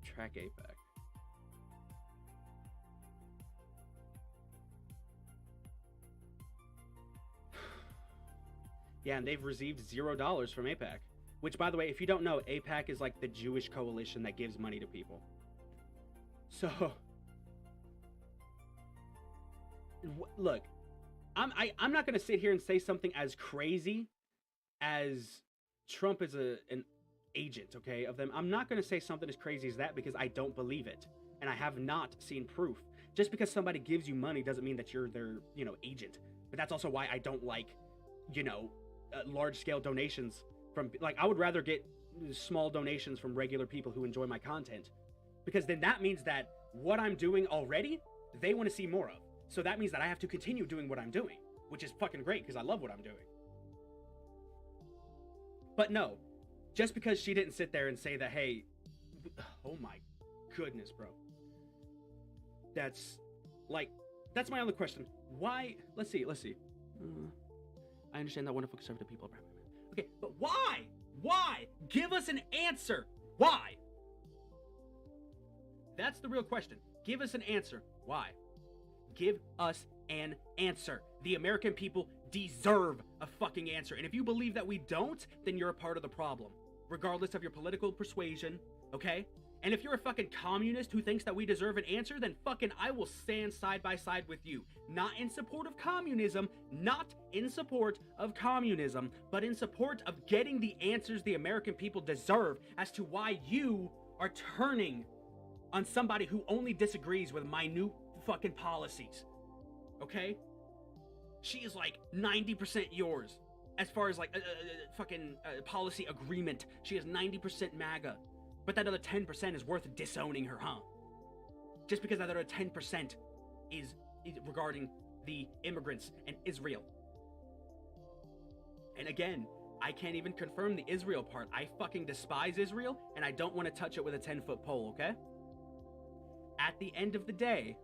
Track APAC. Yeah, and they've received $0 from APAC. Which, by the way, if you don't know, APAC is like the Jewish coalition that gives money to people. So, look, I'm not going to sit here and say something as crazy as Trump is an agent, okay, of them. I'm not going to say something as crazy as that because I don't believe it. And I have not seen proof. Just because somebody gives you money doesn't mean that you're their, agent. But that's also why I don't like, large-scale donations from, like, I would rather get small donations from regular people who enjoy my content, because then that means that what I'm doing already, they want to see more of. So that means that I have to continue doing what I'm doing, which is fucking great because I love what I'm doing. But no, just because she didn't sit there and say that, hey, oh my goodness, bro. That's my other question. Why? Let's see. I understand that wonderful conservative people. Okay, but why? Why? Give us an answer. Why? That's the real question. Give us an answer. Why? Give us an answer. The American people deserve a fucking answer. And if you believe that we don't, then you're a part of the problem. Regardless of your political persuasion, okay? And if you're a fucking communist who thinks that we deserve an answer, then fucking I will stand side by side with you. Not in support of communism, not in support of communism, but in support of getting the answers the American people deserve as to why you are turning on somebody who only disagrees with minute fucking policies. Okay? She is like 90% yours. As far as like fucking policy agreement, she is 90% MAGA. But that other 10% is worth disowning her, huh? Just because that other 10% is regarding the immigrants and Israel. And again, I can't even confirm the Israel part. I fucking despise Israel, and I don't want to touch it with a 10-foot pole, okay? At the end of the day,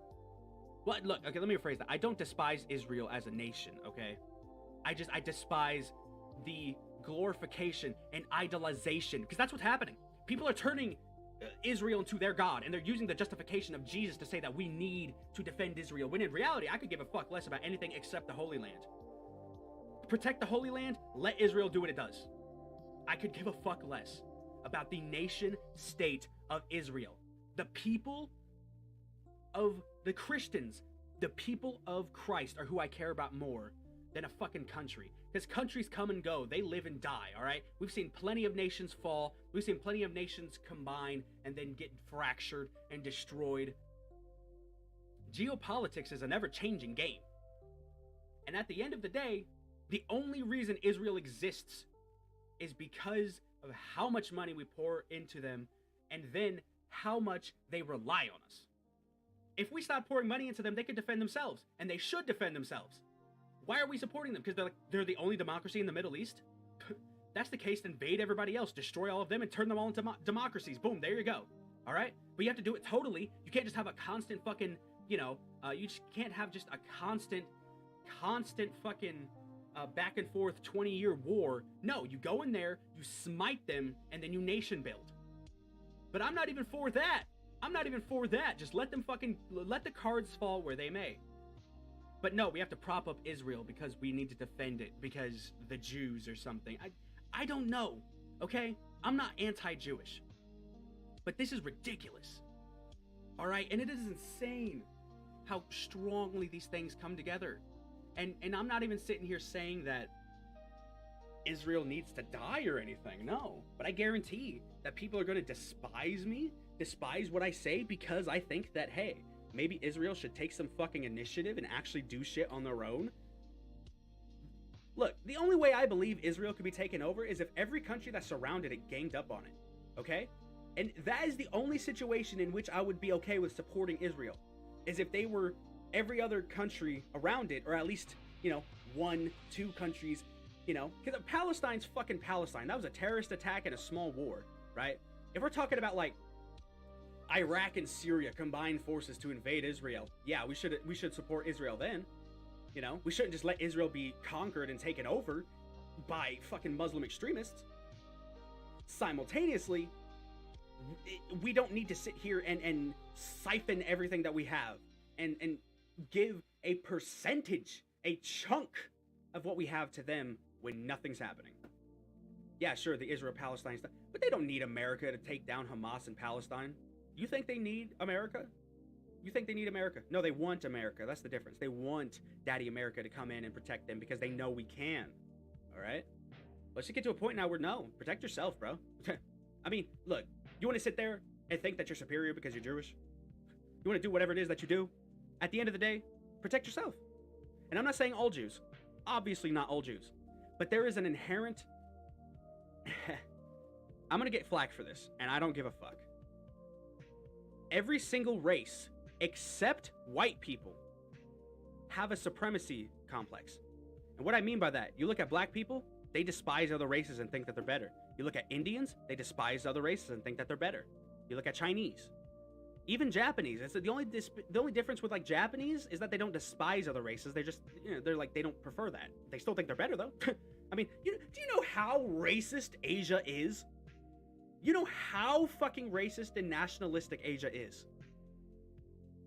well, look, okay, let me rephrase that. I don't despise Israel as a nation, okay? I despise the glorification and idolization, because that's what's happening. People are turning Israel into their God, and they're using the justification of Jesus to say that we need to defend Israel, when in reality, I could give a fuck less about anything except the Holy Land. Protect the Holy Land, let Israel do what it does. I could give a fuck less about the nation state of Israel. The people of the Christians, the people of Christ are who I care about more than a fucking country. Because countries come and go. They live and die, all right? We've seen plenty of nations fall. We've seen plenty of nations combine and then get fractured and destroyed. Geopolitics is an ever-changing game. And at the end of the day, the only reason Israel exists is because of how much money we pour into them and then how much they rely on us. If we stop pouring money into them, they could defend themselves, and they should defend themselves. Why are we supporting them? Because they're the only democracy in the Middle East? That's the case, invade everybody else, destroy all of them, and turn them all into democracies. Boom, there you go. All right? But you have to do it totally. You can't just have a constant fucking, you just can't have just a constant fucking back and forth 20-year war. No, you go in there, you smite them, and then you nation build. But I'm not even for that. Just let the cards fall where they may. But no, we have to prop up Israel because we need to defend it because the Jews or something. I don't know, okay? I'm not anti-Jewish. But this is ridiculous. All right? And it is insane how strongly these things come together. And I'm not even sitting here saying that Israel needs to die or anything. No. But I guarantee that people are going to despise me, despise what I say because I think that, hey, maybe Israel should take some fucking initiative and actually do shit on their own. Look, the only way I believe Israel could be taken over is if every country that surrounded it ganged up on it, okay? And that is the only situation in which I would be okay with supporting Israel, is if they were every other country around it, or at least, 1, 2 countries, because Palestine's fucking Palestine. That was a terrorist attack and a small war, right? If we're talking about, like, Iraq and Syria combined forces to invade Israel, yeah, we should support Israel then. We shouldn't just let Israel be conquered and taken over by fucking Muslim extremists. Simultaneously, we don't need to sit here and siphon everything that we have and give a percentage, a chunk of what we have to them when nothing's happening. Yeah, sure, the Israel-Palestine stuff, but they don't need America to take down Hamas in Palestine. You think they need America? You think they need America? No, they want America. That's the difference. They want Daddy America to come in and protect them because they know we can. All right? Let's just get to a point now where, no, protect yourself, bro. I mean, look, you want to sit there and think that you're superior because you're Jewish? You want to do whatever it is that you do? At the end of the day, protect yourself. And I'm not saying all Jews. Obviously not all Jews. But there is an inherent... I'm going to get flack for this, and I don't give a fuck. Every single race, except white people, have a supremacy complex. And what I mean by that, you look at black people, they despise other races and think that they're better. You look at Indians, they despise other races and think that they're better. You look at Chinese, even Japanese. It's the only difference with, like, Japanese is that they don't despise other races. They just, they're like, they don't prefer that. They still think they're better though. I mean, do you know how racist Asia is? You know how fucking racist and nationalistic Asia is?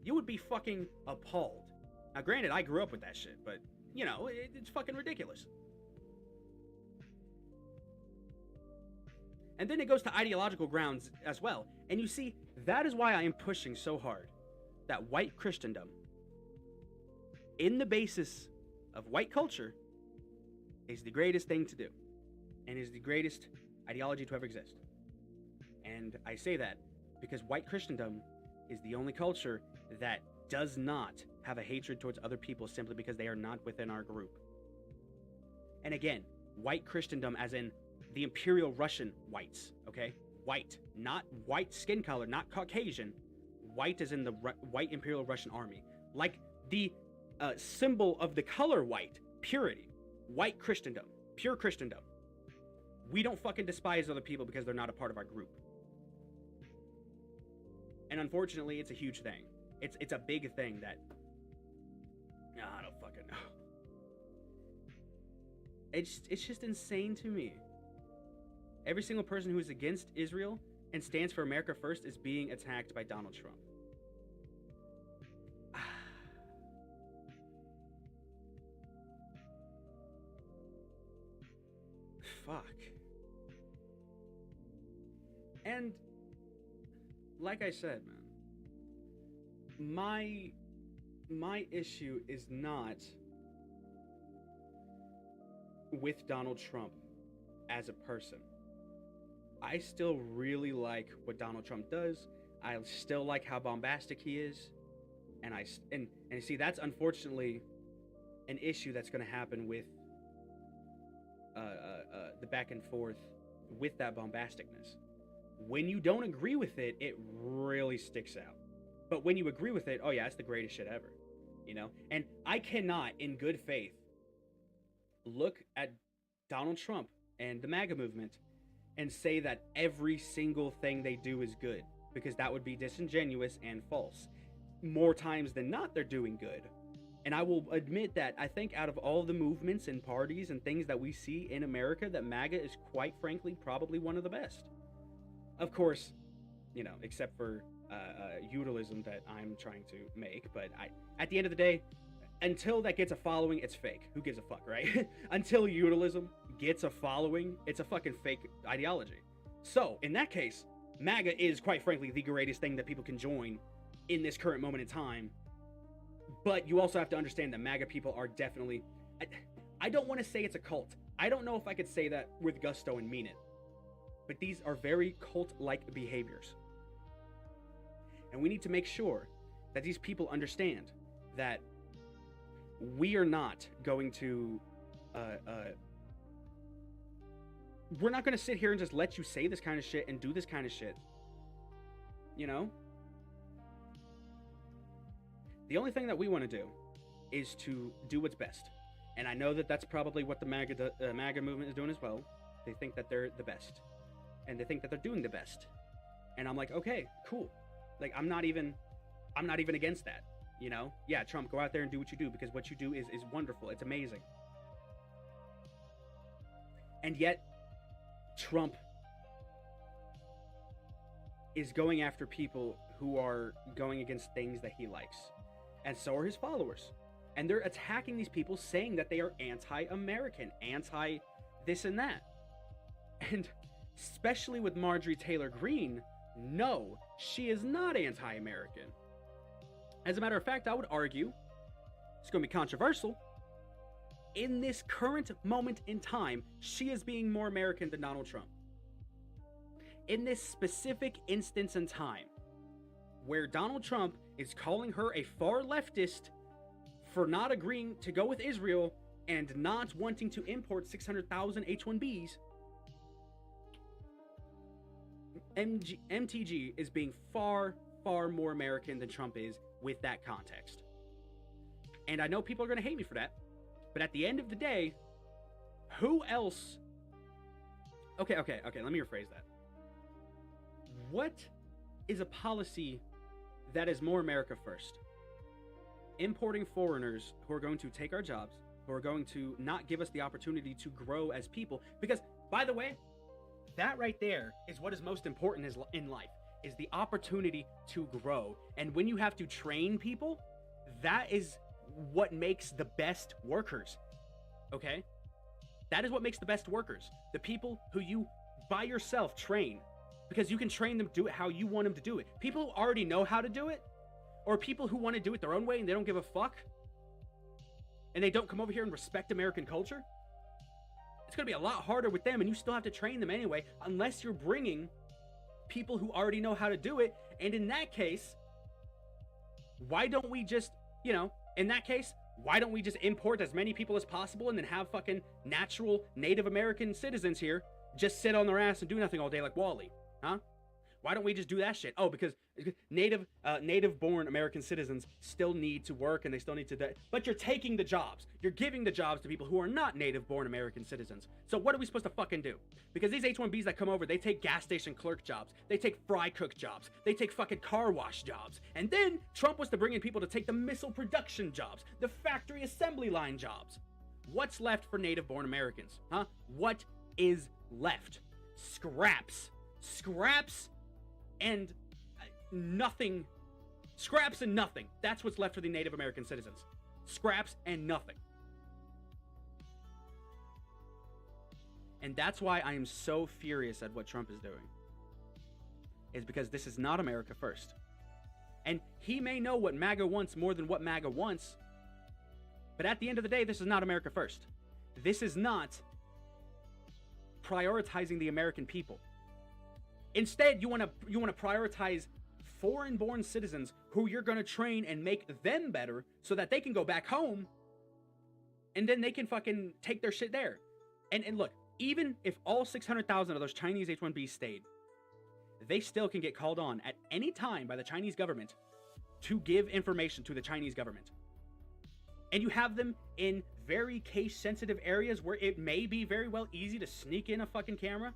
You would be fucking appalled. Now, granted, I grew up with that shit, but, it's fucking ridiculous. And then it goes to ideological grounds as well. And you see That is why I am pushing so hard that white Christendom, in the basis of white culture, is the greatest thing to do and is the greatest ideology to ever exist. And I say that because white Christendom is the only culture that does not have a hatred towards other people simply because they are not within our group. And again, white Christendom as in the Imperial Russian whites, okay? White, not white skin color, not Caucasian. White as in the white Imperial Russian army. Like the symbol of the color white, purity. White Christendom, pure Christendom. We don't fucking despise other people because they're not a part of our group. And unfortunately, it's a huge thing. It's a big thing that... I don't fucking know. It's just insane to me. Every single person who is against Israel and stands for America first is being attacked by Donald Trump. Fuck. And like I said, man, my issue is not with Donald Trump as a person. I still really like what Donald Trump does. I still like how bombastic he is. And see, that's unfortunately an issue that's going to happen with the back and forth with that bombasticness. When you don't agree with it, it really sticks out. But when you agree with it, oh yeah, it's the greatest shit ever, you know? And I cannot, in good faith, look at Donald Trump and the MAGA movement and say that every single thing they do is good, because that would be disingenuous and false. More times than not, they're doing good. And I will admit that I think out of all the movements and parties and things that we see in America, that MAGA is quite frankly probably one of the best. Of course, you know, except for feudalism that I'm trying to make. But at the end of the day, until that gets a following, it's fake. Who gives a fuck, right? Until feudalism gets a following, it's a fucking fake ideology. So, in that case, MAGA is quite frankly the greatest thing that people can join in this current moment in time. But you also have to understand that MAGA people are definitely... I don't want to say it's a cult. I don't know if I could say that with gusto and mean it. But these are very cult-like behaviors. And we need to make sure that these people understand that we are not going to... we're not going to sit here and just let you say this kind of shit and do this kind of shit. You know? The only thing that we want to do is to do what's best. And I know that that's probably what the MAGA movement is doing as well. They think that they're the best. And they think that they're doing the best. And I'm like, okay, cool. Like, I'm not even against that. You know? Yeah, Trump, go out there and do what you do, because what you do is wonderful. It's amazing. And yet, Trump is going after people who are going against things that he likes. And so are his followers. And they're attacking these people, saying that they are anti-American, anti-this and that. And especially with Marjorie Taylor Greene, no, she is not anti-American. As a matter of fact, I would argue, it's going to be controversial, in this current moment in time, she is being more American than Donald Trump. In this specific instance in time, where Donald Trump is calling her a far leftist for not agreeing to go with Israel and not wanting to import 600,000 H-1Bs, MTG is being far, far more American than Trump is with that context. And I know people are going to hate me for that, but at the end of the day, who else... Okay, let me rephrase that. What is a policy that is more America first? Importing foreigners who are going to take our jobs, who are going to not give us the opportunity to grow as people. Because, by the way, that right there is what is most important in life, is the opportunity to grow. And when you have to train people, that is what makes the best workers. Okay? That is what makes the best workers. The people who you, by yourself, train. because you can train them to do it how you want them to do it. People who already know how to do it, or people who want to do it their own way and they don't give a fuck, and they don't come over here and respect American culture, it's going to be a lot harder with them, and you still have to train them anyway, unless you're bringing people who already know how to do it. And in that case, why don't we just, why don't we just import as many people as possible and then have fucking natural Native American citizens here just sit on their ass and do nothing all day like Wally, huh? Why don't we just do that shit? Oh, because native-born American citizens still need to work and they still need to... But you're taking the jobs. You're giving the jobs to people who are not native-born American citizens. So what are we supposed to fucking do? Because these H-1Bs that come over, they take gas station clerk jobs. They take fry cook jobs. They take fucking car wash jobs. And then Trump was to bring in people to take the missile production jobs, the factory assembly line jobs. What's left for native-born Americans, huh? What is left? Scraps. Scraps and nothing. Scraps and nothing. That's what's left for the Native American citizens. Scraps and nothing. And that's why I am so furious at what Trump is doing. Is because this is not America first. And he may know what MAGA wants more than what MAGA wants. But at the end of the day, this is not America first. This is not prioritizing the American people. Instead, you want to prioritize foreign-born citizens who you're going to train and make them better so that they can go back home and then they can fucking take their shit there. And look, even if all 600,000 of those Chinese H-1Bs stayed, they still can get called on at any time by the Chinese government to give information to the Chinese government. And you have them in very case-sensitive areas where it may be very well easy to sneak in a fucking camera.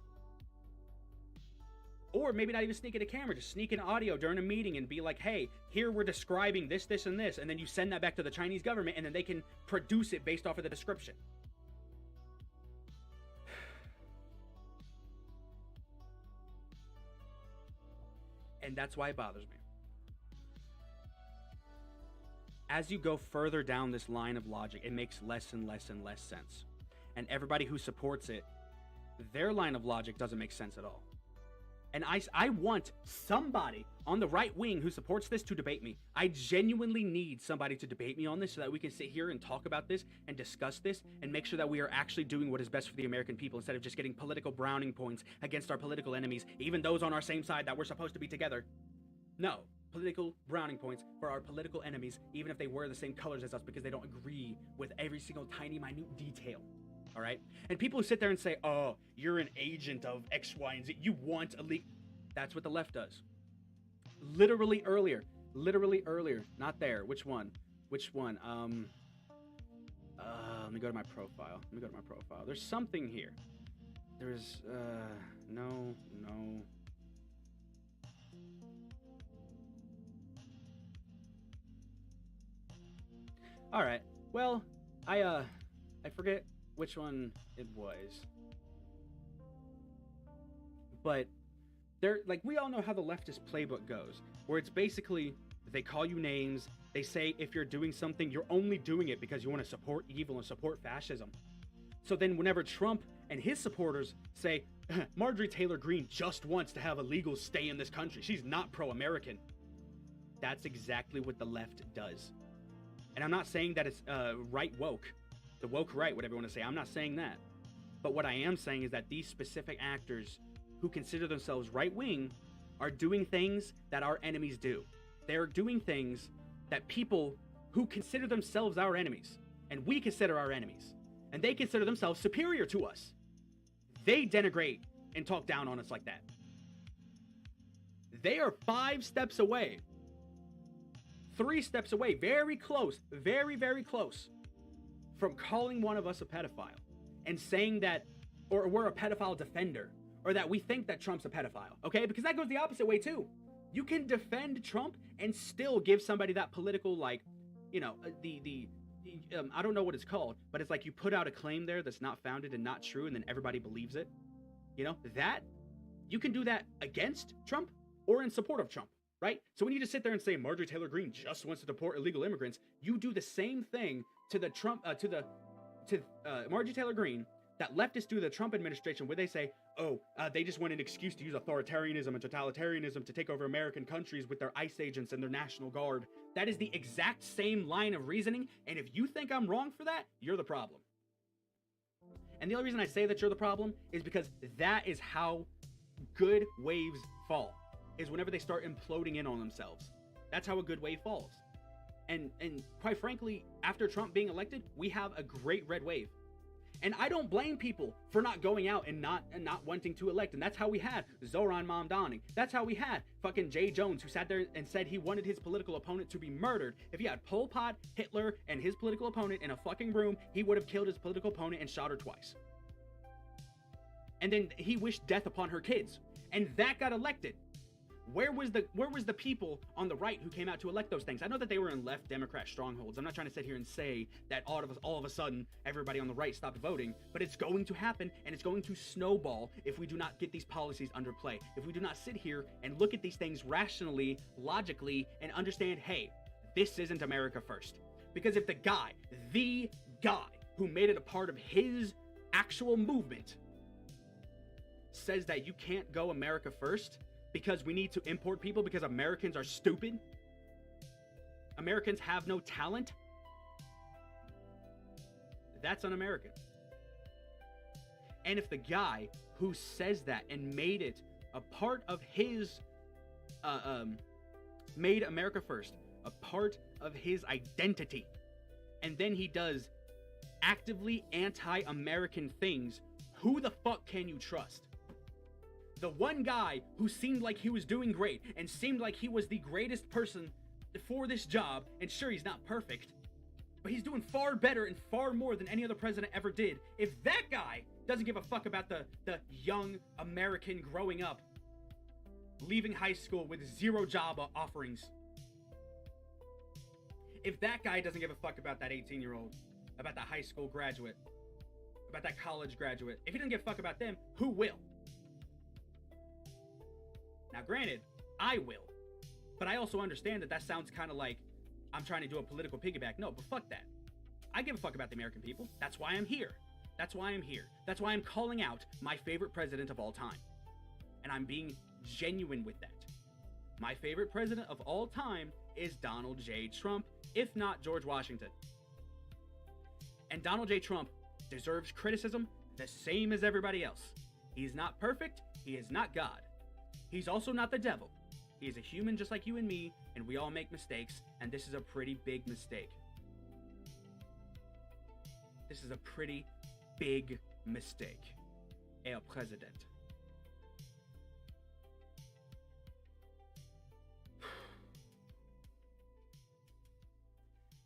Or maybe not even sneak in a camera, just sneak in audio during a meeting and be like, hey, here we're describing this, this, and this. And then you send that back to the Chinese government and then they can produce it based off of the description. And that's why it bothers me. As you go further down this line of logic, it makes less and less and less sense. And everybody who supports it, their line of logic doesn't make sense at all. And I want somebody on the right wing who supports this to debate me. I genuinely need somebody to debate me on this so that we can sit here and talk about this and discuss this and make sure that we are actually doing what is best for the American people instead of just getting political browning points against our political enemies, even those on our same side that we're supposed to be together. No, political browning points for our political enemies, even if they wear the same colors as us because they don't agree with every single tiny, minute detail. All right? And people who sit there and say, oh, you're an agent of X, Y, and Z. You want a leak. That's what the left does. Literally earlier. Not there. Which one? Let me go to my profile. There's something here. There's, no. All right. Well, I forget which one it was. But they're like, we all know how the leftist playbook goes, where it's basically they call you names. They say if you're doing something, you're only doing it because you want to support evil and support fascism. So then whenever Trump and his supporters say, Marjorie Taylor Greene just wants to have illegals stay in this country, she's not pro-American. That's exactly what the left does. And I'm not saying that it's right woke, the woke right, whatever you want to say. I'm not saying that. But what I am saying is that these specific actors who consider themselves right-wing are doing things that our enemies do. They're doing things that people who consider themselves our enemies, and we consider our enemies, and they consider themselves superior to us, they denigrate and talk down on us like that. They are 5 steps away, 3 steps away, very close, very, very close from calling one of us a pedophile and saying that, or we're a pedophile defender, or that we think that Trump's a pedophile, okay? Because that goes the opposite way too. You can defend Trump and still give somebody that political, like, you know, I don't know what it's called, but it's like you put out a claim there that's not founded and not true, and then everybody believes it. You know, that, you can do that against Trump or in support of Trump, right? So when you just sit there and say Marjorie Taylor Greene just wants to deport illegal immigrants, you do the same thing to the Marjorie Taylor Greene that leftists do the Trump administration, where they say, oh, they just want an excuse to use authoritarianism and totalitarianism to take over American countries with their ICE agents and their National Guard. That is the exact same line of reasoning, and if you think I'm wrong for that, you're the problem. And the only reason I say that you're the problem is because that is how good waves fall, is whenever they start imploding in on themselves. That's how a good wave falls. And quite frankly, after Trump being elected, we have a great red wave. And I don't blame people for not going out and not wanting to elect. And that's how we had Zoran Mamdani. That's how we had fucking Jay Jones, who sat there and said he wanted his political opponent to be murdered. If he had Pol Pot, Hitler, and his political opponent in a fucking room, he would have killed his political opponent and shot her twice. And then he wished death upon her kids. And that got elected. Where was the people on the right who came out to elect those things? I know that they were in left Democrat strongholds. I'm not trying to sit here and say that all of a sudden everybody on the right stopped voting, but it's going to happen, and it's going to snowball if we do not get these policies under play. If we do not sit here and look at these things rationally, logically, and understand, hey, this isn't America first. Because if the guy who made it a part of his actual movement says that you can't go America first, because we need to import people because Americans are stupid, Americans have no talent, that's un-American. And if the guy who says that and made it a part of his made America first a part of his identity, and then he does actively anti-American things, who the fuck can you trust? The one guy who seemed like he was doing great and seemed like he was the greatest person for this job, and sure, he's not perfect, but he's doing far better and far more than any other president ever did. If that guy doesn't give a fuck about the young American growing up, leaving high school with 0 job offerings, if that guy doesn't give a fuck about that 18-year-old, about that high school graduate, about that college graduate, if he doesn't give a fuck about them, who will? Now, granted, I will, but I also understand that sounds kind of like I'm trying to do a political piggyback. No, but fuck that. I give a fuck about the American people. That's why I'm here. That's why I'm here. That's why I'm calling out my favorite president of all time. And I'm being genuine with that. My favorite president of all time is Donald J. Trump, if not George Washington. And Donald J. Trump deserves criticism the same as everybody else. He's not perfect. He is not God. He's also not the devil. He is a human just like you and me, and we all make mistakes, and this is a pretty big mistake. This is a pretty big mistake. El President.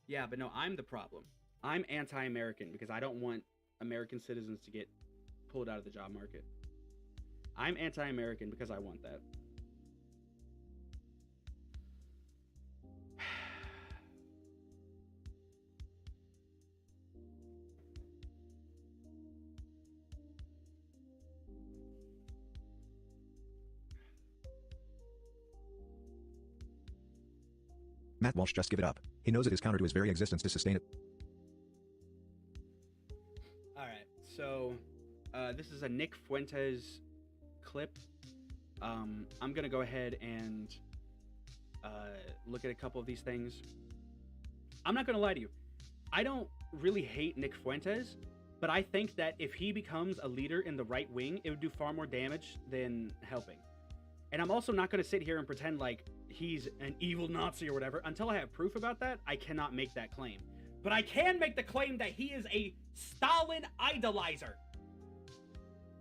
Yeah, but no, I'm the problem. I'm anti-American because I don't want American citizens to get pulled out of the job market. I'm anti-American because I want that. Matt Walsh, just give it up. He knows it is counter to his very existence to sustain it. All right, so this is a Nick Fuentes clip. I'm gonna go ahead and look at a couple of these things. I'm not gonna lie to you. I don't really hate Nick Fuentes, but I think that if he becomes a leader in the right wing, it would do far more damage than helping. And I'm also not going to sit here and pretend like he's an evil Nazi or whatever. Until I have proof about that, I cannot make that claim. But I can make the claim that he is a Stalin idolizer.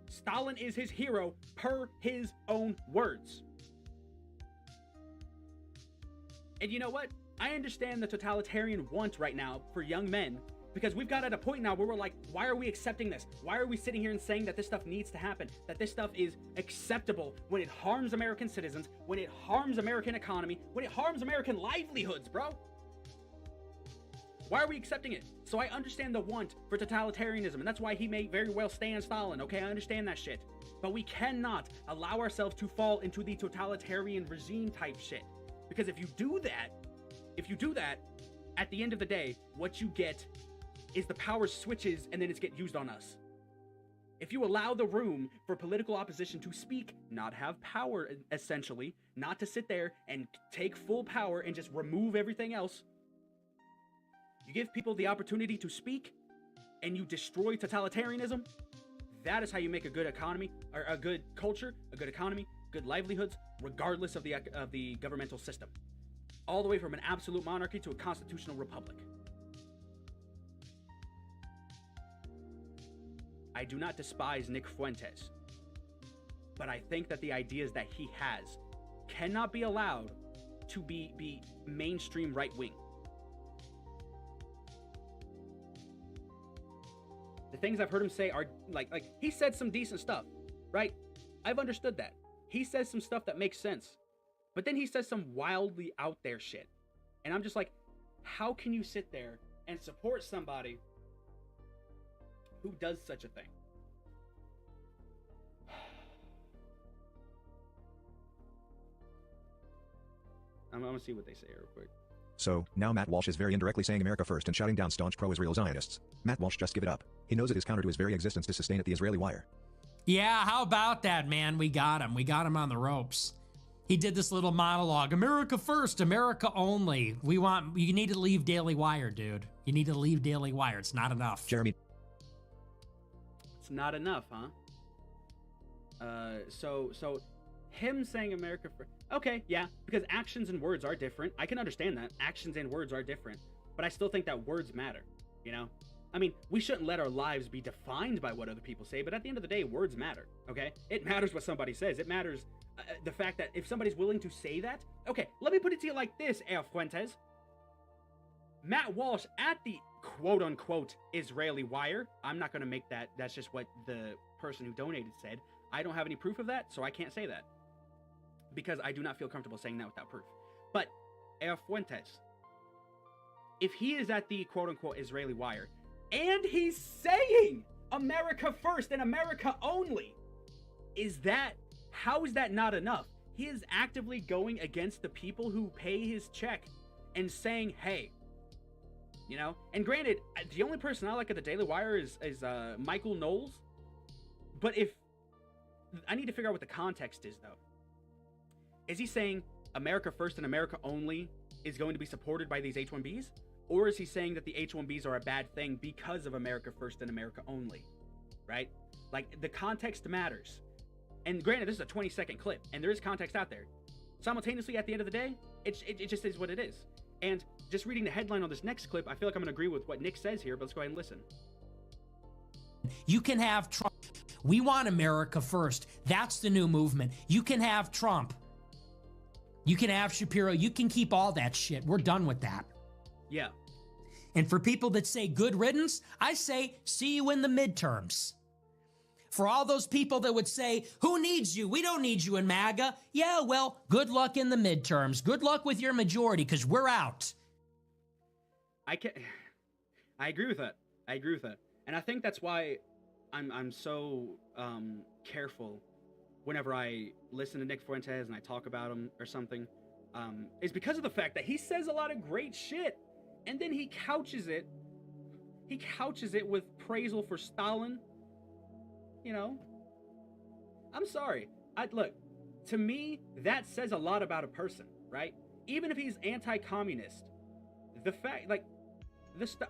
Stalin is his hero per his own words. And you know what? I understand the totalitarian want right now for young men, because we've got at a point now where we're like, why are we accepting this? Why are we sitting here and saying that this stuff needs to happen? That this stuff is acceptable when it harms American citizens, when it harms American economy, when it harms American livelihoods, bro? Why are we accepting it? So I understand the want for totalitarianism, and that's why he may very well stand Stalin, okay? I understand that shit. But we cannot allow ourselves to fall into the totalitarian regime type shit. Because if you do that, at the end of the day, what you get is the power switches and then it's get used on us. If you allow the room for political opposition to speak, not have power, essentially, not to sit there and take full power and just remove everything else, you give people the opportunity to speak and you destroy totalitarianism, that is how you make a good economy, or a good culture, a good economy, good livelihoods, regardless of the governmental system. All the way from an absolute monarchy to a constitutional republic. I do not despise Nick Fuentes, but I think that the ideas that he has cannot be allowed to be mainstream right-wing. The things I've heard him say are like he said some decent stuff, right? I've understood that. He says some stuff that makes sense, but then he says some wildly out there shit. And I'm just like, how can you sit there and support somebody who does such a thing? I'm gonna see what they say real quick. So, now Matt Walsh is very indirectly saying America first and shouting down staunch pro-Israel Zionists. Matt Walsh, just give it up. He knows it is counter to his very existence to sustain at the Israeli wire. Yeah, how about that, man? We got him. We got him on the ropes. He did this little monologue. America first, America only. You need to leave Daily Wire, dude. You need to leave Daily Wire. It's not enough. Jeremy. It's not enough, huh? So him saying America first. Okay, yeah, because actions and words are different. I can understand that. Actions and words are different. But I still think that words matter, you know? I mean, we shouldn't let our lives be defined by what other people say, but at the end of the day, words matter, okay? It matters what somebody says. It matters the fact that if somebody's willing to say that. Okay, let me put it to you like this, Fuentes. Matt Walsh at the quote-unquote Israeli wire. I'm not going to make that. That's just what the person who donated said. I don't have any proof of that, so I can't say that. Because I do not feel comfortable saying that without proof. But Fuentes, if he is at the quote-unquote Israeli wire, and he's saying America first and America only, how is that not enough? He is actively going against the people who pay his check and saying, hey, you know, and granted, the only person I like at the Daily Wire is Michael Knowles. But I need to figure out what the context is, though. Is he saying America first and America only is going to be supported by these H-1Bs? Or is he saying that the H-1Bs are a bad thing because of America first and America only? Right? Like, the context matters. And granted, this is a 20-second clip, and there is context out there. Simultaneously, at the end of the day, it just is what it is. And just reading the headline on this next clip, I feel like I'm going to agree with what Nick says here, but let's go ahead and listen. You can have Trump. We want America first. That's the new movement. You can have Trump. You can have Shapiro. You can keep all that shit. We're done with that. Yeah. And for people that say good riddance, I say see you in the midterms. For all those people that would say, who needs you? We don't need you in MAGA. Yeah, well, good luck in the midterms. Good luck with your majority, because we're out. I agree with that. I agree with that. And I think that's why I'm so careful whenever I listen to Nick Fuentes and I talk about him or something, is because of the fact that he says a lot of great shit, and then he couches it with praisal for Stalin. You know, I'm sorry. Look, to me, that says a lot about a person, right? Even if he's anti-communist, the fact, like, this stuff.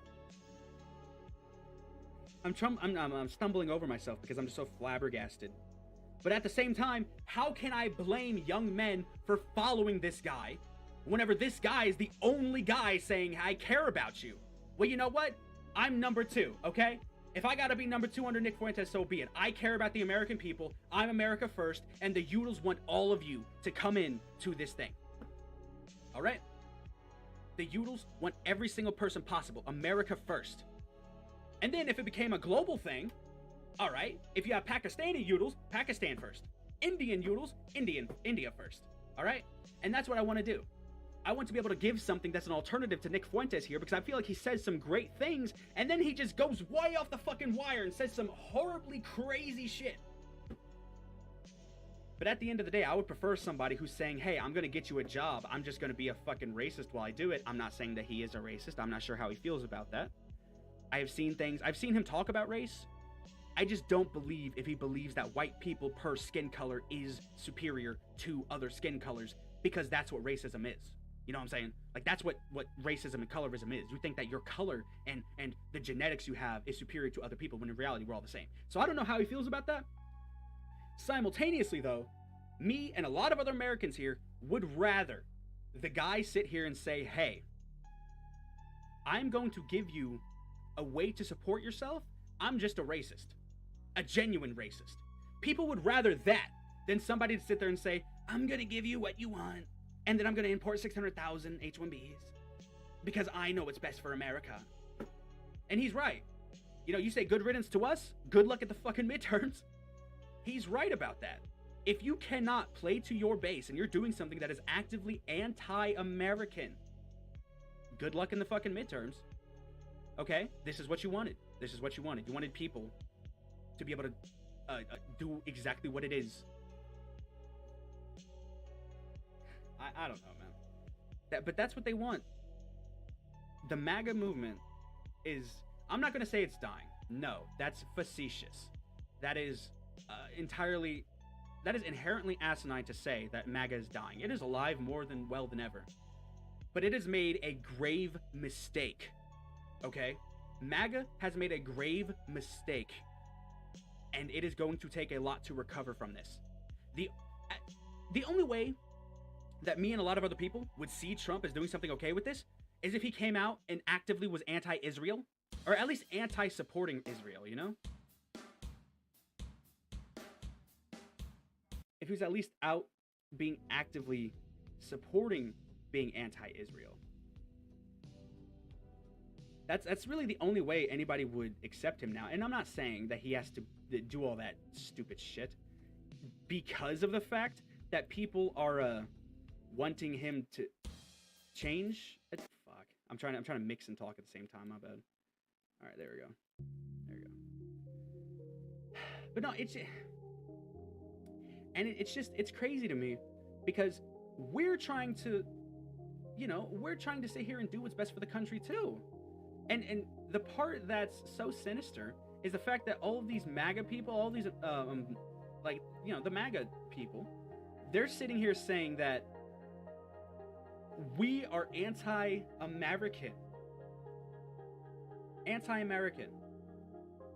I'm stumbling over myself because I'm just so flabbergasted. But at the same time, how can I blame young men for following this guy whenever this guy is the only guy saying, I care about you? Well, you know what? I'm number 2, okay? If I gotta be number 2 under Nick Fuentes, so be it. I care about the American people. I'm America first, and the Udals want all of you to come in to this thing. All right? The Udals want every single person possible. America first. And then if it became a global thing, all right, if you have Pakistani Udals, Pakistan first. Indian Udals, India first. All right? And that's what I want to do. I want to be able to give something that's an alternative to Nick Fuentes here, because I feel like he says some great things, and then he just goes way off the fucking wire and says some horribly crazy shit. But at the end of the day, I would prefer somebody who's saying, hey, I'm going to get you a job. I'm just going to be a fucking racist while I do it. I'm not saying that he is a racist. I'm not sure how he feels about that. I've seen him talk about race, I just don't believe if he believes that white people per skin color is superior to other skin colors, because that's what racism is. You know what I'm saying? Like, that's what racism and colorism is. You think that your color and the genetics you have is superior to other people, when in reality we're all the same. So I don't know how he feels about that. Simultaneously though, me and a lot of other Americans here would rather the guy sit here and say, hey, I'm going to give you a way to support yourself. I'm just a racist, a genuine racist. People would rather that than somebody to sit there and say, I'm going to give you what you want, and then I'm going to import 600,000 H-1Bs because I know what's best for America. And he's right. You know, you say good riddance to us, good luck at the fucking midterms. He's right about that. If you cannot play to your base and you're doing something that is actively anti-American, good luck in the fucking midterms. Okay? This is what you wanted. This is what you wanted. You wanted people to be able to do exactly what it is. I don't know, man. But that's what they want. The MAGA movement is... I'm not going to say it's dying. No, that's facetious. That is entirely... That is inherently asinine to say that MAGA is dying. It is alive more than well than ever. But it has made a grave mistake. Okay? MAGA has made a grave mistake. And it is going to take a lot to recover from this. The only way that me and a lot of other people would see Trump as doing something okay with this is if he came out and actively was anti-Israel. Or at least anti-supporting Israel, you know? If he was at least out being actively supporting being anti-Israel. That's really the only way anybody would accept him now. And I'm not saying that he has to do all that stupid shit because of the fact that people are wanting him to change. Fuck. I'm trying to mix and talk at the same time, my bad. All right, there we go. There we go. But no, it's crazy to me because we're trying to, we're trying to sit here and do what's best for the country too. And the part that's so sinister is the fact that all of these MAGA people, all these, the MAGA people, they're sitting here saying that we are anti-American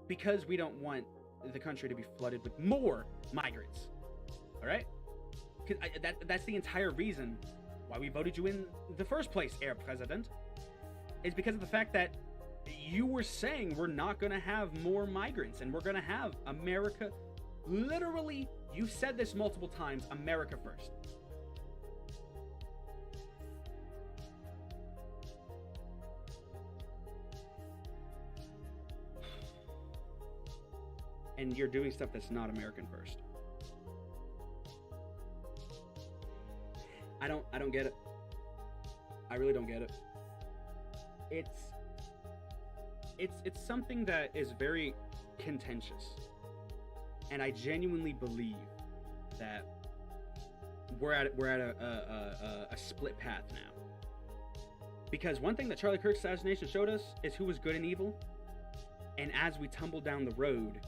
because we don't want the country to be flooded with more migrants. All right? Because that's the entire reason why we voted you in the first place, Herr President, is because of the fact that you were saying we're not going to have more migrants and we're going to have America. Literally, you said this multiple times, America first. And you're doing stuff that's not American first. I don't get it. I really don't get it. It's something that is very contentious. And I genuinely believe that we're at a split path now. Because one thing that Charlie Kirk's assassination showed us is who was good and evil. And as we tumble down the road,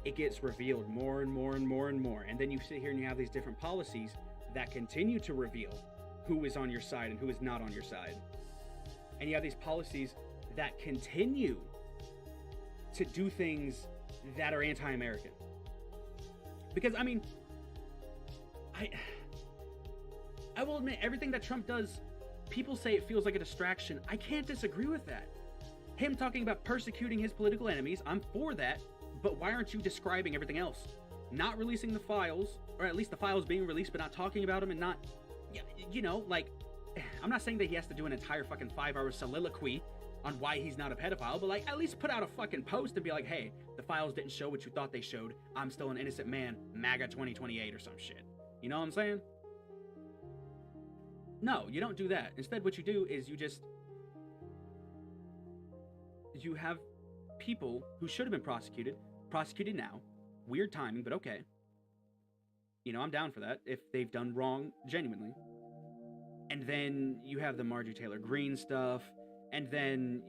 it gets revealed more and more and more and more. And then you sit here and you have these different policies that continue to reveal who is on your side and who is not on your side. And you have these policies that continue to do things that are anti-American. Because, I mean, I will admit, everything that Trump does, people say it feels like a distraction. I can't disagree with that. Him talking about persecuting his political enemies, I'm for that. But why aren't you describing everything else? Not releasing the files, or at least the files being released, but not talking about them and not, I'm not saying that he has to do an entire fucking 5-hour soliloquy on why he's not a pedophile, but at least put out a fucking post and be like, hey, the files didn't show what you thought they showed. I'm still an innocent man, MAGA 2028 or some shit. You know what I'm saying? No, you don't do that. Instead, what you do is you have people who should have been prosecuted now. Weird timing, but okay. I'm down for that if they've done wrong genuinely. And then you have the Marjorie Taylor Greene stuff, and then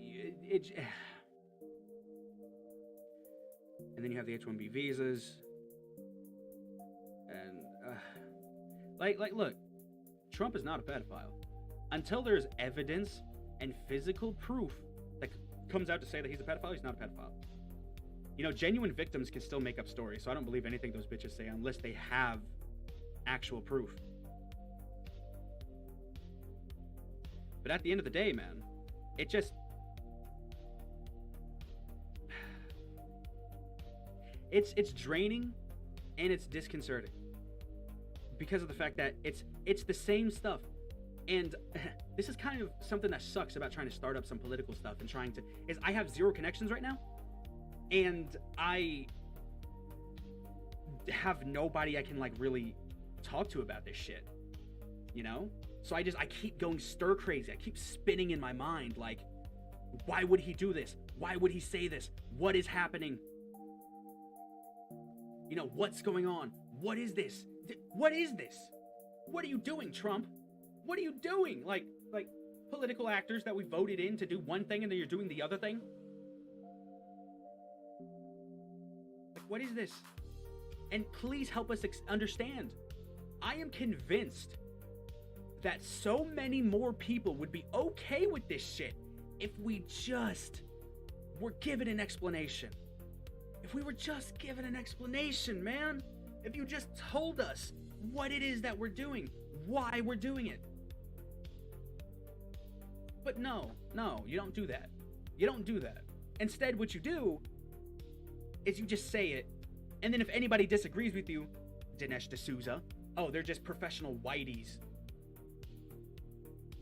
And then you have the H-1B visas. And, look, Trump is not a pedophile. Until there's evidence and physical proof that comes out to say that he's a pedophile, he's not a pedophile. You know, genuine victims can still make up stories, so I don't believe anything those bitches say unless they have actual proof. But at the end of the day, man, it just... It's draining and it's disconcerting. Because of the fact that it's the same stuff. And this is kind of something that sucks about trying to start up some political stuff and is I have zero connections right now. And I have nobody I can like really talk to about this shit, you know? So I keep going stir crazy. I keep spinning in my mind like, why would he do this? Why would he say this? What is happening? You know, what's going on? What is this? What is this? What are you doing, Trump? What are you doing? Like political actors that we voted in to do one thing and then you're doing the other thing? Like, what is this? And please help us understand. I am convinced that so many more people would be okay with this shit if we just were given an explanation. If we were just given an explanation, man. If you just told us what it is that we're doing, why we're doing it. But no, you don't do that. You don't do that. Instead, what you do is you just say it, and then if anybody disagrees with you, Dinesh D'Souza, oh, they're just professional whiteys.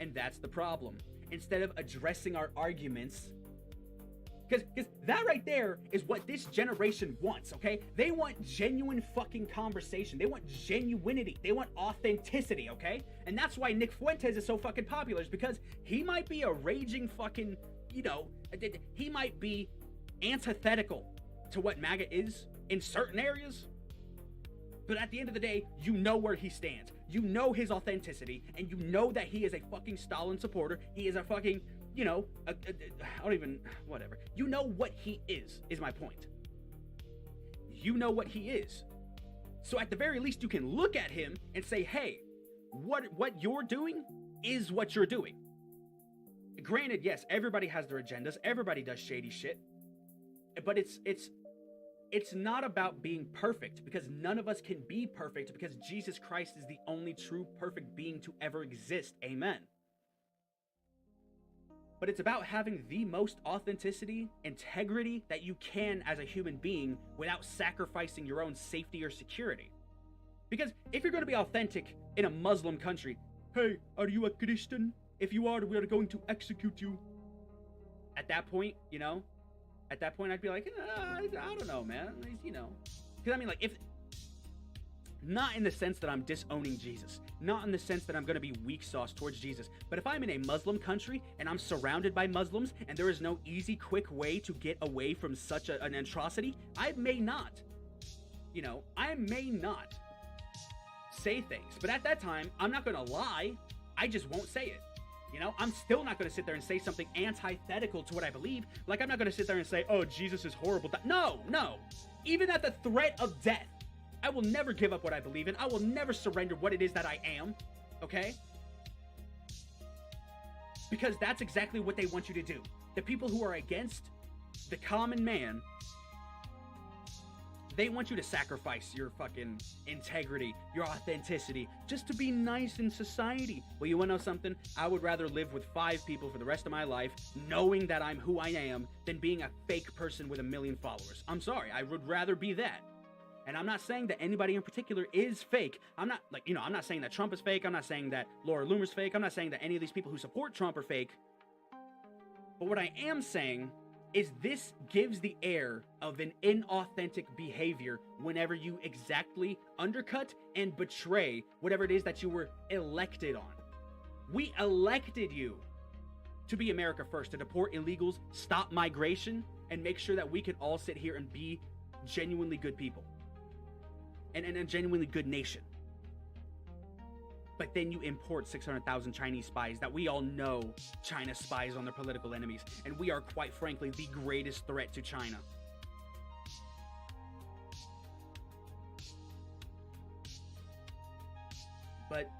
And that's the problem. Instead of addressing our arguments, because that right there is what this generation wants, okay? They want genuine fucking conversation. They want genuinity. They want authenticity, okay? And that's why Nick Fuentes is so fucking popular, is because he might be a raging fucking, you know, he might be antithetical to what MAGA is in certain areas. But at the end of the day, you know where he stands. You know his authenticity, and you know that he is a fucking Stalin supporter. He is a fucking, you know, I don't even, whatever. You know what he is my point. You know what he is. So at the very least, you can look at him and say, hey, what you're doing is what you're doing. Granted, yes, everybody has their agendas. Everybody does shady shit. But it's not about being perfect, because none of us can be perfect, because Jesus Christ is the only true perfect being to ever exist. Amen. But it's about having the most authenticity, integrity that you can as a human being without sacrificing your own safety or security. Because if you're going to be authentic in a Muslim country, hey, are you a Christian? If you are, we are going to execute you. At that point, you know, at that point I'd be like, I don't know, man. You know, because I mean, like, if not in the sense that I'm disowning Jesus, not in the sense that I'm going to be weak sauce towards Jesus, but if I'm in a Muslim country and I'm surrounded by Muslims and there is no easy, quick way to get away from such an atrocity, I may not say things. But at that time, I'm not going to lie. I just won't say it. You know, I'm still not going to sit there and say something antithetical to what I believe. Like, I'm not going to sit there and say, oh, Jesus is horrible. No. Even at the threat of death, I will never give up what I believe in. I will never surrender what it is that I am. Okay? Because that's exactly what they want you to do. The people who are against the common man, they want you to sacrifice your fucking integrity, your authenticity, just to be nice in society. Well, you want to know something? I would rather live with 5 people for the rest of my life, knowing that I'm who I am, than being a fake person with 1 million followers. I'm sorry, I would rather be that. And I'm not saying that anybody in particular is fake. I'm not, like, you know, I'm not saying that Trump is fake. I'm not saying that Laura Loomer's fake. I'm not saying that any of these people who support Trump are fake. But what I am saying is this gives the air of an inauthentic behavior whenever you exactly undercut and betray whatever it is that you were elected on. We elected you to be America first, to deport illegals, stop migration, and make sure that we can all sit here and be genuinely good people. And a genuinely good nation. But then you import 600,000 Chinese spies that we all know China spies on their political enemies. And we are, quite frankly, the greatest threat to China.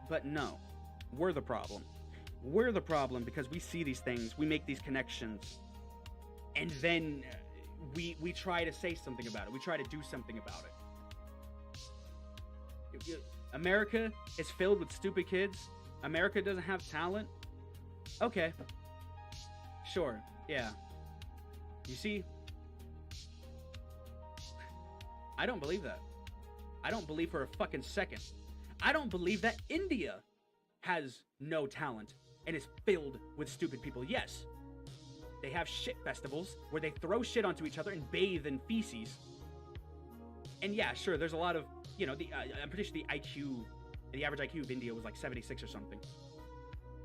But no, we're the problem. We're the problem because we see these things, we make these connections, and then we try to say something about it. We try to do something about it. America is filled with stupid kids. America doesn't have talent. Okay. Sure. Yeah. You see, I don't believe that. I don't believe for a fucking second. I don't believe that India has no talent and is filled with stupid people. Yes, they have shit festivals where they throw shit onto each other and bathe in feces. And yeah, sure, there's a lot of, you know, I'm pretty sure the average IQ of India was like 76 or something.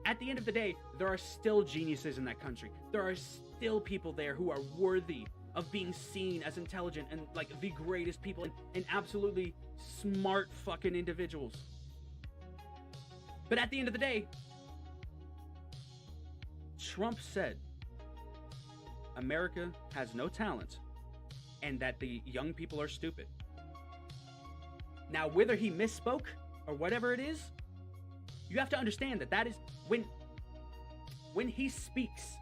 At the end of the day, there are still geniuses in that country. There are still people there who are worthy of being seen as intelligent and like the greatest people and absolutely smart fucking individuals. But at the end of the day, Trump said America has no talent and that the young people are stupid. Now, whether he misspoke or whatever it is, you have to understand that is when he speaks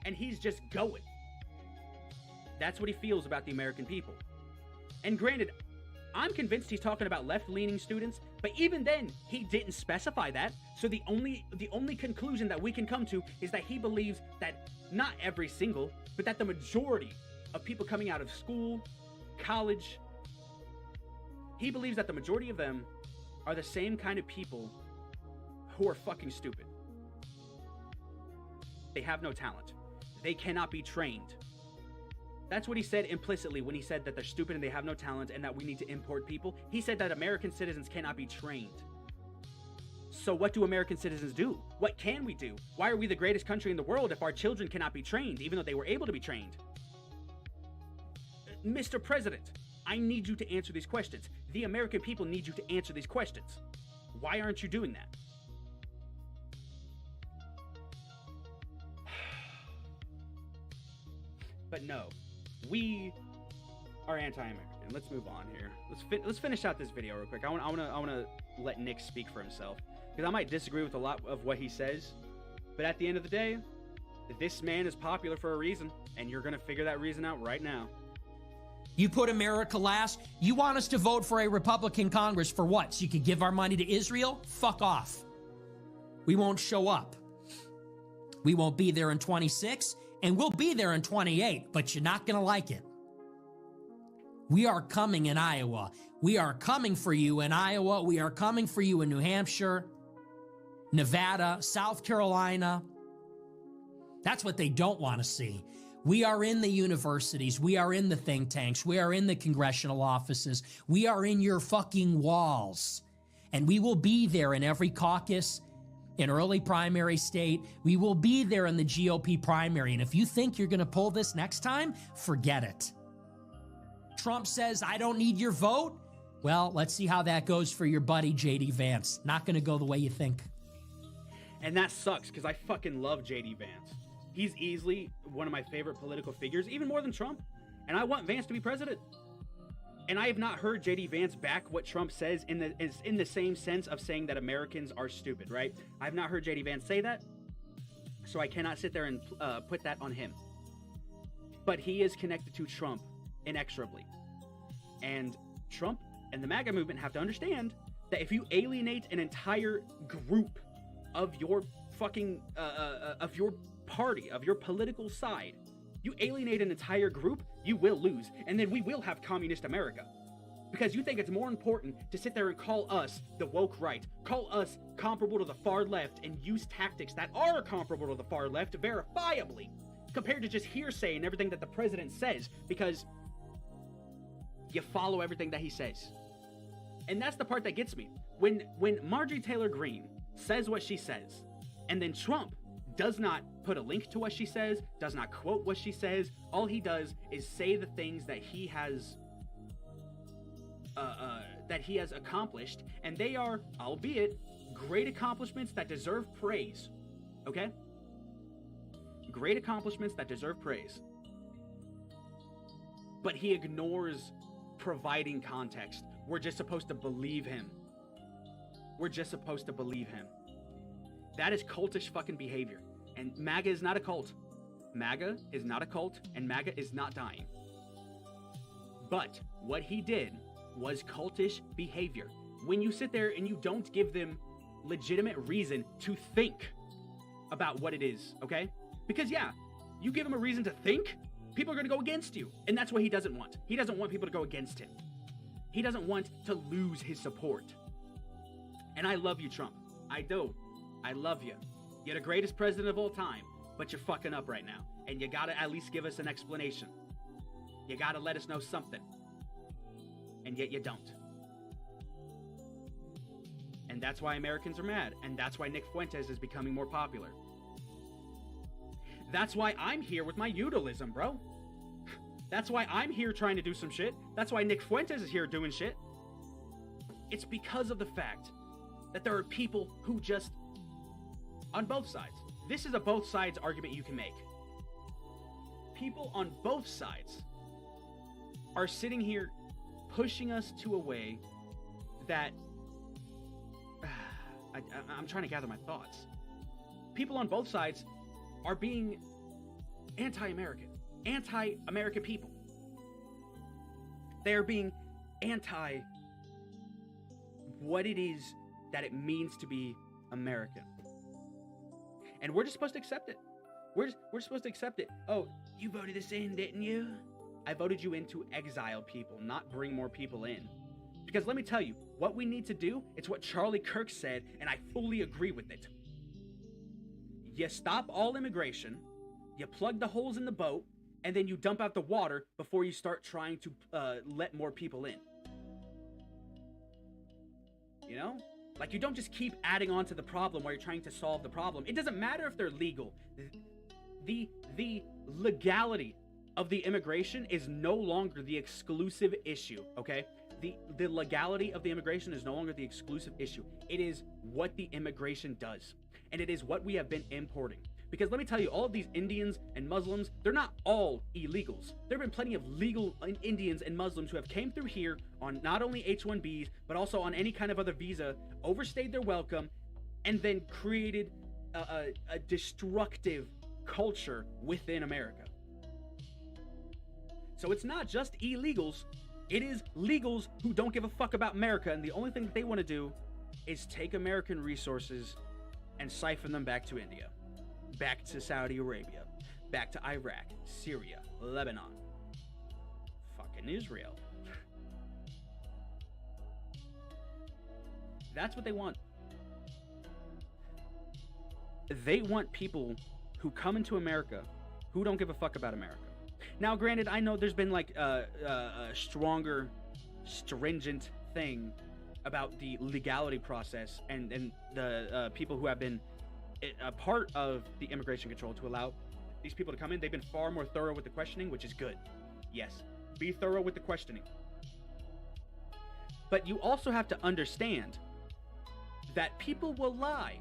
and he's just going. That's what he feels about the American people. And granted, I'm convinced he's talking about left-leaning students, but even then, he didn't specify that. So the only conclusion that we can come to is that he believes that not every single, but that the majority of people coming out of school, college, he believes that the majority of them are the same kind of people who are fucking stupid. They have no talent. They cannot be trained. That's what he said implicitly when he said that they're stupid and they have no talent and that we need to import people. He said that American citizens cannot be trained. So what do American citizens do? What can we do? Why are we the greatest country in the world if our children cannot be trained, even though they were able to be trained? Mr. President, I need you to answer these questions. The American people need you to answer these questions. Why aren't you doing that? But no, we are anti-American. Let's move on here. Let's finish out this video real quick. I want to let Nick speak for himself because I might disagree with a lot of what he says, but at the end of the day, this man is popular for a reason, and you're gonna figure that reason out right now. You put America last. You want us to vote for a Republican Congress for what? So you could give our money to Israel? Fuck off. We won't show up. We won't be there in 26, and we'll be there in 28, but you're not going to like it. We are coming in Iowa. We are coming for you in Iowa. We are coming for you in New Hampshire, Nevada, South Carolina. That's what they don't want to see. We are in the universities. We are in the think tanks. We are in the congressional offices. We are in your fucking walls. And we will be there in every caucus, in early primary state. We will be there in the GOP primary. And if you think you're going to pull this next time, forget it. Trump says, I don't need your vote. Well, let's see how that goes for your buddy, J.D. Vance. Not going to go the way you think. And that sucks because I fucking love J.D. Vance. He's easily one of my favorite political figures, even more than Trump. And I want Vance to be president. And I have not heard J.D. Vance back what Trump says in the same sense of saying that Americans are stupid, right? I have not heard J.D. Vance say that, so I cannot sit there and put that on him. But he is connected to Trump inexorably. And Trump and the MAGA movement have to understand that if you alienate an entire group of your fucking, of your party, of your political side, you alienate an entire group, you will lose. And then we will have communist America. Because you think it's more important to sit there and call us the woke right, call us comparable to the far left, and use tactics that are comparable to the far left verifiably, compared to just hearsay and everything that the president says, because you follow everything that he says. And that's the part that gets me. When Marjorie Taylor Greene says what she says, and then Trump does not put a link to what she says, does not quote what she says, all he does is say the things that he has accomplished, and they are, albeit, great accomplishments that deserve praise. Okay? Great accomplishments that deserve praise. But he ignores providing context. We're just supposed to believe him. we're just supposed to believe him. That is cultish fucking behavior. And MAGA is not a cult. MAGA is not a cult, and MAGA is not dying. But what he did was cultish behavior. When you sit there and you don't give them legitimate reason to think about what it is, okay? Because yeah, you give them a reason to think, people are gonna go against you. And that's what he doesn't want. He doesn't want people to go against him. He doesn't want to lose his support. And I love you, Trump. I do. I love you. You're the greatest president of all time, but you're fucking up right now. And you gotta at least give us an explanation. You gotta let us know something. And yet you don't. And that's why Americans are mad. And that's why Nick Fuentes is becoming more popular. That's why I'm here with my feudalism, bro. That's why I'm here trying to do some shit. That's why Nick Fuentes is here doing shit. It's because of the fact that there are people who just, on both sides. This is a both sides argument you can make. People on both sides are sitting here pushing us to a way that I'm trying to gather my thoughts. People on both sides are being anti-American people. They are being anti what it is that it means to be American. And we're just supposed to accept it. We're supposed to accept it. Oh, you voted us in, didn't you? I voted you in to exile people, not bring more people in. Because let me tell you, what we need to do, it's what Charlie Kirk said, and I fully agree with it. You stop all immigration, you plug the holes in the boat, and then you dump out the water before you start trying to let more people in. You know? Like, you don't just keep adding on to the problem while you're trying to solve the problem. It doesn't matter if they're legal. The legality of the immigration is no longer the exclusive issue, okay? The legality of the immigration is no longer the exclusive issue. It is what the immigration does. And it is what we have been importing. Because let me tell you, all of these Indians and Muslims, they're not all illegals. There have been plenty of legal Indians and Muslims who have came through here on not only H-1Bs, but also on any kind of other visa, overstayed their welcome, and then created a destructive culture within America. So it's not just illegals, it is legals who don't give a fuck about America, and the only thing that they want to do is take American resources and siphon them back to India, back to Saudi Arabia, back to Iraq, Syria, Lebanon, fucking Israel. That's what they want. They want people who come into America who don't give a fuck about America. Now, granted, I know there's been like a stronger, stringent thing about the legality process and the people who have been a part of the immigration control to allow these people to come in. They've been far more thorough with the questioning, which is good. Yes, be thorough with the questioning. But you also have to understand that people will lie.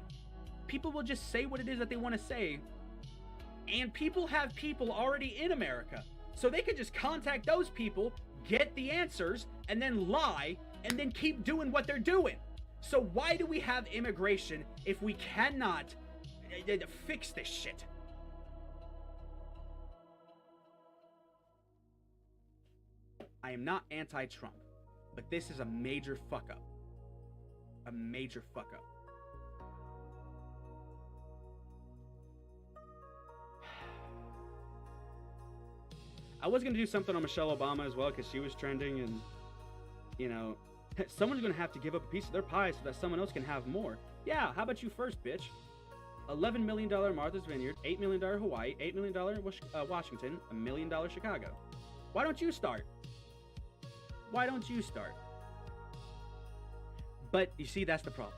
People will just say what it is that they want to say. And people have people already in America. So they can just contact those people, get the answers, and then lie, and then keep doing what they're doing. So why do we have immigration if we cannot fix this shit? I am not anti-Trump, but this is a major fuck up. A major fuck up. I was going to do something on Michelle Obama as well because she was trending, and, you know, someone's going to have to give up a piece of their pie so that someone else can have more. Yeah, how about you first, bitch? $11 million Martha's Vineyard, $8 million Hawaii, $8 million Washington, $1 million Chicago. Why don't you start? Why don't you start? But, you see, that's the problem.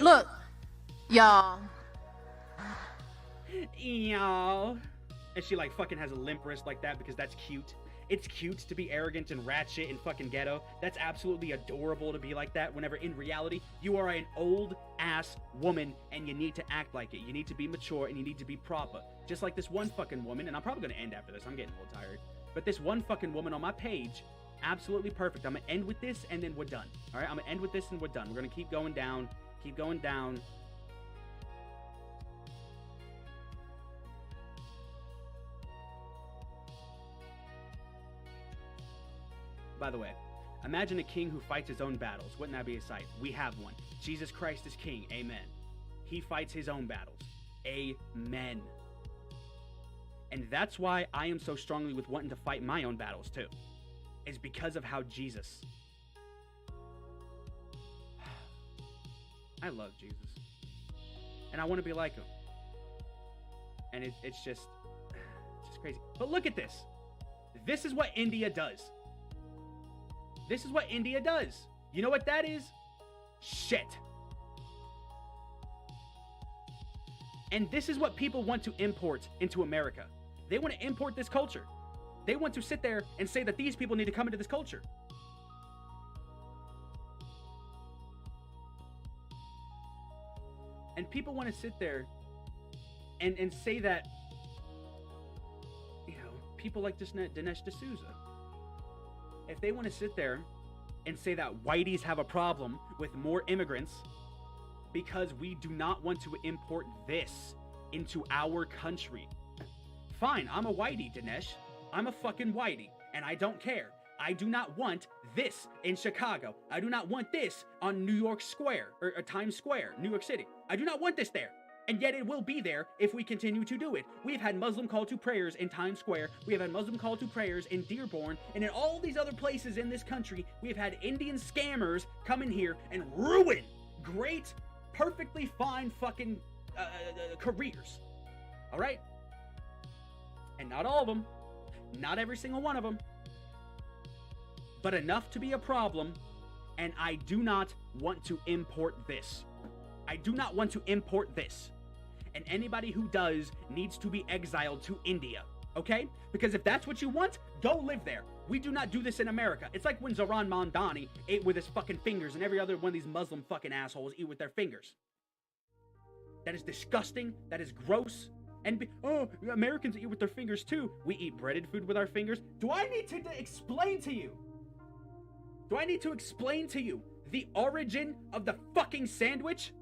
Look, y'all. Y'all. And she like fucking has a limp wrist like that because that's cute. It's cute to be arrogant and ratchet and fucking ghetto. That's absolutely adorable to be like that, whenever in reality, you are an old ass woman and you need to act like it. You need to be mature and you need to be proper. Just like this one fucking woman, and I'm probably gonna end after this, I'm getting a little tired. But this one fucking woman on my page Absolutely perfect. I'm going to end with this and then we're done. All right? I'm going to end with this and we're done. We're going to keep going down. Keep going down. By the way, imagine a king who fights his own battles. Wouldn't that be a sight? We have one. Jesus Christ is king. Amen. He fights his own battles. Amen. And that's why I am so strongly with wanting to fight my own battles too. Is because of how Jesus. I love Jesus. And I want to be like him. And it's just crazy. But look at this. This is what India does. This is what India does. You know what that is? Shit. And this is what people want to import into America. They want to import this culture. They want to sit there and say that these people need to come into this culture. And people want to sit there and say that, you know, people like Dinesh D'Souza, if they want to sit there and say that whiteys have a problem with more immigrants because we do not want to import this into our country. Fine, I'm a whitey, Dinesh. I'm a fucking whitey, and I don't care. I do not want this in Chicago. I do not want this on New York Square, or Times Square, New York City. I do not want this there. And yet it will be there if we continue to do it. We've had Muslim call to prayers in Times Square. We have had Muslim call to prayers in Dearborn. And in all these other places in this country, we've had Indian scammers come in here and ruin great, perfectly fine fucking careers. All right? And not all of them. Not every single one of them. But enough to be a problem. And I do not want to import this. I do not want to import this. And anybody who does needs to be exiled to India, okay? Because if that's what you want, go live there. We do not do this in America. It's like when Zohran Mamdani ate with his fucking fingers and every other one of these Muslim fucking assholes eat with their fingers. That is disgusting. That is gross. And, Americans eat with their fingers too. We eat breaded food with our fingers. Do I need to explain to you? Do I need to explain to you the origin of the fucking sandwich?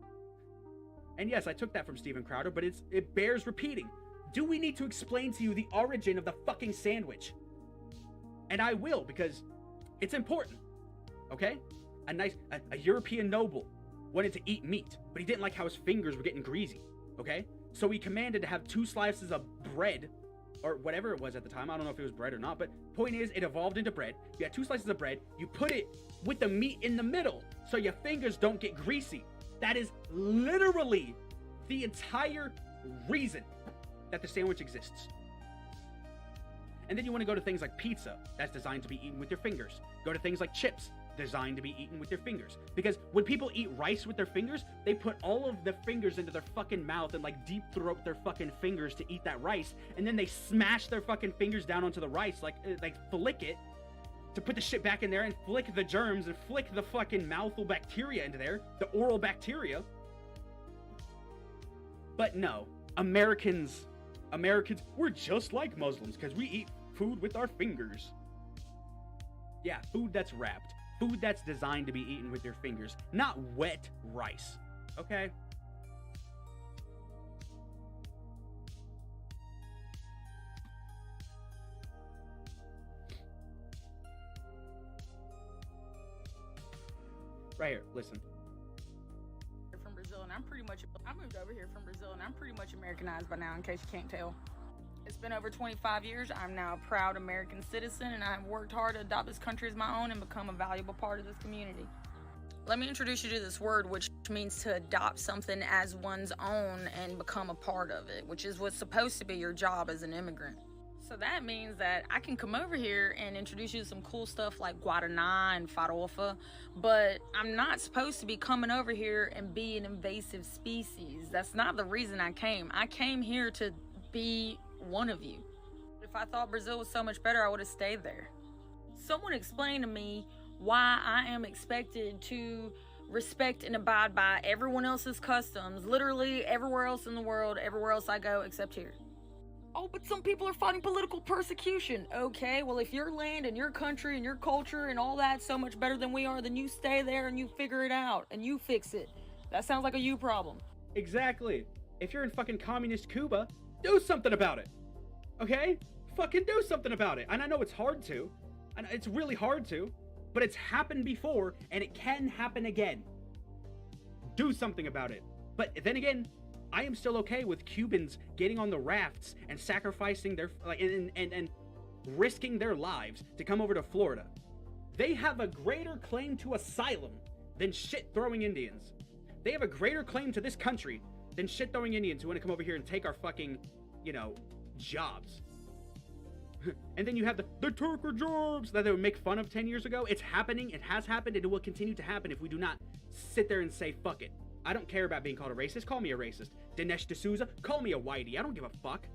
And yes, I took that from Steven Crowder, but it bears repeating. Do we need to explain to you the origin of the fucking sandwich? And I will, because it's important, okay? A European noble wanted to eat meat, but he didn't like how his fingers were getting greasy, okay? So he commanded to have 2 slices of bread, or whatever it was at the time. I don't know if it was bread or not, but point is, it evolved into bread. You had 2 slices of bread. You put it with the meat in the middle, so your fingers don't get greasy. That is literally the entire reason that the sandwich exists. And then you want to go to things like pizza, that's designed to be eaten with your fingers. Go to things like chips, designed to be eaten with your fingers. Because when people eat rice with their fingers, they put all of the fingers into their fucking mouth and like deep throat their fucking fingers to eat that rice. And then they smash their fucking fingers down onto the rice, like flick it, to put the shit back in there and flick the germs and flick the fucking mouthful bacteria into there, the oral bacteria. But no, Americans, we're just like Muslims because we eat food with our fingers. Yeah, food that's wrapped. Food that's designed to be eaten with your fingers, not wet rice. Okay? Right here, listen. From Brazil, and I moved over here from Brazil, and I'm pretty much Americanized by now, in case you can't tell. It's been over 25 years. I'm now a proud American citizen, and I have worked hard to adopt this country as my own and become a valuable part of this community. Let me introduce you to this word, which means to adopt something as one's own and become a part of it, which is what's supposed to be your job as an immigrant. So that means that I can come over here and introduce you to some cool stuff like Guaraná and Farofa, but I'm not supposed to be coming over here and be an invasive species. That's not the reason I came. I came here to be one of you. If I thought Brazil was so much better, I would have stayed there. Someone explain to me why I am expected to respect and abide by everyone else's customs, literally everywhere else in the world, everywhere else I go except here. Oh, but some people are fighting political persecution. Okay, well, if your land and your country and your culture and all that's so much better than we are, then you stay there and you figure it out and you fix it. That sounds like a you problem. Exactly. If you're in fucking communist Cuba, do something about it. Okay? Fucking do something about it. And I know it's hard to. And it's really hard to. But it's happened before, and it can happen again. Do something about it. But then again, I am still okay with Cubans getting on the rafts and sacrificing their and risking their lives to come over to Florida. They have a greater claim to asylum than shit-throwing Indians. They have a greater claim to this country than shit-throwing Indians who want to come over here and take our fucking, jobs. And then you have the Turker jobs that they would make fun of 10 years ago. It's happening, it has happened, and it will continue to happen if we do not sit there and say, fuck it. I don't care about being called a racist. Call me a racist. Dinesh D'Souza, call me a whitey. I don't give a fuck.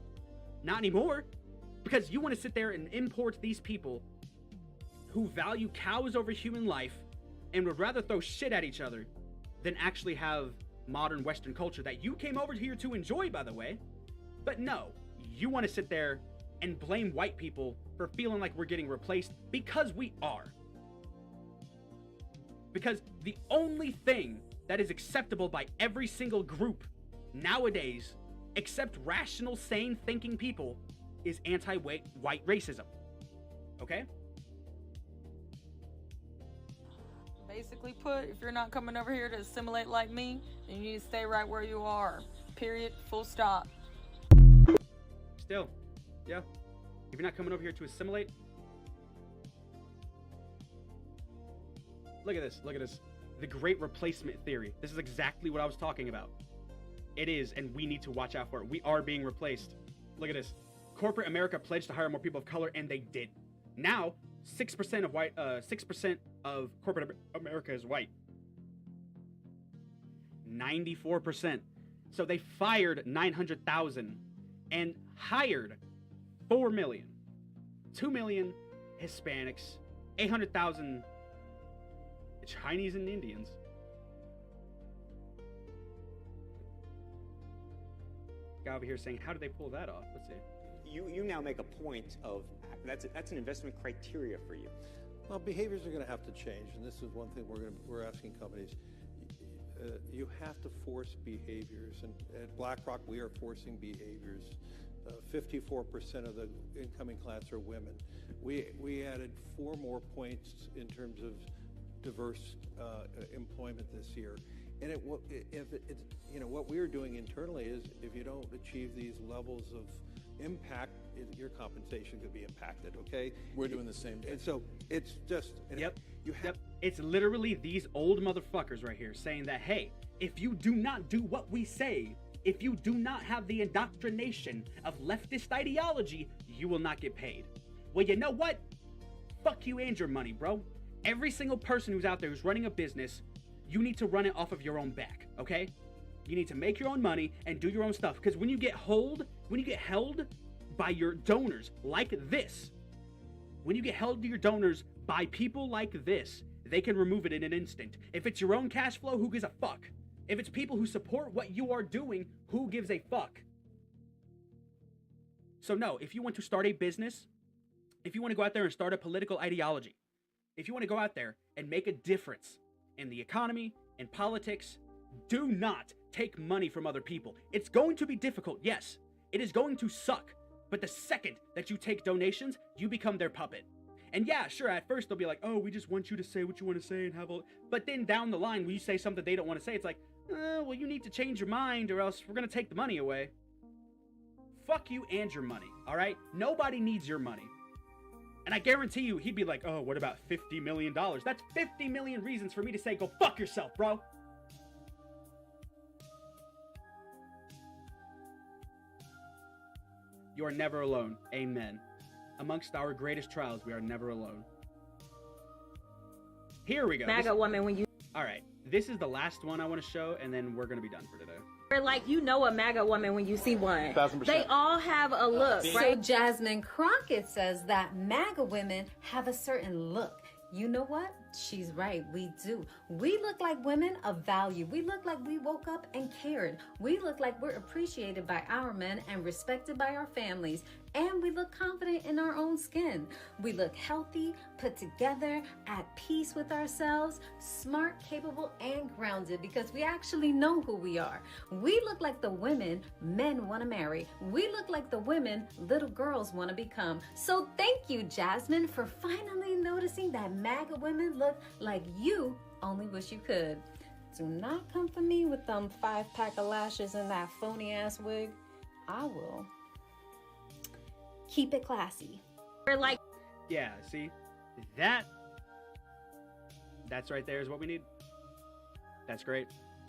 Not anymore. Because you want to sit there and import these people who value cows over human life and would rather throw shit at each other than actually have modern Western culture that you came over here to enjoy, by the way. But no, you want to sit there and blame white people for feeling like we're getting replaced, because we are. Because the only thing that is acceptable by every single group nowadays, except rational, sane thinking people, is anti-white racism. Okay? Basically put, if you're not coming over here to assimilate like me, then you need to stay right where you are. Period. Full stop. Still, yeah. If you're not coming over here to assimilate, look at this, look at this. The great replacement theory. This is exactly what I was talking about. It is, and we need to watch out for it. We are being replaced. Look at this. Corporate America pledged to hire more people of color, and they did. Now, 6% of 6% of corporate America is white. 94%. So they fired 900,000 and hired 4 million. 2 million Hispanics, 800,000 Chinese and Indians. Guy over here saying, how did they pull that off? Let's see. You now make a point of that's an investment criteria for you. Well, behaviors are going to have to change, and this is one thing we're asking companies. You have to force behaviors, and at BlackRock we are forcing behaviors. 54% of the incoming class are women. We added 4 more points in terms of diverse employment this year. And what we're doing internally is, if you don't achieve these levels of impact, your compensation could be impacted. Okay, we're doing the same thing. And so it's just yep. It's literally these old motherfuckers right here saying that, hey, if you do not do what we say, if you do not have the indoctrination of leftist ideology, you will not get paid. Well, you know what? Fuck you and your money, bro. Every single person who's out there who's running a business, you need to run it off of your own back, okay? You need to make your own money and do your own stuff. Because when you get held by your donors like this, when you get held to your donors by people like this, they can remove it in an instant. If it's your own cash flow, who gives a fuck? If it's people who support what you are doing, who gives a fuck? So no, if you want to start a business, if you want to go out there and start a political ideology, if you want to go out there and make a difference in the economy, in politics, do not take money from other people. It's going to be difficult, yes. It is going to suck. But the second that you take donations, you become their puppet. And yeah, sure, at first they'll be like, oh, we just want you to say what you want to say and have all... But then down the line, when you say something they don't want to say, it's like, well, you need to change your mind or else we're going to take the money away. Fuck you and your money, all right? Nobody needs your money. And I guarantee you, he'd be like, oh, what about $50 million? That's 50 million reasons for me to say, go fuck yourself, bro. You are never alone. Amen. Amongst our greatest trials, we are never alone. Here we go. MAGA woman when you... All right. This is the last one I want to show, and then we're going to be done for today. Like, you know a MAGA woman when you see one. 1,000%. They all have a look, right? So Jasmine Crockett says that MAGA women have a certain look. You know what? She's right, we do. We look like women of value. We look like we woke up and cared. We look like we're appreciated by our men and respected by our families. And we look confident in our own skin. We look healthy, put together, at peace with ourselves, smart, capable, and grounded because we actually know who we are. We look like the women men want to marry. We look like the women little girls want to become. So thank you, Jasmine, for finally noticing that MAGA women look like you only wish you could. Do not come for me with them 5-pack of lashes and that phony ass wig. I will. Keep it classy. We're like, Yeah, see? That's right there is what we need. That's great.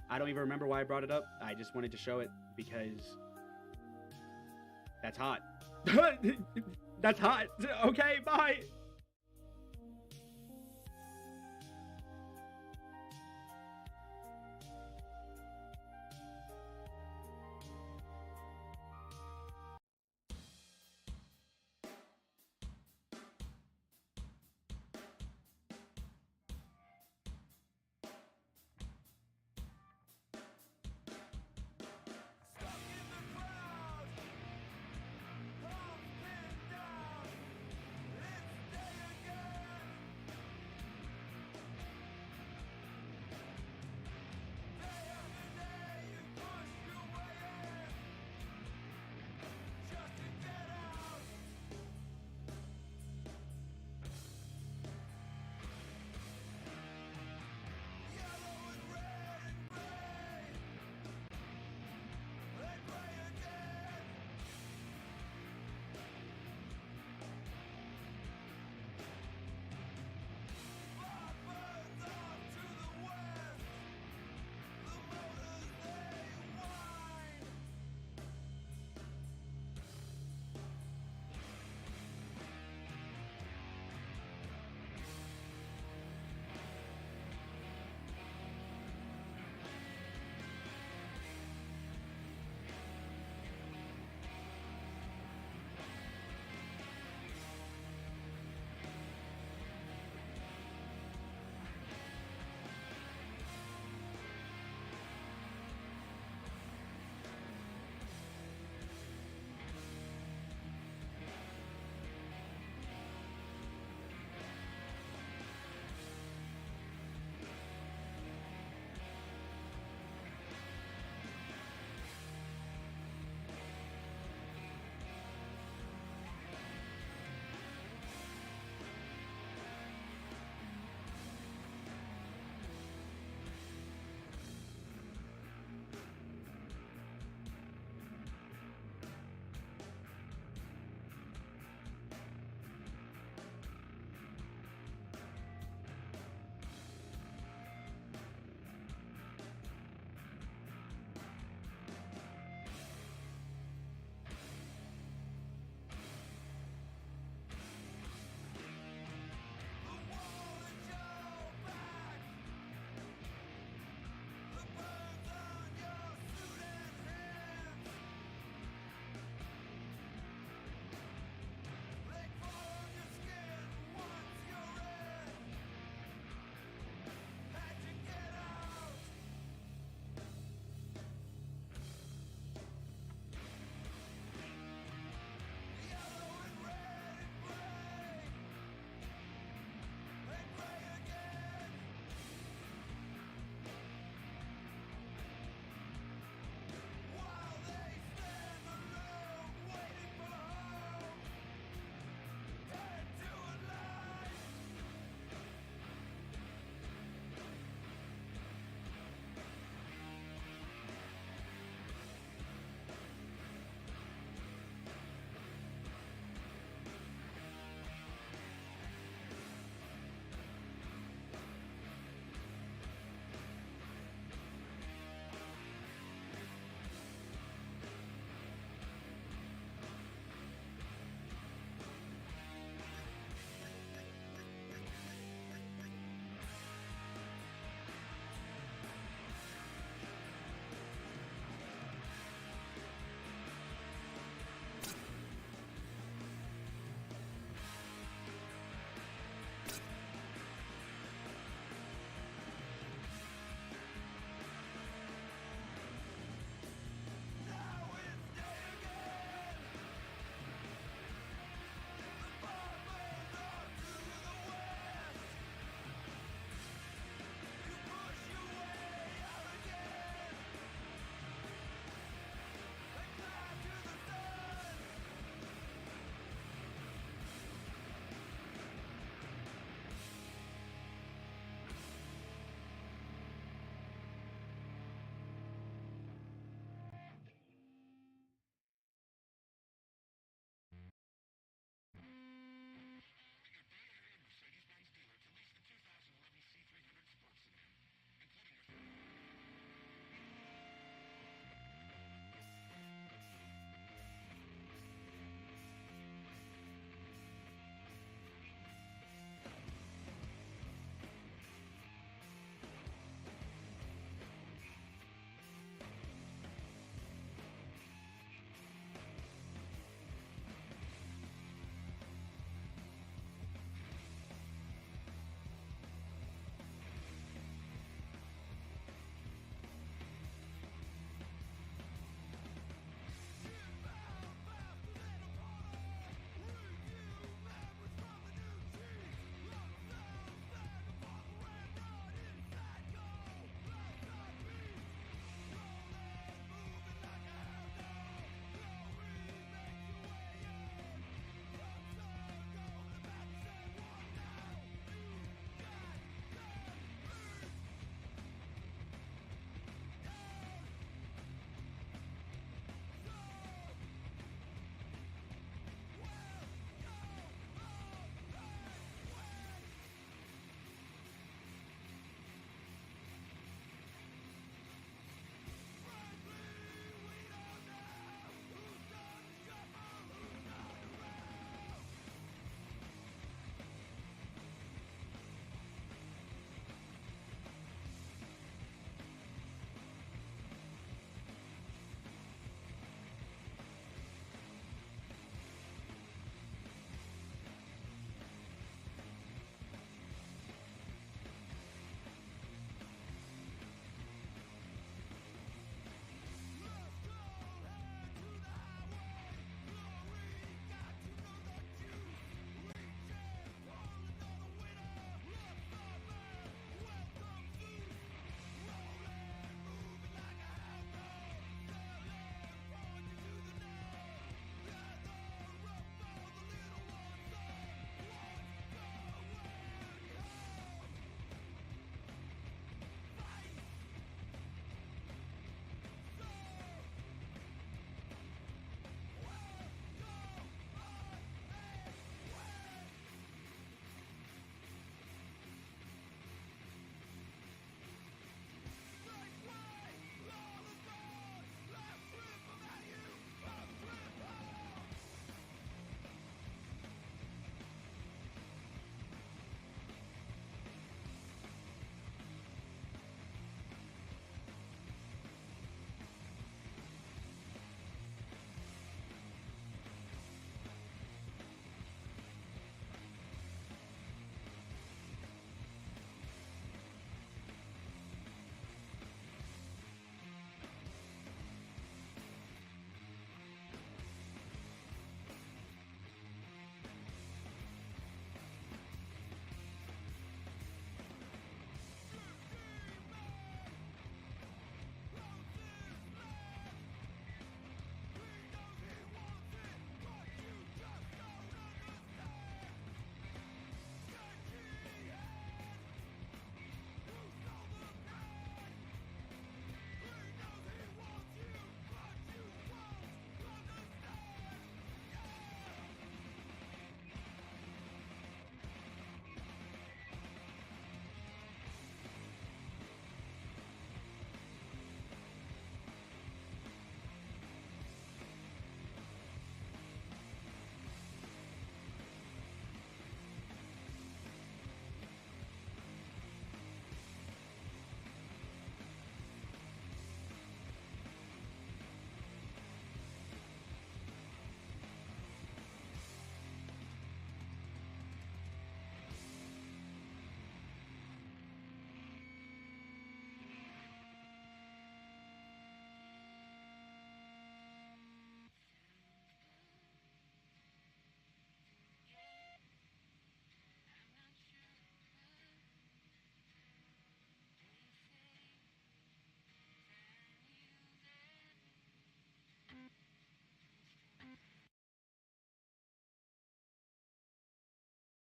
I don't even remember why I brought it up. I just wanted to show it because that's hot. That's hot. Okay, bye.